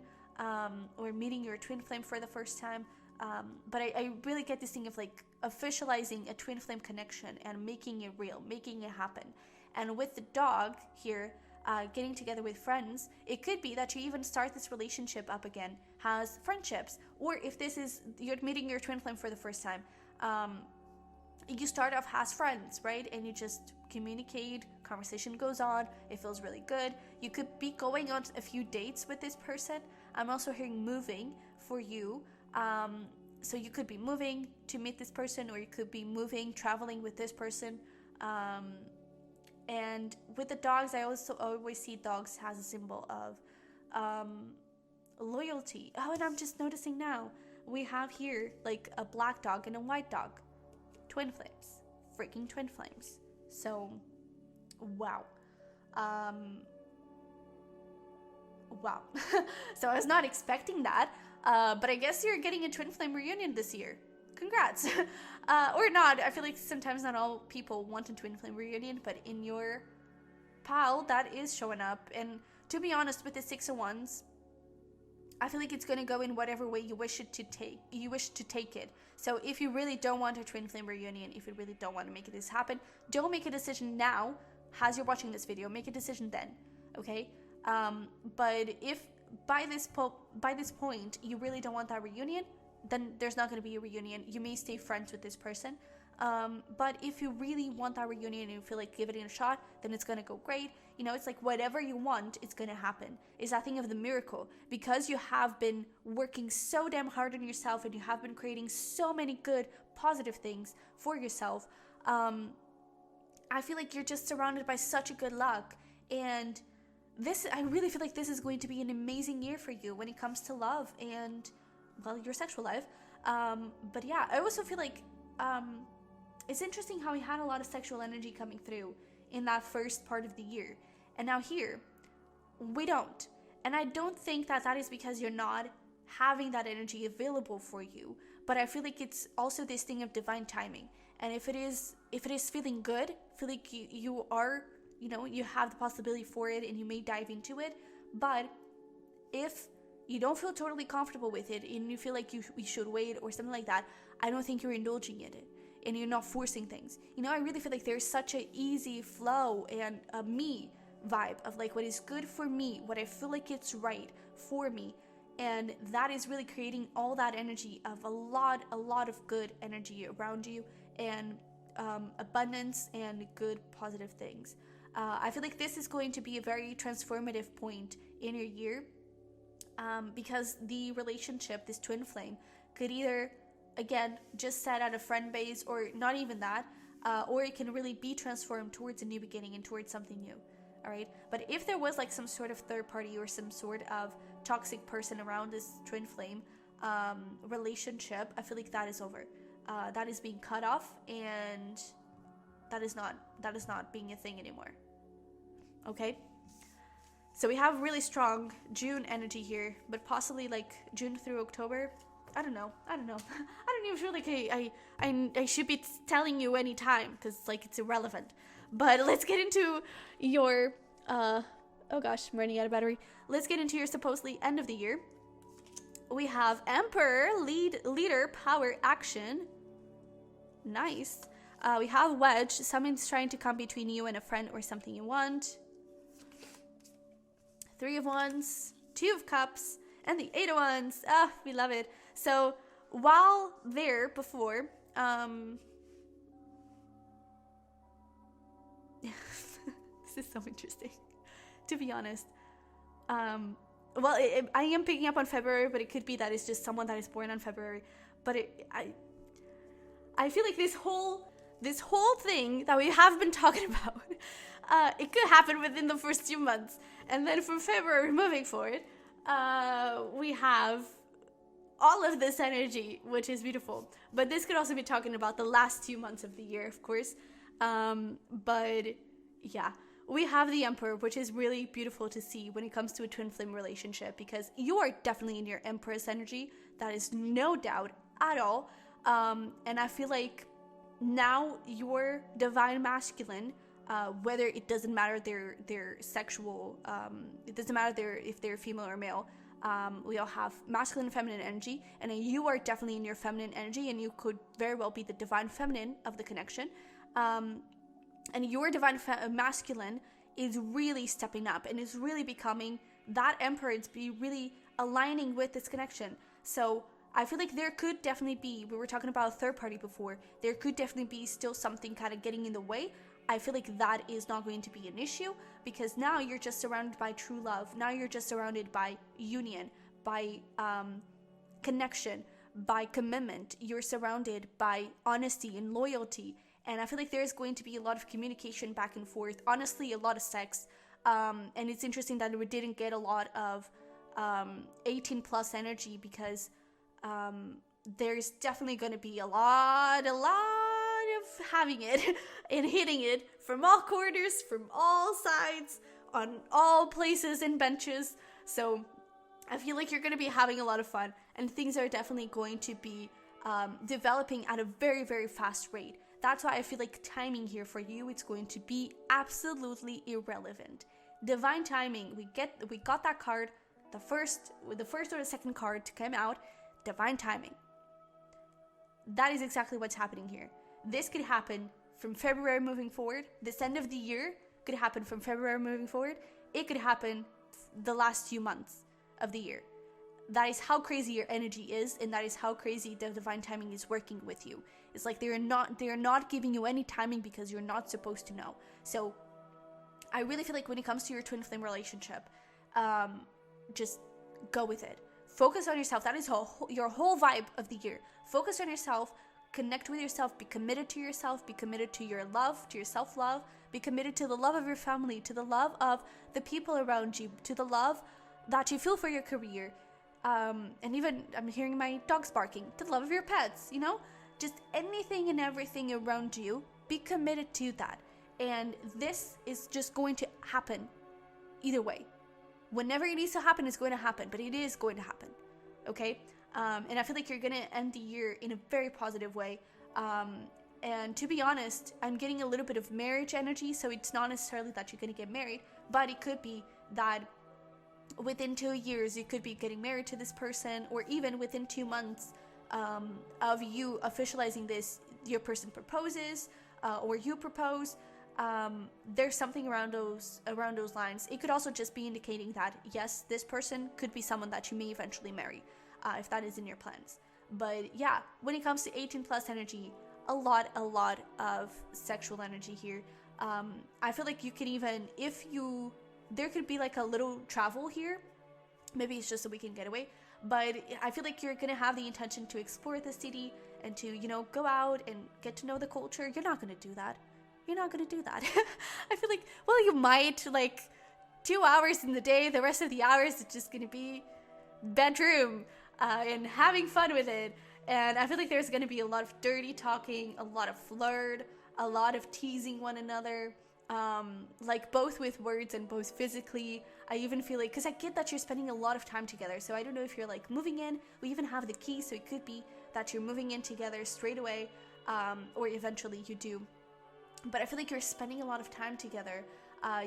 Speaker 1: or meeting your twin flame for the first time. But I really get this thing of like officializing a twin flame connection and making it real, making it happen. And with the dog here, getting together with friends, it could be that you even start this relationship up again as friendships. Or if this is, you're meeting your twin flame for the first time, you start off as friends, right? And you just communicate, conversation goes on, it feels really good. You could be going on a few dates with this person. I'm also hearing moving for you. So you could be moving to meet this person, or you could be moving, traveling with this person. And with the dogs, I also always see dogs as a symbol of loyalty. Oh, and I'm just noticing now, we have here like a black dog and a white dog. Twin flames. Freaking twin flames. So, wow. Wow. So I was not expecting that. But I guess you're getting a twin flame reunion this year. congrats. Or not. I feel like sometimes not all people want a twin flame reunion, but in your pile, that is showing up. And to be honest, with the Six of Wands, I feel like it's going to go in whatever way you wish to take it. So if you really don't want a twin flame reunion, if you really don't want to make this happen, don't make a decision now as you're watching this video. Make a decision then, okay? But if by this point you really don't want that reunion, then there's not going to be a reunion. You may stay friends with this person. But if you really want that reunion and you feel like giving it a shot, then it's going to go great. You know, it's like whatever you want, it's going to happen. It's that thing of the miracle. Because you have been working so damn hard on yourself and you have been creating so many good, positive things for yourself, I feel like you're just surrounded by such a good luck. And I really feel like this is going to be an amazing year for you when it comes to love and, well, your sexual life. But yeah, I also feel like it's interesting how we had a lot of sexual energy coming through in that first part of the year. And now here, we don't. And I don't think that is because you're not having that energy available for you. But I feel like it's also this thing of divine timing. And if it is feeling good, feel like you are, you know, you have the possibility for it and you may dive into it. But if you don't feel totally comfortable with it and you feel like you should wait or something like that, I don't think you're indulging in it and you're not forcing things. You know, I really feel like there's such an easy flow and a me vibe of like what is good for me, what I feel like it's right for me. And that is really creating all that energy of a lot of good energy around you and abundance and good positive things. I feel like this is going to be a very transformative point in your year. Because the relationship, this twin flame, could either, again, just set at a friend base or not even that, or it can really be transformed towards a new beginning and towards something new, all right? But if there was like some sort of third party or some sort of toxic person around this twin flame relationship, I feel like that is over. That is being cut off, and that is not being a thing anymore, okay? So we have really strong June energy here, but possibly like June through October. I don't know. I don't even feel like I should be telling you any time because like it's irrelevant. But let's get into your oh gosh, I'm running out of battery. Let's get into your supposedly end of the year. We have Emperor, leader, power, action. Nice. We have Wedge. Someone's trying to come between you and a friend or something you want. Three of Wands, Two of Cups, and the Eight of Wands. Ah, we love it. So while there before, this is so interesting, to be honest. Well, I am picking up on February, but it could be that it's just someone that is born on February. But I feel like this whole thing that we have been talking about, it could happen within the first 2 months. And then from February moving forward, we have all of this energy, which is beautiful. But this could also be talking about the last 2 months of the year, of course. But yeah, we have the Emperor, which is really beautiful to see when it comes to a twin flame relationship, because you are definitely in your Empress energy. That is no doubt at all. And I feel like now your divine masculine, whether it doesn't matter their sexual, it doesn't matter if they're female or male. We all have masculine and feminine energy, and you are definitely in your feminine energy, and you could very well be the divine feminine of the connection. And your divine masculine is really stepping up and is really becoming that Emperor. It's be really aligning with this connection. So I feel like there could definitely be, we were talking about a third party before, there could definitely be still something kind of getting in the way. I feel like that is not going to be an issue, because now you're just surrounded by true love. Now you're just surrounded by union, by connection, by commitment. You're surrounded by honesty and loyalty. And I feel like there's going to be a lot of communication back and forth. Honestly, a lot of sex. And it's interesting that we didn't get a lot of 18 plus energy, because there's definitely going to be a lot of having it and hitting it from all corners, from all sides, on all places and benches. So I feel like you're going to be having a lot of fun, and things are definitely going to be developing at a very, very fast rate. That's why I feel like timing here for you, it's going to be absolutely irrelevant. Divine timing, we got that card, the first or the second card to come out, divine timing. That is exactly what's happening here. This could happen from February moving forward. This end of the year could happen from February moving forward. It could happen the last few months of the year. That is how crazy your energy is, and that is how crazy the divine timing is working with you. It's like they are not giving you any timing because you're not supposed to know. So I really feel like when it comes to your twin flame relationship, just go with it. Focus on yourself. That is your whole vibe of the year. Focus on yourself. Connect with yourself. Be committed to yourself. Be committed to your love, to your self-love. Be committed to the love of your family, to the love of the people around you, to the love that you feel for your career. And even, I'm hearing my dogs barking, to the love of your pets, you know? Just anything and everything around you, be committed to that. And this is just going to happen either way. Whenever it needs to happen, it's going to happen, but it is going to happen, okay? And I feel like you're going to end the year in a very positive way. And to be honest, I'm getting a little bit of marriage energy, so it's not necessarily that you're going to get married, but it could be that within 2 years, you could be getting married to this person, or even within 2 months of you officializing this, your person proposes, or you propose. There's something around those lines. It could also just be indicating that, yes, this person could be someone that you may eventually marry, if that is in your plans. But yeah, when it comes to 18 plus energy, a lot of sexual energy here. I feel like you could even, there could be like a little travel here. Maybe it's just a weekend getaway, but I feel like you're gonna have the intention to explore the city and to, go out and get to know the culture. You're not gonna do that. I feel like, well, you might, like 2 hours in the day, the rest of the hours it's just gonna be bedroom and having fun with it. And I feel like there's gonna be a lot of dirty talking, a lot of flirt, a lot of teasing one another. Like both with words and both physically. I even feel like, because I get that you're spending a lot of time together, so I don't know if you're like moving in. We even have the key, so it could be that you're moving in together straight away, or eventually you do. But I feel like you're spending a lot of time together.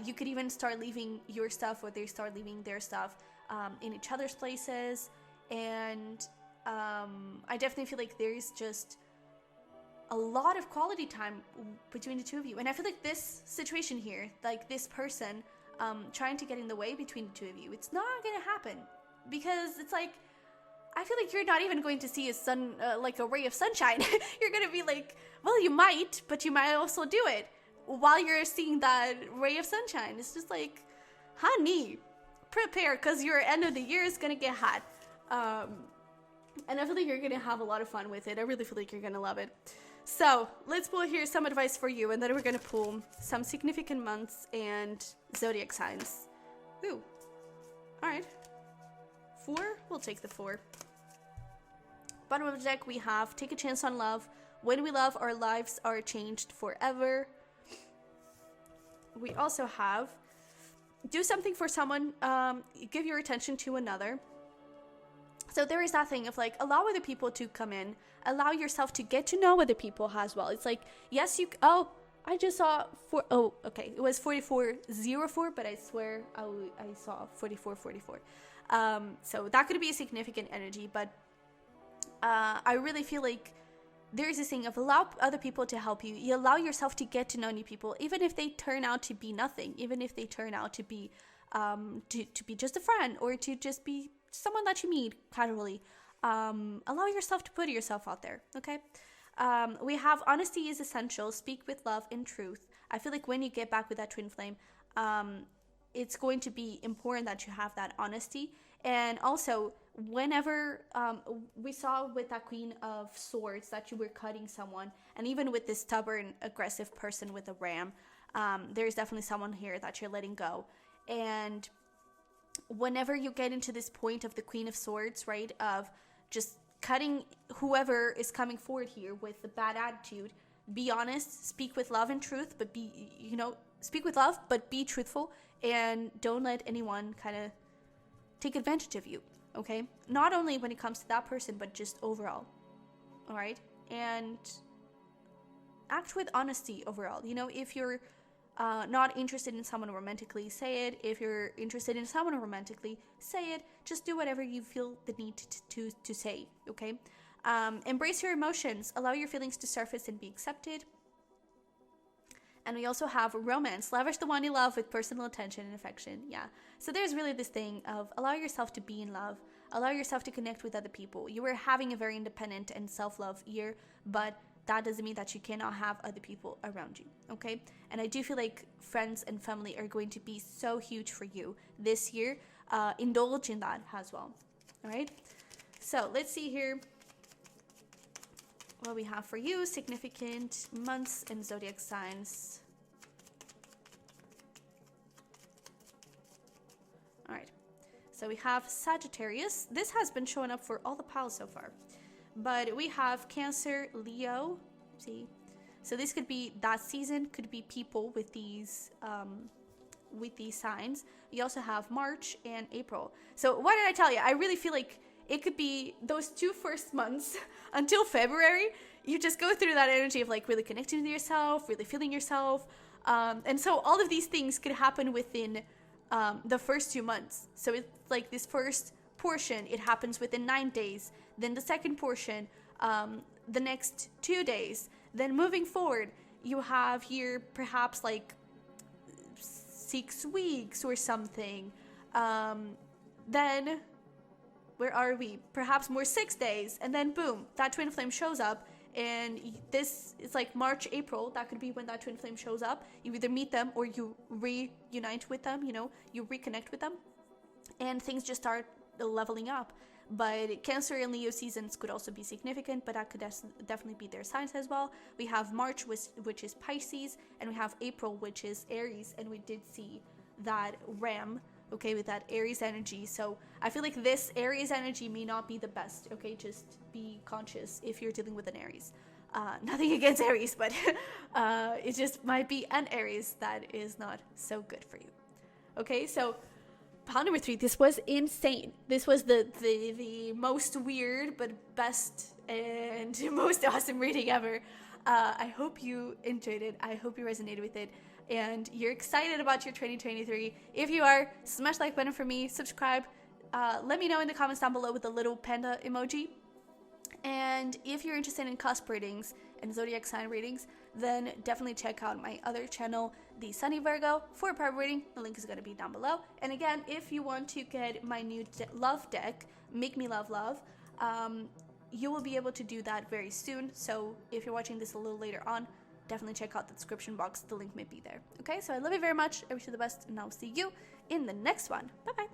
Speaker 1: You could even start leaving your stuff, or they start leaving their stuff in each other's places. And I definitely feel like there's just a lot of quality time between the two of you. And I feel like this situation here, like this person trying to get in the way between the two of you, it's not gonna happen, because it's like, I feel like you're not even going to see a sun, like a ray of sunshine. You're gonna be like, well, you might, but you might also do it while you're seeing that ray of sunshine. It's just like, honey, prepare, because your end of the year is gonna get hot. And I feel like you're gonna have a lot of fun with it. I really feel like you're gonna love it. So let's pull here some advice for you, and then we're gonna pull some significant months and zodiac signs. Ooh, all right. 4, we'll take the 4. Bottom of the deck, we have take a chance on love. When we love, our lives are changed forever. We also have do something for someone, give your attention to another. So there is that thing of like, allow other people to come in, allow yourself to get to know other people as well. It's like, yes, I just saw okay, it was 4404, but I swear I saw 4444. So that could be a significant energy, but I really feel like there's this thing of allow other people to help you. You allow yourself to get to know new people, even if they turn out to be nothing, even if they turn out to be to be just a friend, or to just be someone that you meet casually. Allow yourself to put yourself out there, okay? We have honesty is essential. Speak with love and truth. I feel like when you get back with that twin flame, it's going to be important that you have that honesty. And also, whenever we saw with that Queen of Swords that you were cutting someone, and even with this stubborn, aggressive person with a ram, there's definitely someone here that you're letting go. And whenever you get into this point of the Queen of Swords, right, of just cutting whoever is coming forward here with the bad attitude, be honest, speak with love and truth, but speak with love, but be truthful, and don't let anyone kind of take advantage of you, okay? Not only when it comes to that person, but just overall, all right? And act with honesty overall. You know, if you're not interested in someone romantically, say it. If you're interested in someone romantically, say it. Just do whatever you feel the need to say, okay? Embrace your emotions. Allow your feelings to surface and be accepted. And we also have romance. Lavish the one you love with personal attention and affection. Yeah. So there's really this thing of allow yourself to be in love. Allow yourself to connect with other people. You are having a very independent and self-love year, but that doesn't mean that you cannot have other people around you, okay? And I do feel like friends and family are going to be so huge for you this year. Indulge in that as well, all right? So let's see here what we have for you. Significant months and zodiac signs. All right. So we have Sagittarius. This has been showing up for all the piles so far. But we have Cancer, Leo. See? So this could be that season, could be people with these signs. We also have March and April. So what did I tell you? I really feel like it could be those 2 first months until February. You just go through that energy of like really connecting with yourself, really feeling yourself. And so all of these things could happen within the first 2 months. So it's like this first portion, it happens within 9 days. Then the second portion, the next 2 days. Then moving forward, you have here perhaps like 6 weeks or something. Then, where are we? Perhaps more 6 days. And then boom, that twin flame shows up. And this is like March, April. That could be when that twin flame shows up. You either meet them or you reunite with them, you know, you reconnect with them. And things just start leveling up. But Cancer and Leo seasons could also be significant, but that could definitely be their signs as well. We have March, which is Pisces, and we have April, which is Aries, and we did see that ram, okay, with that Aries energy. So I feel like this Aries energy may not be the best, okay? Just be conscious if you're dealing with an Aries. Nothing against Aries, but it just might be an Aries that is not so good for you. Okay, so pile number 3, this was insane. This was the most weird but best and most awesome reading ever. I hope you enjoyed it. I hope you resonated with it and you're excited about your 2023. If you are, smash the like button for me, subscribe. Let me know in the comments down below with the little panda emoji. And if you're interested in cusp readings and zodiac sign readings, then definitely check out my other channel, the Sunny Virgo, for a private reading. The link is going to be down below. And again, if you want to get my new love deck, Make Me Love Love, you will be able to do that very soon. So if you're watching this a little later on, definitely check out the description box. The link may be there. Okay, so I love you very much. I wish you the best, and I'll see you in the next one. Bye-bye.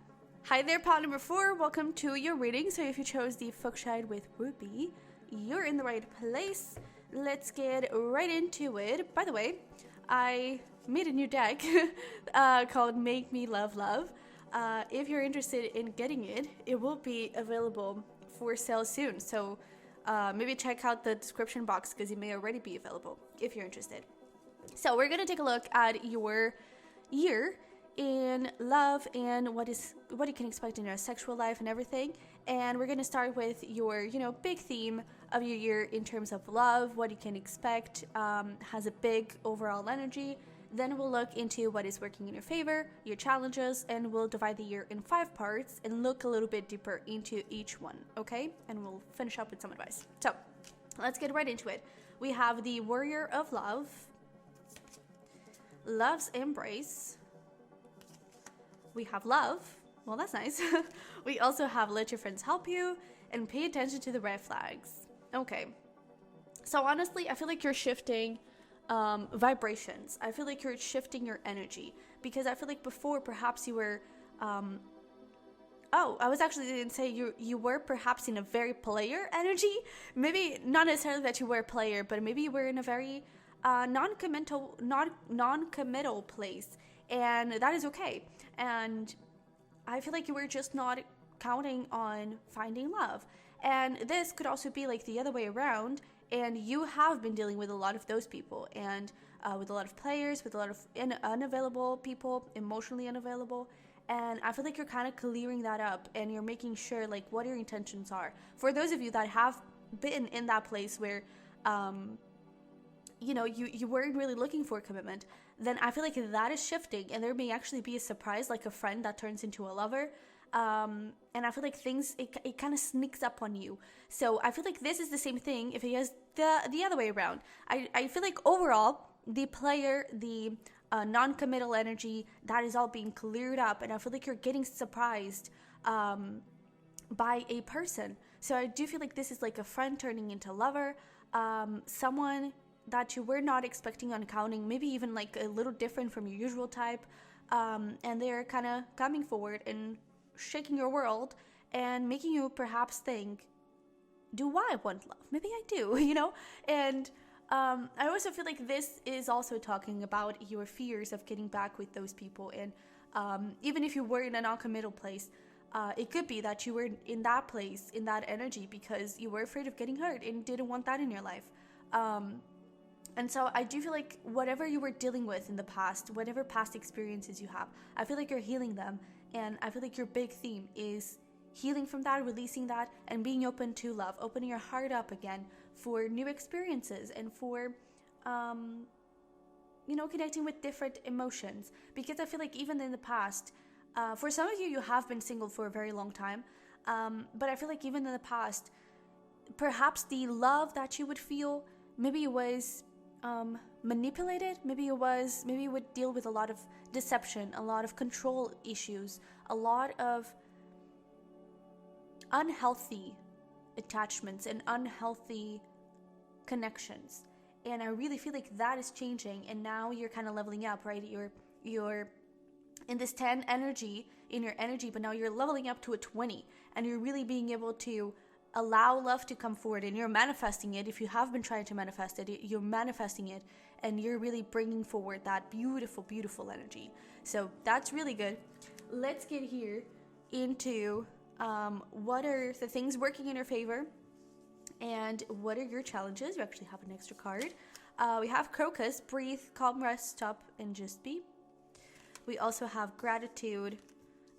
Speaker 1: Hi there, pile number 4. Welcome to your reading. So if you chose the Fuchsite with Ruby, you're in the right place. Let's get right into it. By the way, I made a new deck called Make Me Love Love. If you're interested in getting it, it will be available for sale soon. So maybe check out the description box because it may already be available if you're interested. So we're going to take a look at your year in love and what you can expect in your sexual life and everything. And we're going to start with your, big theme of your year in terms of love, what you can expect, has a big overall energy. Then we'll look into what is working in your favor, your challenges, and we'll divide the year in 5 parts and look a little bit deeper into each one, okay? And we'll finish up with some advice. So let's get right into it. We have the Warrior of Love, Love's Embrace. We have Love. Well, that's nice. We also have Let Your Friends Help You and Pay Attention to the Red Flags. Okay. So honestly, I feel like you're shifting vibrations. I feel like you're shifting your energy because I feel like before perhaps you were I was actually going to say you were perhaps in a very player energy. Maybe not necessarily that you were a player, but maybe you were in a very non-committal place, and that is okay. And I feel like you were just not counting on finding love. And this could also be like the other way around, and you have been dealing with a lot of those people, and with a lot of players, with a lot of unavailable people, emotionally unavailable. And I feel like you're kind of clearing that up, and you're making sure like what your intentions are. For those of you that have been in that place where you weren't really looking for a commitment, then I feel like that is shifting, and there may actually be a surprise, like a friend that turns into a lover. And I feel like it kind of sneaks up on you. So I feel like this is the same thing if it is the other way around. I feel like overall, the player, the non-committal energy, that is all being cleared up, and I feel like you're getting surprised by a person. So I do feel like this is like a friend turning into lover, someone that you were not expecting on counting, maybe even like a little different from your usual type, and they're kind of coming forward and shaking your world and making you perhaps think, do I want love? Maybe I do, And I also feel like this is also talking about your fears of getting back with those people. And even if you were in a non-committal place, it could be that you were in that place, in that energy, because you were afraid of getting hurt and didn't want that in your life. And so I do feel like whatever you were dealing with in the past, whatever past experiences you have, I feel like you're healing them. And I feel like your big theme is healing from that, releasing that, and being open to love, opening your heart up again for new experiences and for, connecting with different emotions. Because I feel like even in the past, for some of you, you have been single for a very long time. But I feel like even in the past, perhaps the love that you would feel, maybe it was manipulated, maybe it would deal with a lot of deception, a lot of control issues, a lot of unhealthy attachments and unhealthy connections. And I really feel like that is changing, and now you're kind of leveling up, right? You're in this 10 energy, in your energy, but now you're leveling up to a 20, and you're really being able to allow love to come forward, and you're manifesting it. If you have been trying to manifest it, you're manifesting it, and you're really bringing forward that beautiful, beautiful energy. So that's really good. Let's get here into what are the things working in your favor, and what are your challenges. You actually have an extra card. We have Crocus, breathe, calm, rest, stop, and just be. We also have gratitude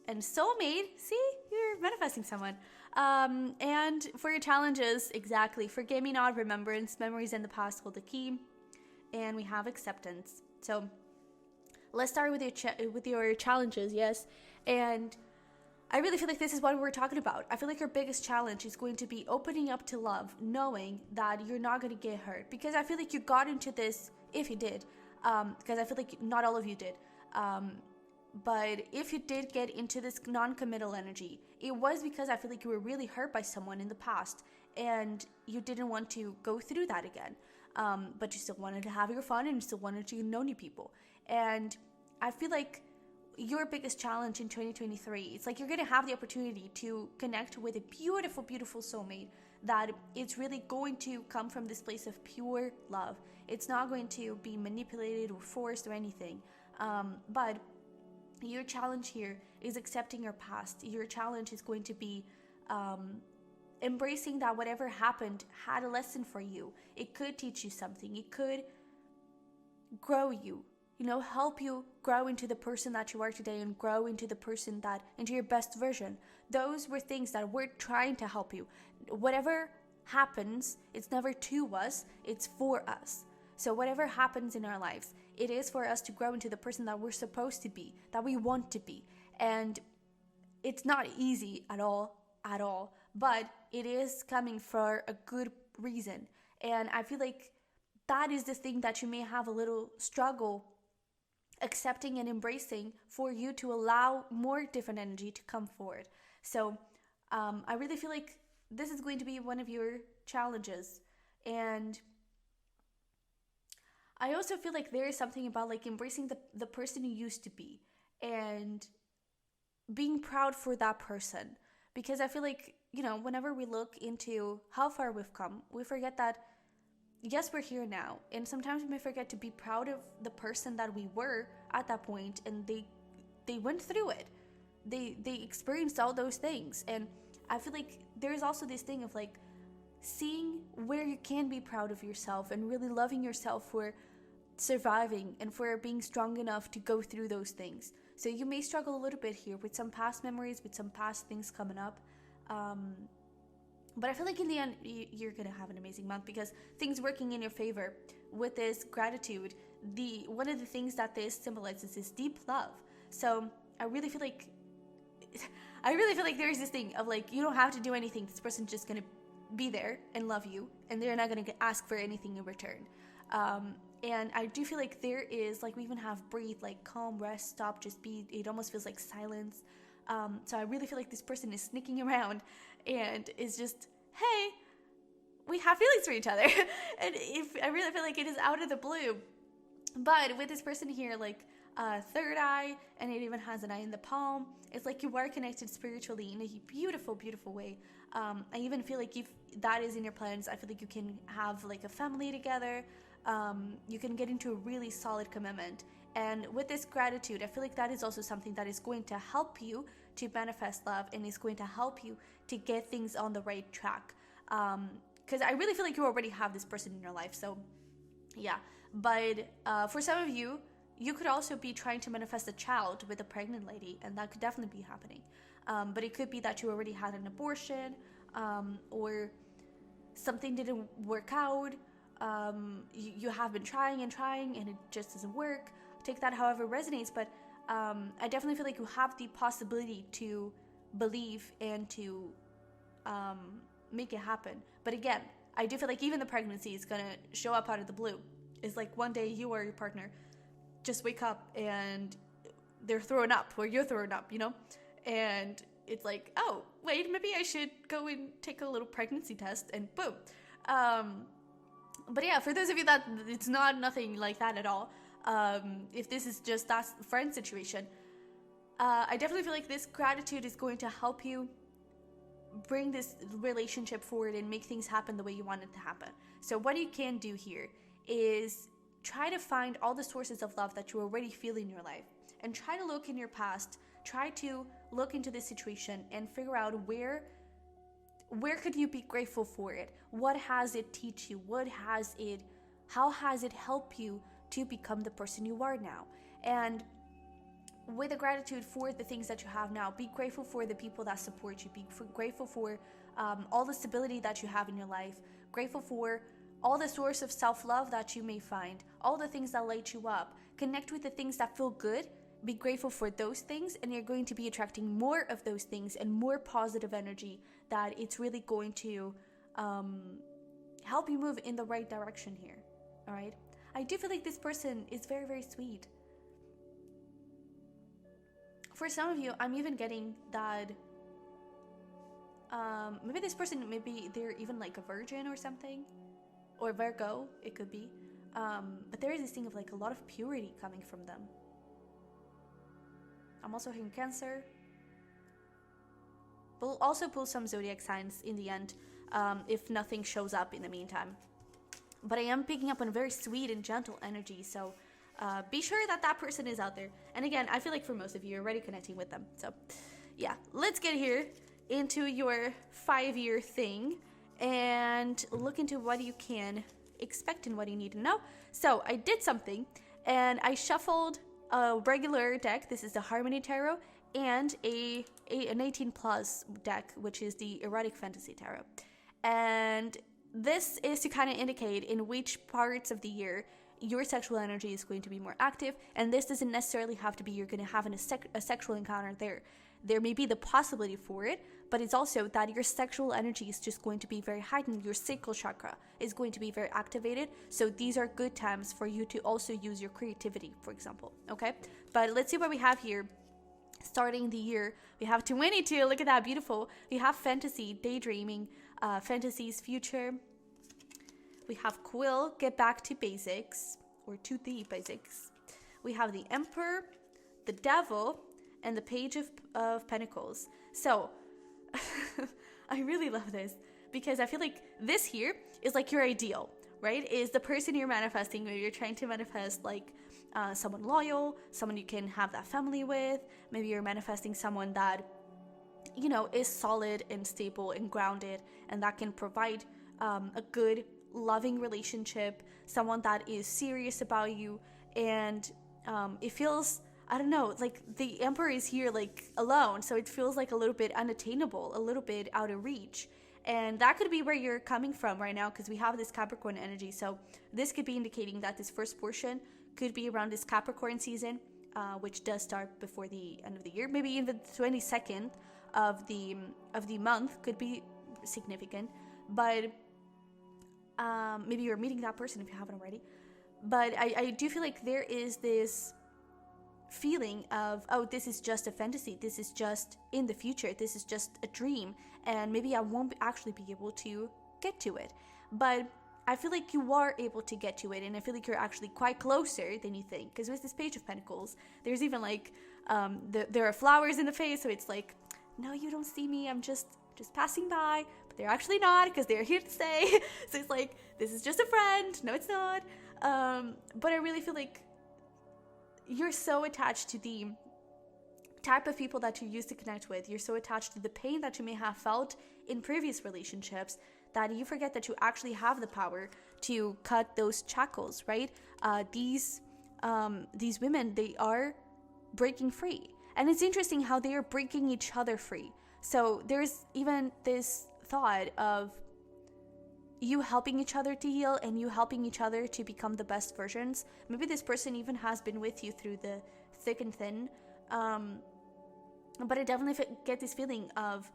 Speaker 1: and soulmate. See, you're manifesting someone. And for your challenges, exactly, forgive me not, remembrance, memories in the past hold the key. And we have acceptance. So let's start with your challenges, yes. And I really feel like this is what we're talking about. I feel like your biggest challenge is going to be opening up to love, knowing that you're not going to get hurt. Because I feel like you got into this, if you did, because I feel like not all of you did. But if you did get into this non-committal energy, it was because I feel like you were really hurt by someone in the past, and you didn't want to go through that again. But you still wanted to have your fun, and you still wanted to know new people. And I feel like your biggest challenge in 2023, it's like you're going to have the opportunity to connect with a beautiful, beautiful soulmate that it's really going to come from this place of pure love. It's not going to be manipulated or forced or anything. But your challenge here is accepting your past. Your challenge is going to be embracing that whatever happened had a lesson for you. It could teach you something. It could grow you, help you grow into the person that you are today, and grow into into your best version. Those were things that were trying to help you. Whatever happens, it's never to us, it's for us. So whatever happens in our lives, it is for us to grow into the person that we're supposed to be, that we want to be. And it's not easy at all, but it is coming for a good reason. And I feel like that is the thing that you may have a little struggle accepting and embracing, for you to allow more different energy to come forward. So I really feel like this is going to be one of your challenges. And I also feel like there is something about like embracing the person you used to be and being proud for that person. Because I feel like, whenever we look into how far we've come, we forget that, yes, we're here now. And sometimes we may forget to be proud of the person that we were at that point, and they went through it. They experienced all those things. And I feel like there's also this thing of like seeing where you can be proud of yourself and really loving yourself for surviving and for being strong enough to go through those things. So you may struggle a little bit here with some past memories, with some past things coming up. But I feel like in the end, you're gonna have an amazing month because things working in your favor with this gratitude. One of the things that this symbolizes is deep love. So I really feel like there's this thing of like, you don't have to do anything. This person's just gonna be there and love you, and they're not gonna ask for anything in return. And I do feel like there is, like, we even have breathe, like calm, rest, stop, just be. It almost feels like silence. So I really feel like this person is sneaking around and is just, hey, we have feelings for each other. And I really feel like it is out of the blue. But with this person here, like third eye, and it even has an eye in the palm, it's like you are connected spiritually in a beautiful, beautiful way. I even feel like if that is in your plans, I feel like you can have like a family together. You can get into a really solid commitment. And with this gratitude, I feel like that is also something that is going to help you to manifest love and is going to help you to get things on the right track. Because I really feel like you already have this person in your life. So yeah, but for some of you, you could also be trying to manifest a child with a pregnant lady, and that could definitely be happening. But it could be that you already had an abortion, or something didn't work out. You have been trying and it just doesn't work. Take that however resonates, but I definitely feel like you have the possibility to believe and to make it happen. But again, I do feel like even the pregnancy is gonna show up out of the blue. It's like one day you or your partner just wake up and they're throwing up, or you're throwing up, you know? And it's like, oh, wait, maybe I should go and take a little pregnancy test, and boom. But yeah, for those of you that it's nothing like that at all, if this is just that friend situation, I definitely feel like this gratitude is going to help you bring this relationship forward and make things happen the way you want it to happen. So what you can do here is try to find all the sources of love that you already feel in your life, and try to look in your past, try to look into this situation and figure out where could you be grateful for it? What has it teach you? How has it helped you to become the person you are now? And with a gratitude for the things that you have now, be grateful for the people that support you. Be grateful for all the stability that you have in your life. Grateful for all the source of self-love that you may find. All the things that light you up. Connect with the things that feel good. Be grateful for those things, and you're going to be attracting more of those things and more positive energy that it's really going to help you move in the right direction here. All right? I do feel like this person is very, very sweet. For some of you, I'm even getting that maybe this person, maybe they're even like a virgin or something, or Virgo, it could be. But there is this thing of like a lot of purity coming from them. I'm also hearing Cancer. We'll also pull some zodiac signs in the end, if nothing shows up in the meantime. But I am picking up on very sweet and gentle energy, so be sure that person is out there. And again, I feel like for most of you, you're already connecting with them. So yeah, let's get here into your 5-year thing and look into what you can expect and what you need to know. So I did something, and I shuffled a regular deck. This is the Harmony Tarot, and an 18 plus deck, which is the Erotic Fantasy Tarot. And this is to kind of indicate in which parts of the year your sexual energy is going to be more active. And this doesn't necessarily have to be you're going to have a sexual encounter there. There may be the possibility for it, but it's also that your sexual energy is just going to be very heightened. Your sacral chakra is going to be very activated. So these are good times for you to also use your creativity, for example. Okay, but let's see what we have here. Starting the year, we have 22. Look at that, beautiful. We have fantasy, daydreaming, fantasies, future. We have Quill, get back to basics, or to the basics. We have the Emperor, the Devil, and the Page of Pentacles. So I really love this because I feel like this here is like your ideal, right? Is the person you're manifesting, maybe you're trying to manifest like someone loyal, someone you can have that family with. Maybe you're manifesting someone that, you know, is solid and stable and grounded, and that can provide a good, loving relationship, someone that is serious about you. And it feels, I don't know, like the Emperor is here like alone, so it feels like a little bit unattainable, a little bit out of reach. And that could be where you're coming from right now, because we have this Capricorn energy. So this could be indicating that this first portion could be around this Capricorn season, which does start before the end of the year. Maybe even the 22nd of the month could be significant. But maybe you're meeting that person if you haven't already. But I do feel like there is this feeling of, oh, this is just a fantasy, this is just in the future, this is just a dream, and maybe I won't actually be able to get to it. But I feel like you are able to get to it, and I feel like you're actually quite closer than you think, because with this Page of Pentacles, there's even like there are flowers in the face, so it's like, no, you don't see me, I'm just passing by, but they're actually not, because they're here to stay. So it's like, this is just a friend, no it's not. But I really feel like you're so attached to the type of people that you used to connect with. You're so attached to the pain that you may have felt in previous relationships that you forget that you actually have the power to cut those shackles, right? These women, they are breaking free. And it's interesting how they are breaking each other free. So there's even this thought of you helping each other to heal and you helping each other to become the best versions. Maybe this person even has been with you through the thick and thin. But I definitely get this feeling of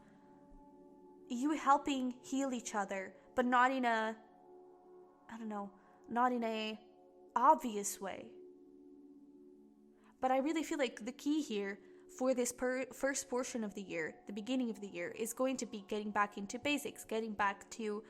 Speaker 1: you helping heal each other, but not in a, I don't know, not in a obvious way. But I really feel like the key here for this first portion of the year, the beginning of the year, is going to be getting back into basics, getting back to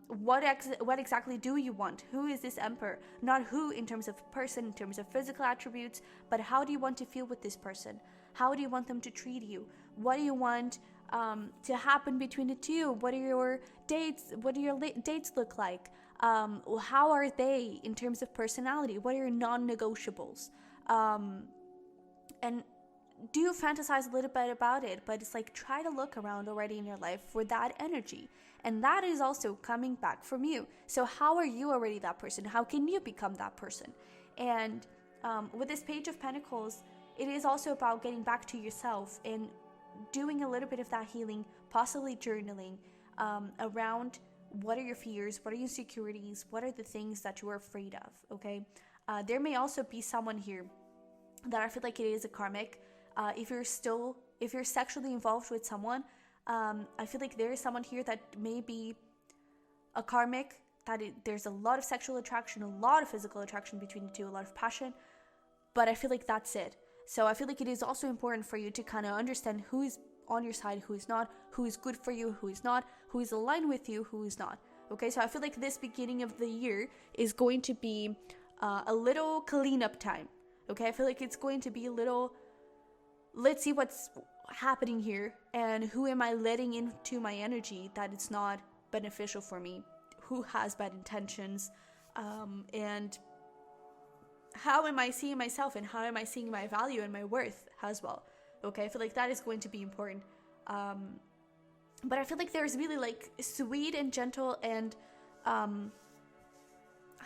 Speaker 1: what exactly do you want? Who is this emperor? Not who in terms of person, in terms of physical attributes, but how do you want to feel with this person? How do you want them to treat you? What do you want to happen between the two? What are your dates? What do your dates look like? How are they in terms of personality? What are your non-negotiables? And do fantasize a little bit about it, but it's like, try to look around already in your life for that energy. And that is also coming back from you. So how are you already that person? How can you become that person? And with this Page of Pentacles, it is also about getting back to yourself and doing a little bit of that healing, possibly journaling around what are your fears, what are your insecurities, what are the things that you are afraid of, okay? There may also be someone here that I feel like it is a karmic. If you're sexually involved with someone, I feel like there is someone here that may be a karmic, that there's a lot of sexual attraction, a lot of physical attraction between the two, a lot of passion, but I feel like that's it. So I feel like it is also important for you to kind of understand who is on your side, who is not, who is good for you, who is not, who is aligned with you, who is not. Okay, so I feel like this beginning of the year is going to be a little cleanup time. Okay, I feel like it's going to be a little, let's see what's happening here and who am I letting into my energy that it's not beneficial for me, who has bad intentions, and how am I seeing myself and how am I seeing my value and my worth as well. Okay, I feel like that is going to be important. But I feel like there's really like sweet and gentle and I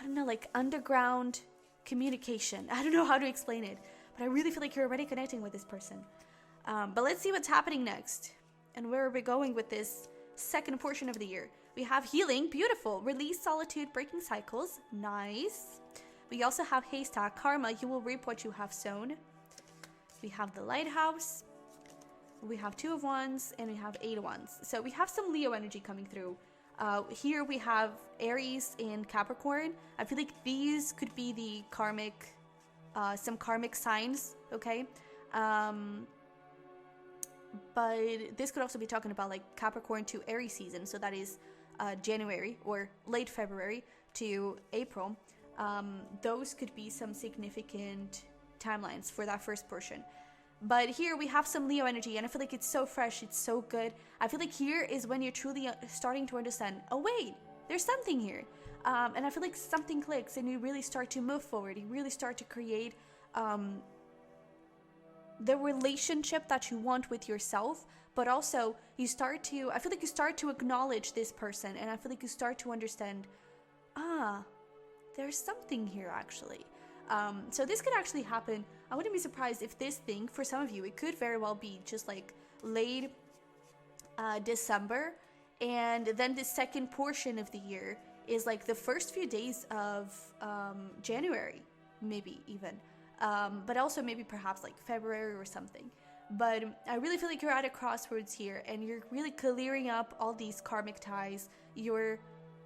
Speaker 1: don't know, like underground communication. I don't know how to explain it, but I really feel like you're already connecting with this person. But let's see what's happening next and where are we going with this second portion of the year. We have healing, beautiful. Release solitude, breaking cycles, nice. We also have haystack, karma, you will reap what you have sown. We have the lighthouse, we have 2 of Wands, and we have 8 of Wands. So we have some Leo energy coming through. Here we have Aries and Capricorn. I feel like these could be the karmic, some karmic signs, okay? But this could also be talking about like Capricorn to Aries season. So that is January or late February to April. Those could be some significant timelines for that first portion. But here we have some Leo energy and I feel like it's so fresh, it's so good. I feel like here is when you're truly starting to understand, oh wait, there's something here. And I feel like something clicks and you really start to move forward. You really start to create the relationship that you want with yourself, but also you start to, I feel like you start to acknowledge this person and I feel like you start to understand, there's something here actually. So this could actually happen. I wouldn't be surprised if this thing, for some of you, it could very well be just like late December And then the second portion of the year is like the first few days of January, maybe even. But also maybe perhaps like February or something. But I really feel like you're at a crossroads here, and you're really clearing up all these karmic ties. You're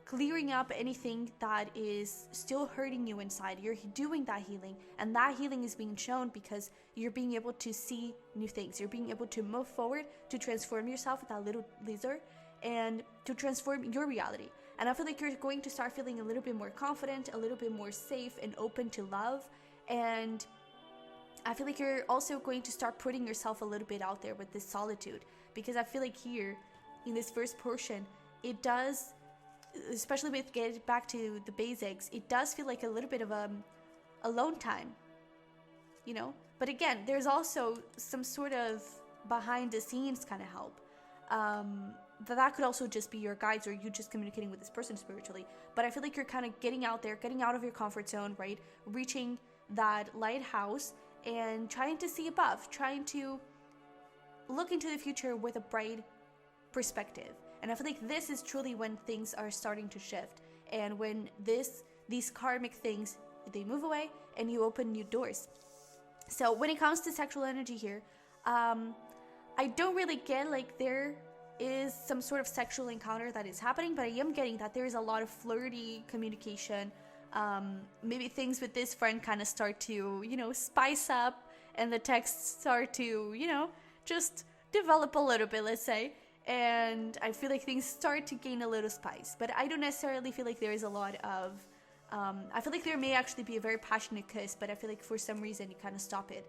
Speaker 1: clearing up anything that is still hurting you inside. You're doing that healing, and that healing is being shown because you're being able to see new things. You're being able to move forward, to transform yourself with that little laser, and to transform your reality. And I feel like you're going to start feeling a little bit more confident, a little bit more safe and open to love. And I feel like you're also going to start putting yourself a little bit out there with this solitude, because I feel like here in this first portion, it does, especially with getting back to the basics, it does feel like a little bit of alone time, you know? But again, there's also some sort of behind the scenes kind of help. That could also just be your guides or you just communicating with this person spiritually. But I feel like you're kind of getting out there, getting out of your comfort zone, right? Reaching that lighthouse and trying to see above, trying to look into the future with a bright perspective. And I feel like this is truly when things are starting to shift, and when these karmic things, they move away and you open new doors. So when it comes to sexual energy here, I don't really get like there is some sort of sexual encounter that is happening, but I am getting that there is a lot of flirty communication. Maybe things with this friend kind of start to, you know, spice up, and the texts start to, you know, just develop a little bit, let's say. And I feel like things start to gain a little spice, but I don't necessarily feel like there is a lot of, I feel like there may actually be a very passionate kiss, but I feel like for some reason you kind of stop it.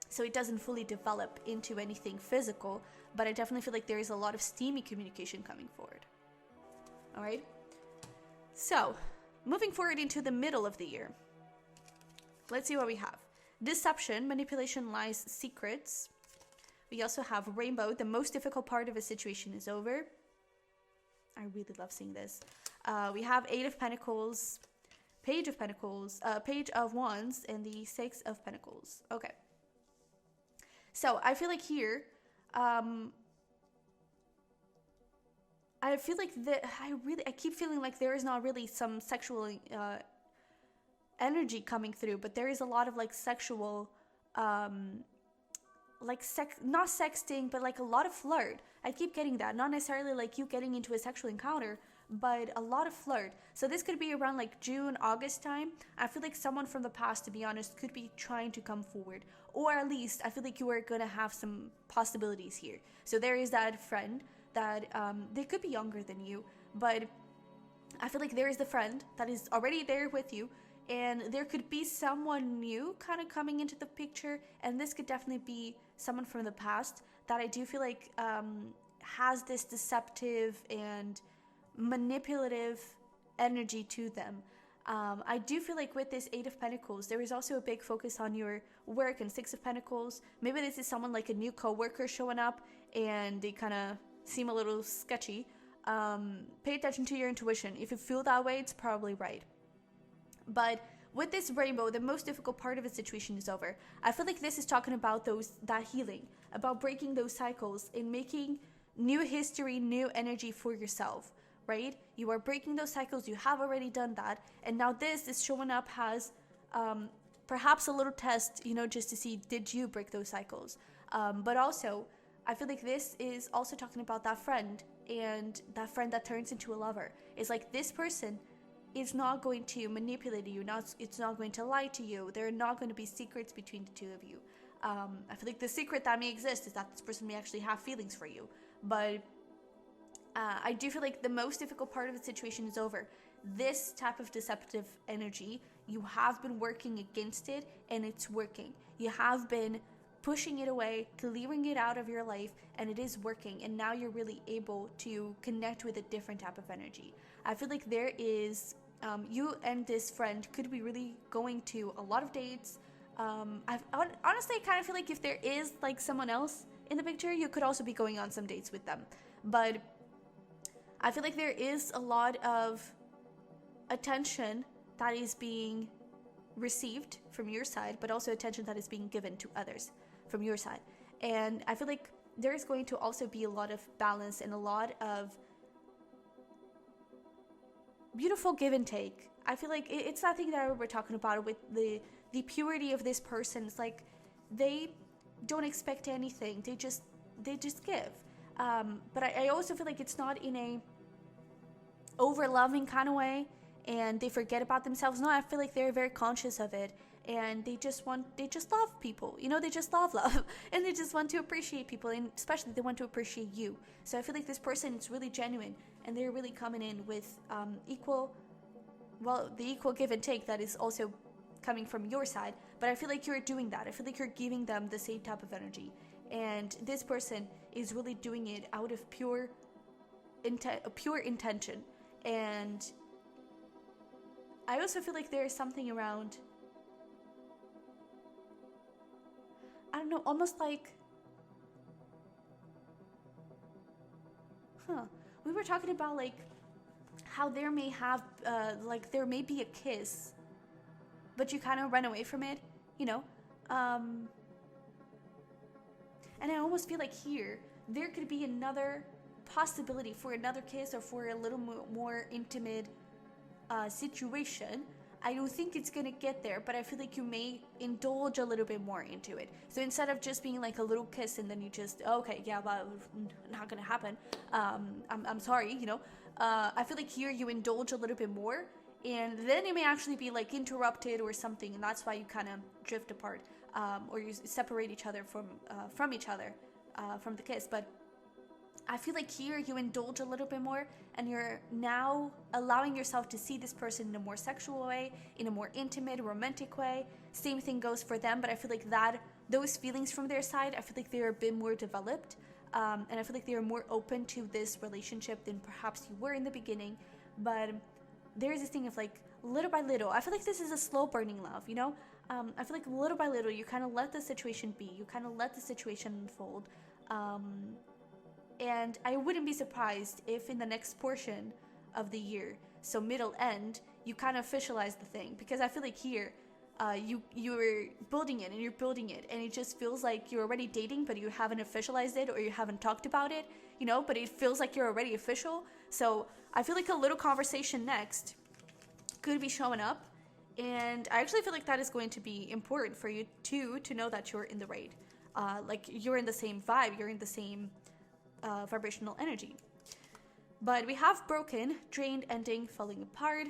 Speaker 1: So it doesn't fully develop into anything physical, but I definitely feel like there is a lot of steamy communication coming forward. All right. So, moving forward into the middle of the year, let's see what we have. Deception, manipulation, lies, secrets. We also have rainbow. The most difficult part of a situation is over. I really love seeing this. We have 8 of Pentacles, Page of Pentacles, Page of Wands, and the 6 of Pentacles. Okay. So, I feel like here, I feel like I keep feeling like there is not really some sexual energy coming through, but there is a lot of like sexual, not sexting, but like a lot of flirt. I keep getting that, not necessarily like you getting into a sexual encounter, but a lot of flirt. So this could be around like June, August time. I feel like someone from the past, to be honest, could be trying to come forward, or at least I feel like you are gonna have some possibilities here. So there is that friend that they could be younger than you, but I feel like there is the friend that is already there with you, and there could be someone new kind of coming into the picture, and this could definitely be someone from the past that I do feel like has this deceptive and manipulative energy to them. I do feel like with this 8 of Pentacles, there is also a big focus on your work, and 6 of Pentacles. Maybe this is someone like a new coworker showing up and they kind of seem a little sketchy. Pay attention to your intuition. If you feel that way, it's probably right. But with this rainbow, the most difficult part of a situation is over. I feel like this is talking about that healing, about breaking those cycles and making new history, new energy for yourself, right? You are breaking those cycles. You have already done that. And now this is showing up as perhaps a little test, you know, just to see, did you break those cycles? But also, I feel like this is also talking about that friend, and that friend that turns into a lover. It's like this person is not going to manipulate you. It's not going to lie to you. There are not going to be secrets between the two of you. I feel like the secret that may exist is that this person may actually have feelings for you. But I do feel like the most difficult part of the situation is over. This type of deceptive energy, you have been working against it, and it's working. You have been pushing it away, clearing it out of your life, and it is working. And now you're really able to connect with a different type of energy. I feel like there is, you and this friend could be really going to a lot of dates. Honestly, I kind of feel like if there is like someone else in the picture, you could also be going on some dates with them. But I feel like there is a lot of attention that is being received from your side, but also attention that is being given to others from your side. And I feel like there's going to also be a lot of balance and a lot of beautiful give and take. I feel like it's that thing that we're talking about with the purity of this person. It's like they don't expect anything. They just give. But I also feel like it's not in a over loving kind of way, and they forget about themselves. No, I feel like they're very conscious of it, and they just love people. You know, they just love, and they just want to appreciate people, and especially they want to appreciate you. So I feel like this person is really genuine, and they're really coming in with the equal give and take that is also coming from your side. But I feel like you're doing that. I feel like you're giving them the same type of energy, and this person is really doing it out of pure intention. And I also feel like there is something around, I don't know, almost like, we were talking about like how there may have there may be a kiss, but you kind of run away from it, you know. And I almost feel like here there could be another possibility for another kiss or for a little more intimate situation. I don't think it's gonna get there, but I feel like you may indulge a little bit more into it. So instead of just being like a little kiss and then you just, okay, yeah, but not gonna happen. I'm sorry, you know. I feel like here you indulge a little bit more, and then it may actually be like interrupted or something, and that's why you kind of drift apart, or you separate each other from each other, from the kiss. But I feel like here you indulge a little bit more, and you're now allowing yourself to see this person in a more sexual way, in a more intimate, romantic way. Same thing goes for them, but I feel like those feelings from their side, I feel like they're a bit more developed, and I feel like they're more open to this relationship than perhaps you were in the beginning. But there's this thing of like little by little, I feel like this is a slow burning love, you know. I feel like little by little you kind of let the situation be, you kind of let the situation unfold. And I wouldn't be surprised if in the next portion of the year, so middle end, you kind of officialize the thing. Because I feel like here, you're building it and you're building it, and it just feels like you're already dating, but you haven't officialized it or you haven't talked about it, you know, but it feels like you're already official. So I feel like a little conversation next could be showing up. And I actually feel like that is going to be important for you too, to know that you're in the right. Like you're in the same vibe, you're in the same vibrational energy. But we have broken, drained, ending, falling apart.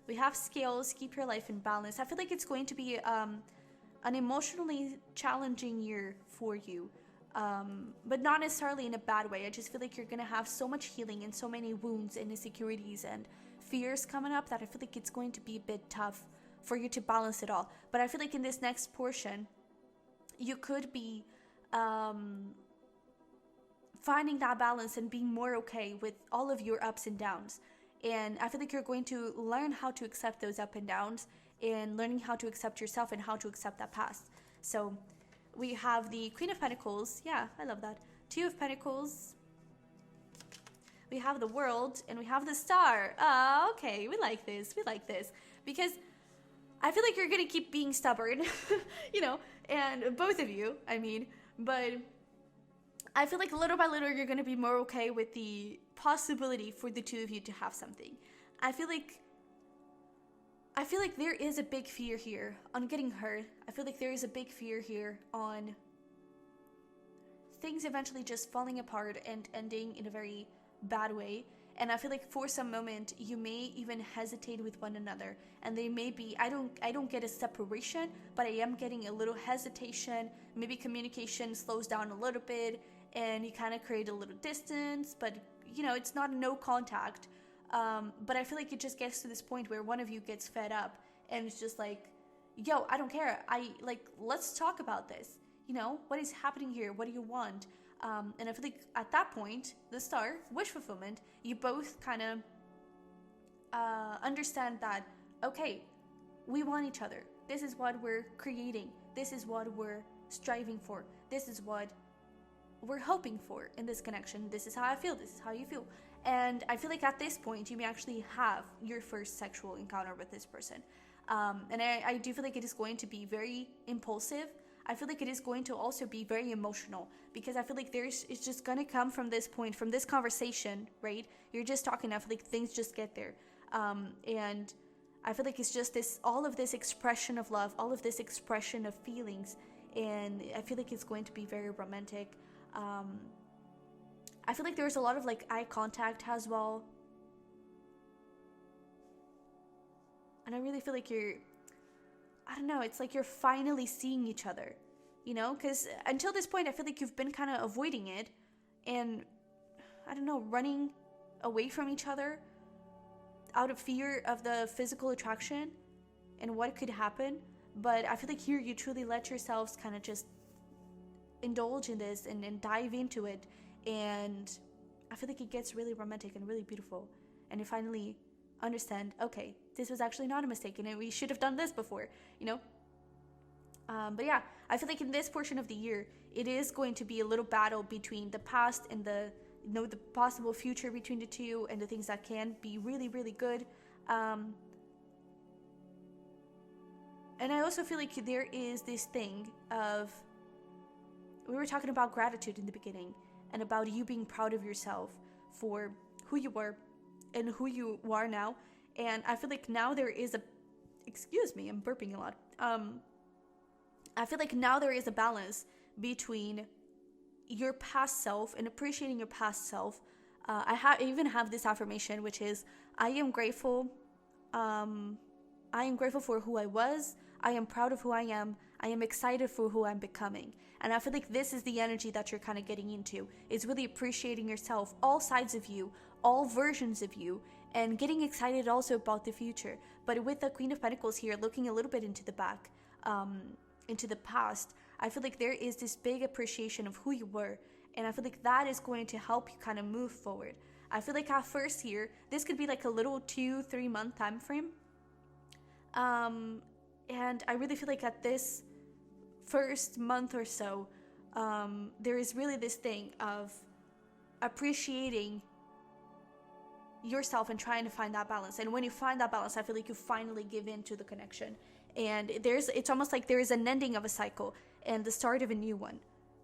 Speaker 1: We have scales, keep your life in balance. I feel like it's going to be an emotionally challenging year for you, but not necessarily in a bad way. I just feel like you're gonna have so much healing and so many wounds and insecurities and fears coming up that I feel like it's going to be a bit tough for you to balance it all. But I feel like in this next portion, you could be finding that balance and being more okay with all of your ups and downs. And I feel like you're going to learn how to accept those up and downs, and learning how to accept yourself and how to accept that past. So we have the Queen of Pentacles. Yeah, I love that. Two of Pentacles. We have the World, and we have the Star. Oh, okay, we like this. We like this. Because I feel like you're going to keep being stubborn, you know, and both of you, I mean, but I feel like little by little you're going to be more okay with the possibility for the two of you to have something. I feel like there is a big fear here on getting hurt. I feel like there is a big fear here on things eventually just falling apart and ending in a very bad way. And I feel like for some moment you may even hesitate with one another, and they may be, I don't get a separation, but I am getting a little hesitation. Maybe communication slows down a little bit, and you kind of create a little distance, but you know, it's not no contact. But I feel like it just gets to this point where one of you gets fed up and it's just like, yo, I don't care. Let's talk about this. You know, what is happening here? What do you want? And I feel like at that point, the Star, wish fulfillment, you both kind of understand that, okay, we want each other. This is what we're creating. This is what we're striving for. This is what we're hoping for in this connection. This is how I feel. This is how you feel. And I feel like at this point, you may actually have your first sexual encounter with this person. And I do feel like it is going to be very impulsive. I feel like it is going to also be very emotional, because I feel like it's just gonna come from this point, from this conversation, right? You're just talking, I feel like things just get there. And I feel like it's just all of this expression of love, all of this expression of feelings, and I feel like it's going to be very romantic. I feel like there's a lot of like eye contact as well. And I really feel like I don't know, it's like you're finally seeing each other, you know? Because until this point, I feel like you've been kind of avoiding it and, I don't know, running away from each other out of fear of the physical attraction and what could happen. But I feel like here you truly let yourselves kind of just indulge in this and dive into it. And I feel like it gets really romantic and really beautiful. And you finally understand, okay, this was actually not a mistake and we should have done this before, you know? But yeah, I feel like in this portion of the year, it is going to be a little battle between the past and the possible future between the two, and the things that can be really, really good. And I also feel like there is this thing of, we were talking about gratitude in the beginning and about you being proud of yourself for who you were and who you are now. And I feel like now there is excuse me, I'm burping a lot. I feel like now there is a balance between your past self and appreciating your past self. I even have this affirmation, which is, I am grateful. I am grateful for who I was. I am proud of who I am. I am excited for who I'm becoming. And I feel like this is the energy that you're kind of getting into. It's really appreciating yourself, all sides of you, all versions of you, and getting excited also about the future. But with the Queen of Pentacles here, looking a little bit into the back, into the past, I feel like there is this big appreciation of who you were. And I feel like that is going to help you kind of move forward. I feel like at first here, this could be like a little 2-3 month time frame. And I really feel like at this first month or so, there is really this thing of appreciating yourself and trying to find that balance. And when you find that balance, I feel like you finally give in to the connection. And it's almost like there is an ending of a cycle and the start of a new one,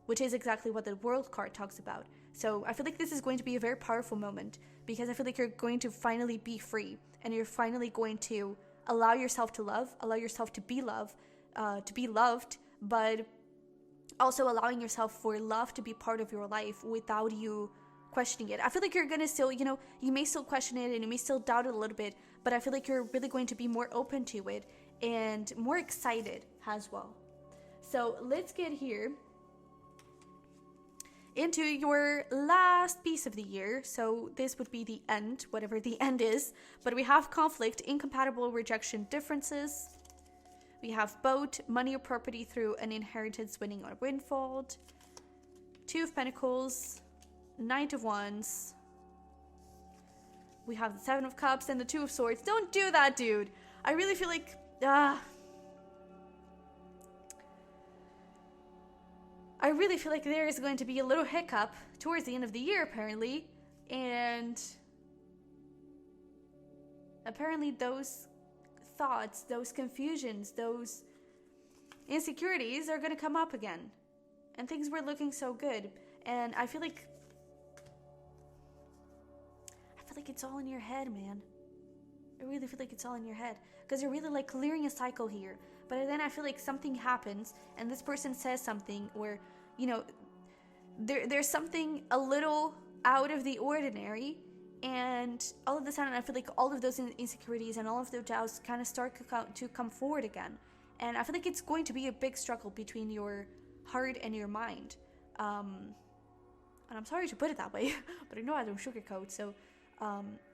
Speaker 1: which is exactly what the World card talks about. So I feel like this is going to be a very powerful moment, because I feel like you're going to finally be free, and you're finally going to allow yourself to love, allow yourself to be loved, but also allowing yourself for love to be part of your life without you questioning it. I feel like you're gonna still, you may still question it and you may still doubt it a little bit, but I feel like you're really going to be more open to it and more excited as well. So let's get here into your last piece of the year. So this would be the end, whatever the end is. But we have conflict, incompatible, rejection, differences. We have boat, money or property through an inheritance, winning or windfall. Two of Pentacles, Knight of Wands. We have the Seven of Cups and the Two of Swords. Don't do that, dude. I really feel like, I really feel like there is going to be a little hiccup towards the end of the year, apparently. And apparently those thoughts, those confusions, those insecurities are going to come up again. And things were looking so good. And I feel like it's all in your head, man. I really feel like it's all in your head. Because you're really like clearing a cycle here. But then I feel like something happens and this person says something where, there's something a little out of the ordinary, and all of a sudden I feel like all of those insecurities and all of those doubts kind of start to come forward again. And I feel like it's going to be a big struggle between your heart and your mind. And I'm sorry to put it that way, but I know I don't sugarcoat. So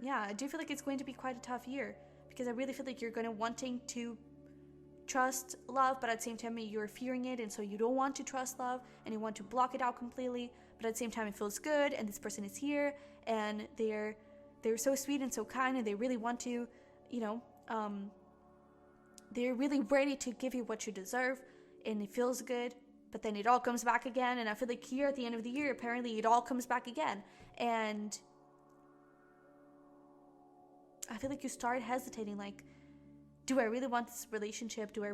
Speaker 1: yeah, I do feel like it's going to be quite a tough year, because I really feel like you're going to wanting to trust love, but at the same time you're fearing it, and so you don't want to trust love and you want to block it out completely, but at the same time it feels good and this person is here and they're so sweet and so kind, and they really want to, they're really ready to give you what you deserve, and it feels good, but then it all comes back again. And I feel like here at the end of the year, apparently it all comes back again, and I feel like you start hesitating, like, do I really want this relationship? Do I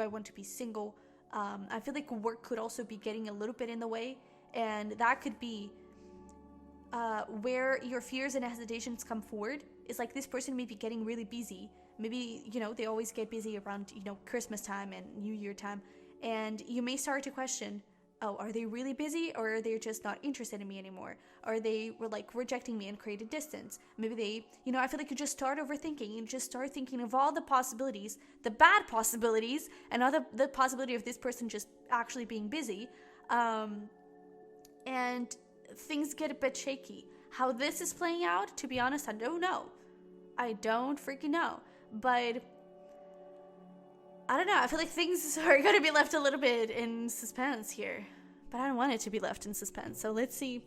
Speaker 1: want to be single? I feel like work could also be getting a little bit in the way, and that could be where your fears and hesitations come forward. Is like this person may be getting really busy. Maybe, you know, they always get busy around, you know, Christmas time and New Year time, and you may start to question, oh, are they really busy, or are they just not interested in me anymore? Or they were like rejecting me and created distance. Maybe they, you know, I feel like you just start overthinking. You just start thinking of all the possibilities, the bad possibilities, and all the possibility of this person just actually being busy. And things get a bit shaky. How this is playing out, to be honest, I don't know. I don't freaking know. But I don't know. I feel like things are going to be left a little bit in suspense here. But I don't want it to be left in suspense. So let's see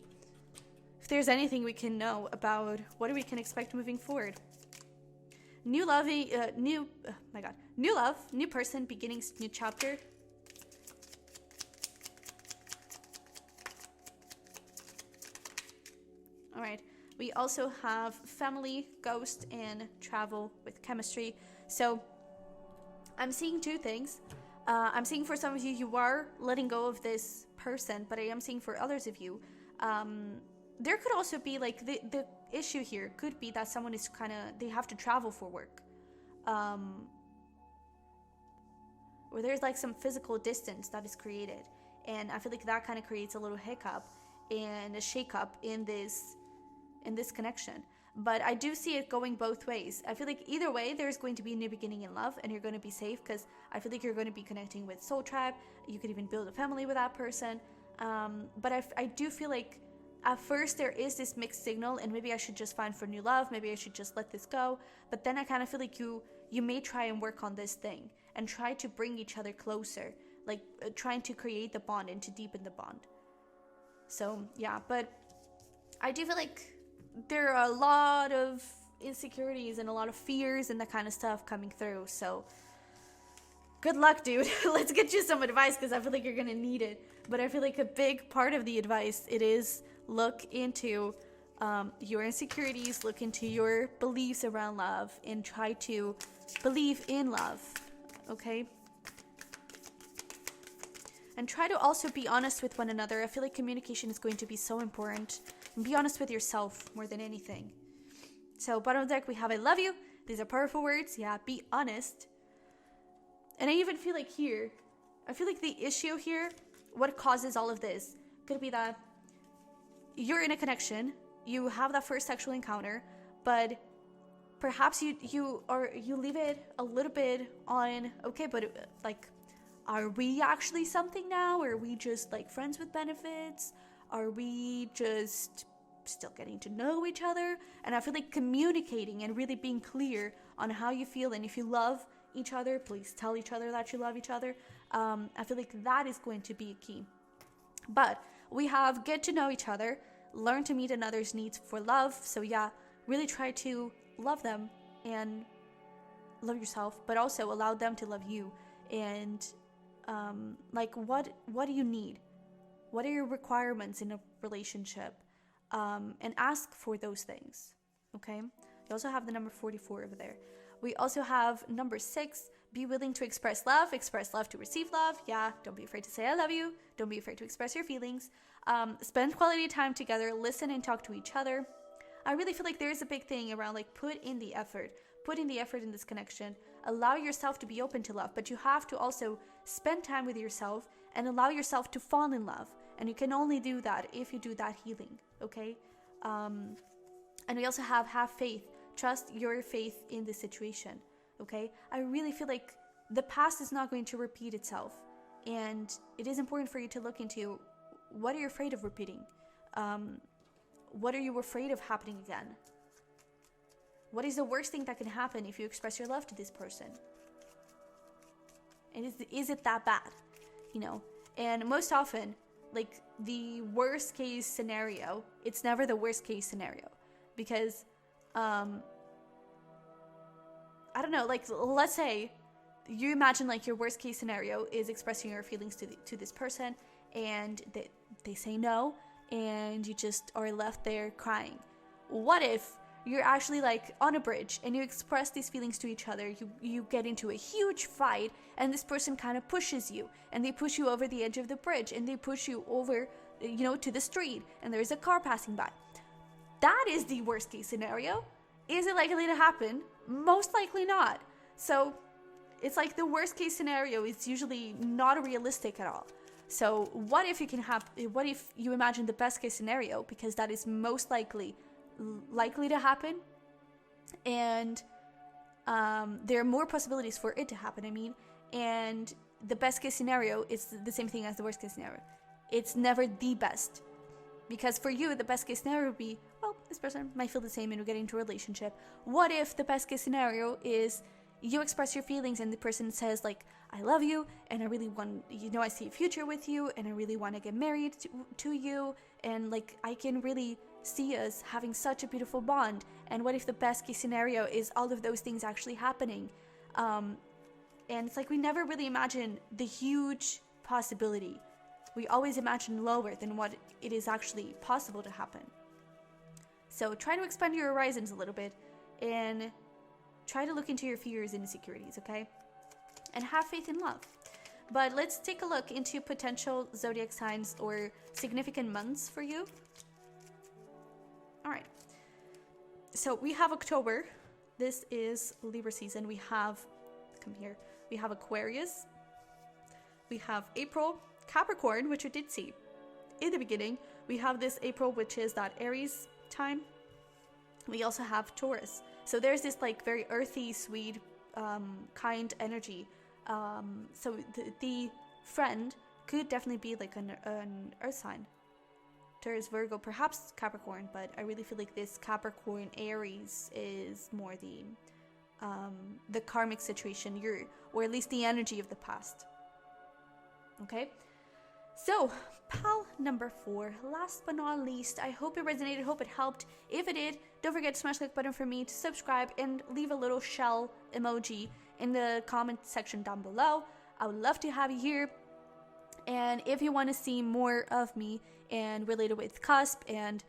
Speaker 1: if there's anything we can know about what we can expect moving forward. New love, new love, new person, beginnings, new chapter. All right. We also have family, ghost, and travel with chemistry. So I'm seeing two things. I'm seeing for some of you, you are letting go of this person, but I am seeing for others of you, there could also be like the issue here could be that someone is they have to travel for work. Or there's like some physical distance that is created. And I feel like that kind of creates a little hiccup and a shakeup in this connection. But I do see it going both ways. I feel like either way, there's going to be a new beginning in love, and you're going to be safe because I feel like you're going to be connecting with Soul Tribe. You could even build a family with that person. But I do feel like at first there is this mixed signal, and maybe I should just find for new love. Maybe I should just let this go. But then I kind of feel like you may try and work on this thing and try to bring each other closer, like trying to create the bond and to deepen the bond. So yeah, but I do feel like there are a lot of insecurities and a lot of fears and that kind of stuff coming through. So good luck, dude. Let's get you some advice because I feel like you're going to need it. But I feel like a big part of the advice, it is look into your insecurities, look into your beliefs around love, and try to believe in love. Okay? And try to also be honest with one another. I feel like communication is going to be so important. And be honest with yourself more than anything. So bottom of the deck, we have I love you. These are powerful words. Yeah, be honest. And I even feel like here, I feel like the issue here, what causes all of this, could be that you're in a connection, you have that first sexual encounter, but perhaps you leave it a little bit on, okay, but like, are we actually something now? Or are we just like friends with benefits? Are we just still getting to know each other? And I feel like communicating and really being clear on how you feel, and if you love each other, please tell each other that you love each other. I feel like that is going to be a key. But we have get to know each other, learn to meet another's needs for love. So yeah, really try to love them and love yourself, but also allow them to love you. And like what do you need? What are your requirements in a relationship? And ask for those things, okay? You also have the number 44 over there. We also have number 6, be willing to express love to receive love. Yeah, don't be afraid to say I love you. Don't be afraid to express your feelings. Spend quality time together, listen and talk to each other. I really feel like there's a big thing around like put in the effort in this connection. Allow yourself to be open to love, but you have to also spend time with yourself and allow yourself to fall in love. And you can only do that if you do that healing, okay? And we also have faith. Trust your faith in the situation, okay? I really feel like the past is not going to repeat itself. And it is important for you to look into what are you afraid of repeating? What are you afraid of happening again? What is the worst thing that can happen if you express your love to this person? And is it that bad? You know? And most often, like the worst case scenario, it's never the worst case scenario. Because, I don't know, like let's say you imagine like your worst case scenario is expressing your feelings to this person, and they say no, and you just are left there crying. What if you're actually like on a bridge and you express these feelings to each other. You get into a huge fight, and this person kind of pushes you, and they push you over the edge of the bridge, and they push you over, to the street, and there's a car passing by. That is the worst case scenario. Is it likely to happen? Most likely not. So it's like the worst case scenario is usually not realistic at all. So what if you imagine the best case scenario, because that is most likely to happen, and there are more possibilities for it to happen, and the best case scenario is the same thing as the worst case scenario. It's never the best, because for you the best case scenario would be, well, this person might feel the same and we get into a relationship. What if the best case scenario is you express your feelings and the person says like, I love you, and I really want, I see a future with you, and I really want to get married to you, and like I can really see us having such a beautiful bond. And what if the best case scenario is all of those things actually happening? And it's like we never really imagine the huge possibility. We always imagine lower than what it is actually possible to happen. So try to expand your horizons a little bit and try to look into your fears and insecurities, okay? And have faith in love. But let's take a look into potential zodiac signs or significant months for you. All right. So we have October. This is Libra season. We have, come here, we have Aquarius. We have April, Capricorn, which you did see in the beginning. We have this April, which is that Aries time. We also have Taurus. So there's this like very earthy, sweet, kind energy. So the friend could definitely be like an earth sign. Taurus, Virgo, perhaps Capricorn, but I really feel like this Capricorn Aries is more the karmic situation, or at least the energy of the past. Okay, so pal number 4, last but not least, I hope it resonated, hope it helped. If it did, don't forget to smash the like button for me, to subscribe, and leave a little shell emoji in the comment section down below. I would love to have you here. And if you want to see more of me and related with cusp and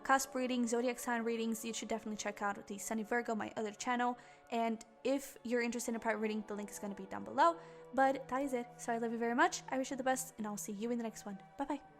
Speaker 1: cusp readings, zodiac sign readings, you should definitely check out the Sunny Virgo, my other channel. And if you're interested in a private reading, the link is going to be down below. But that is it. So I love you very much. I wish you the best, and I'll see you in the next one. Bye bye.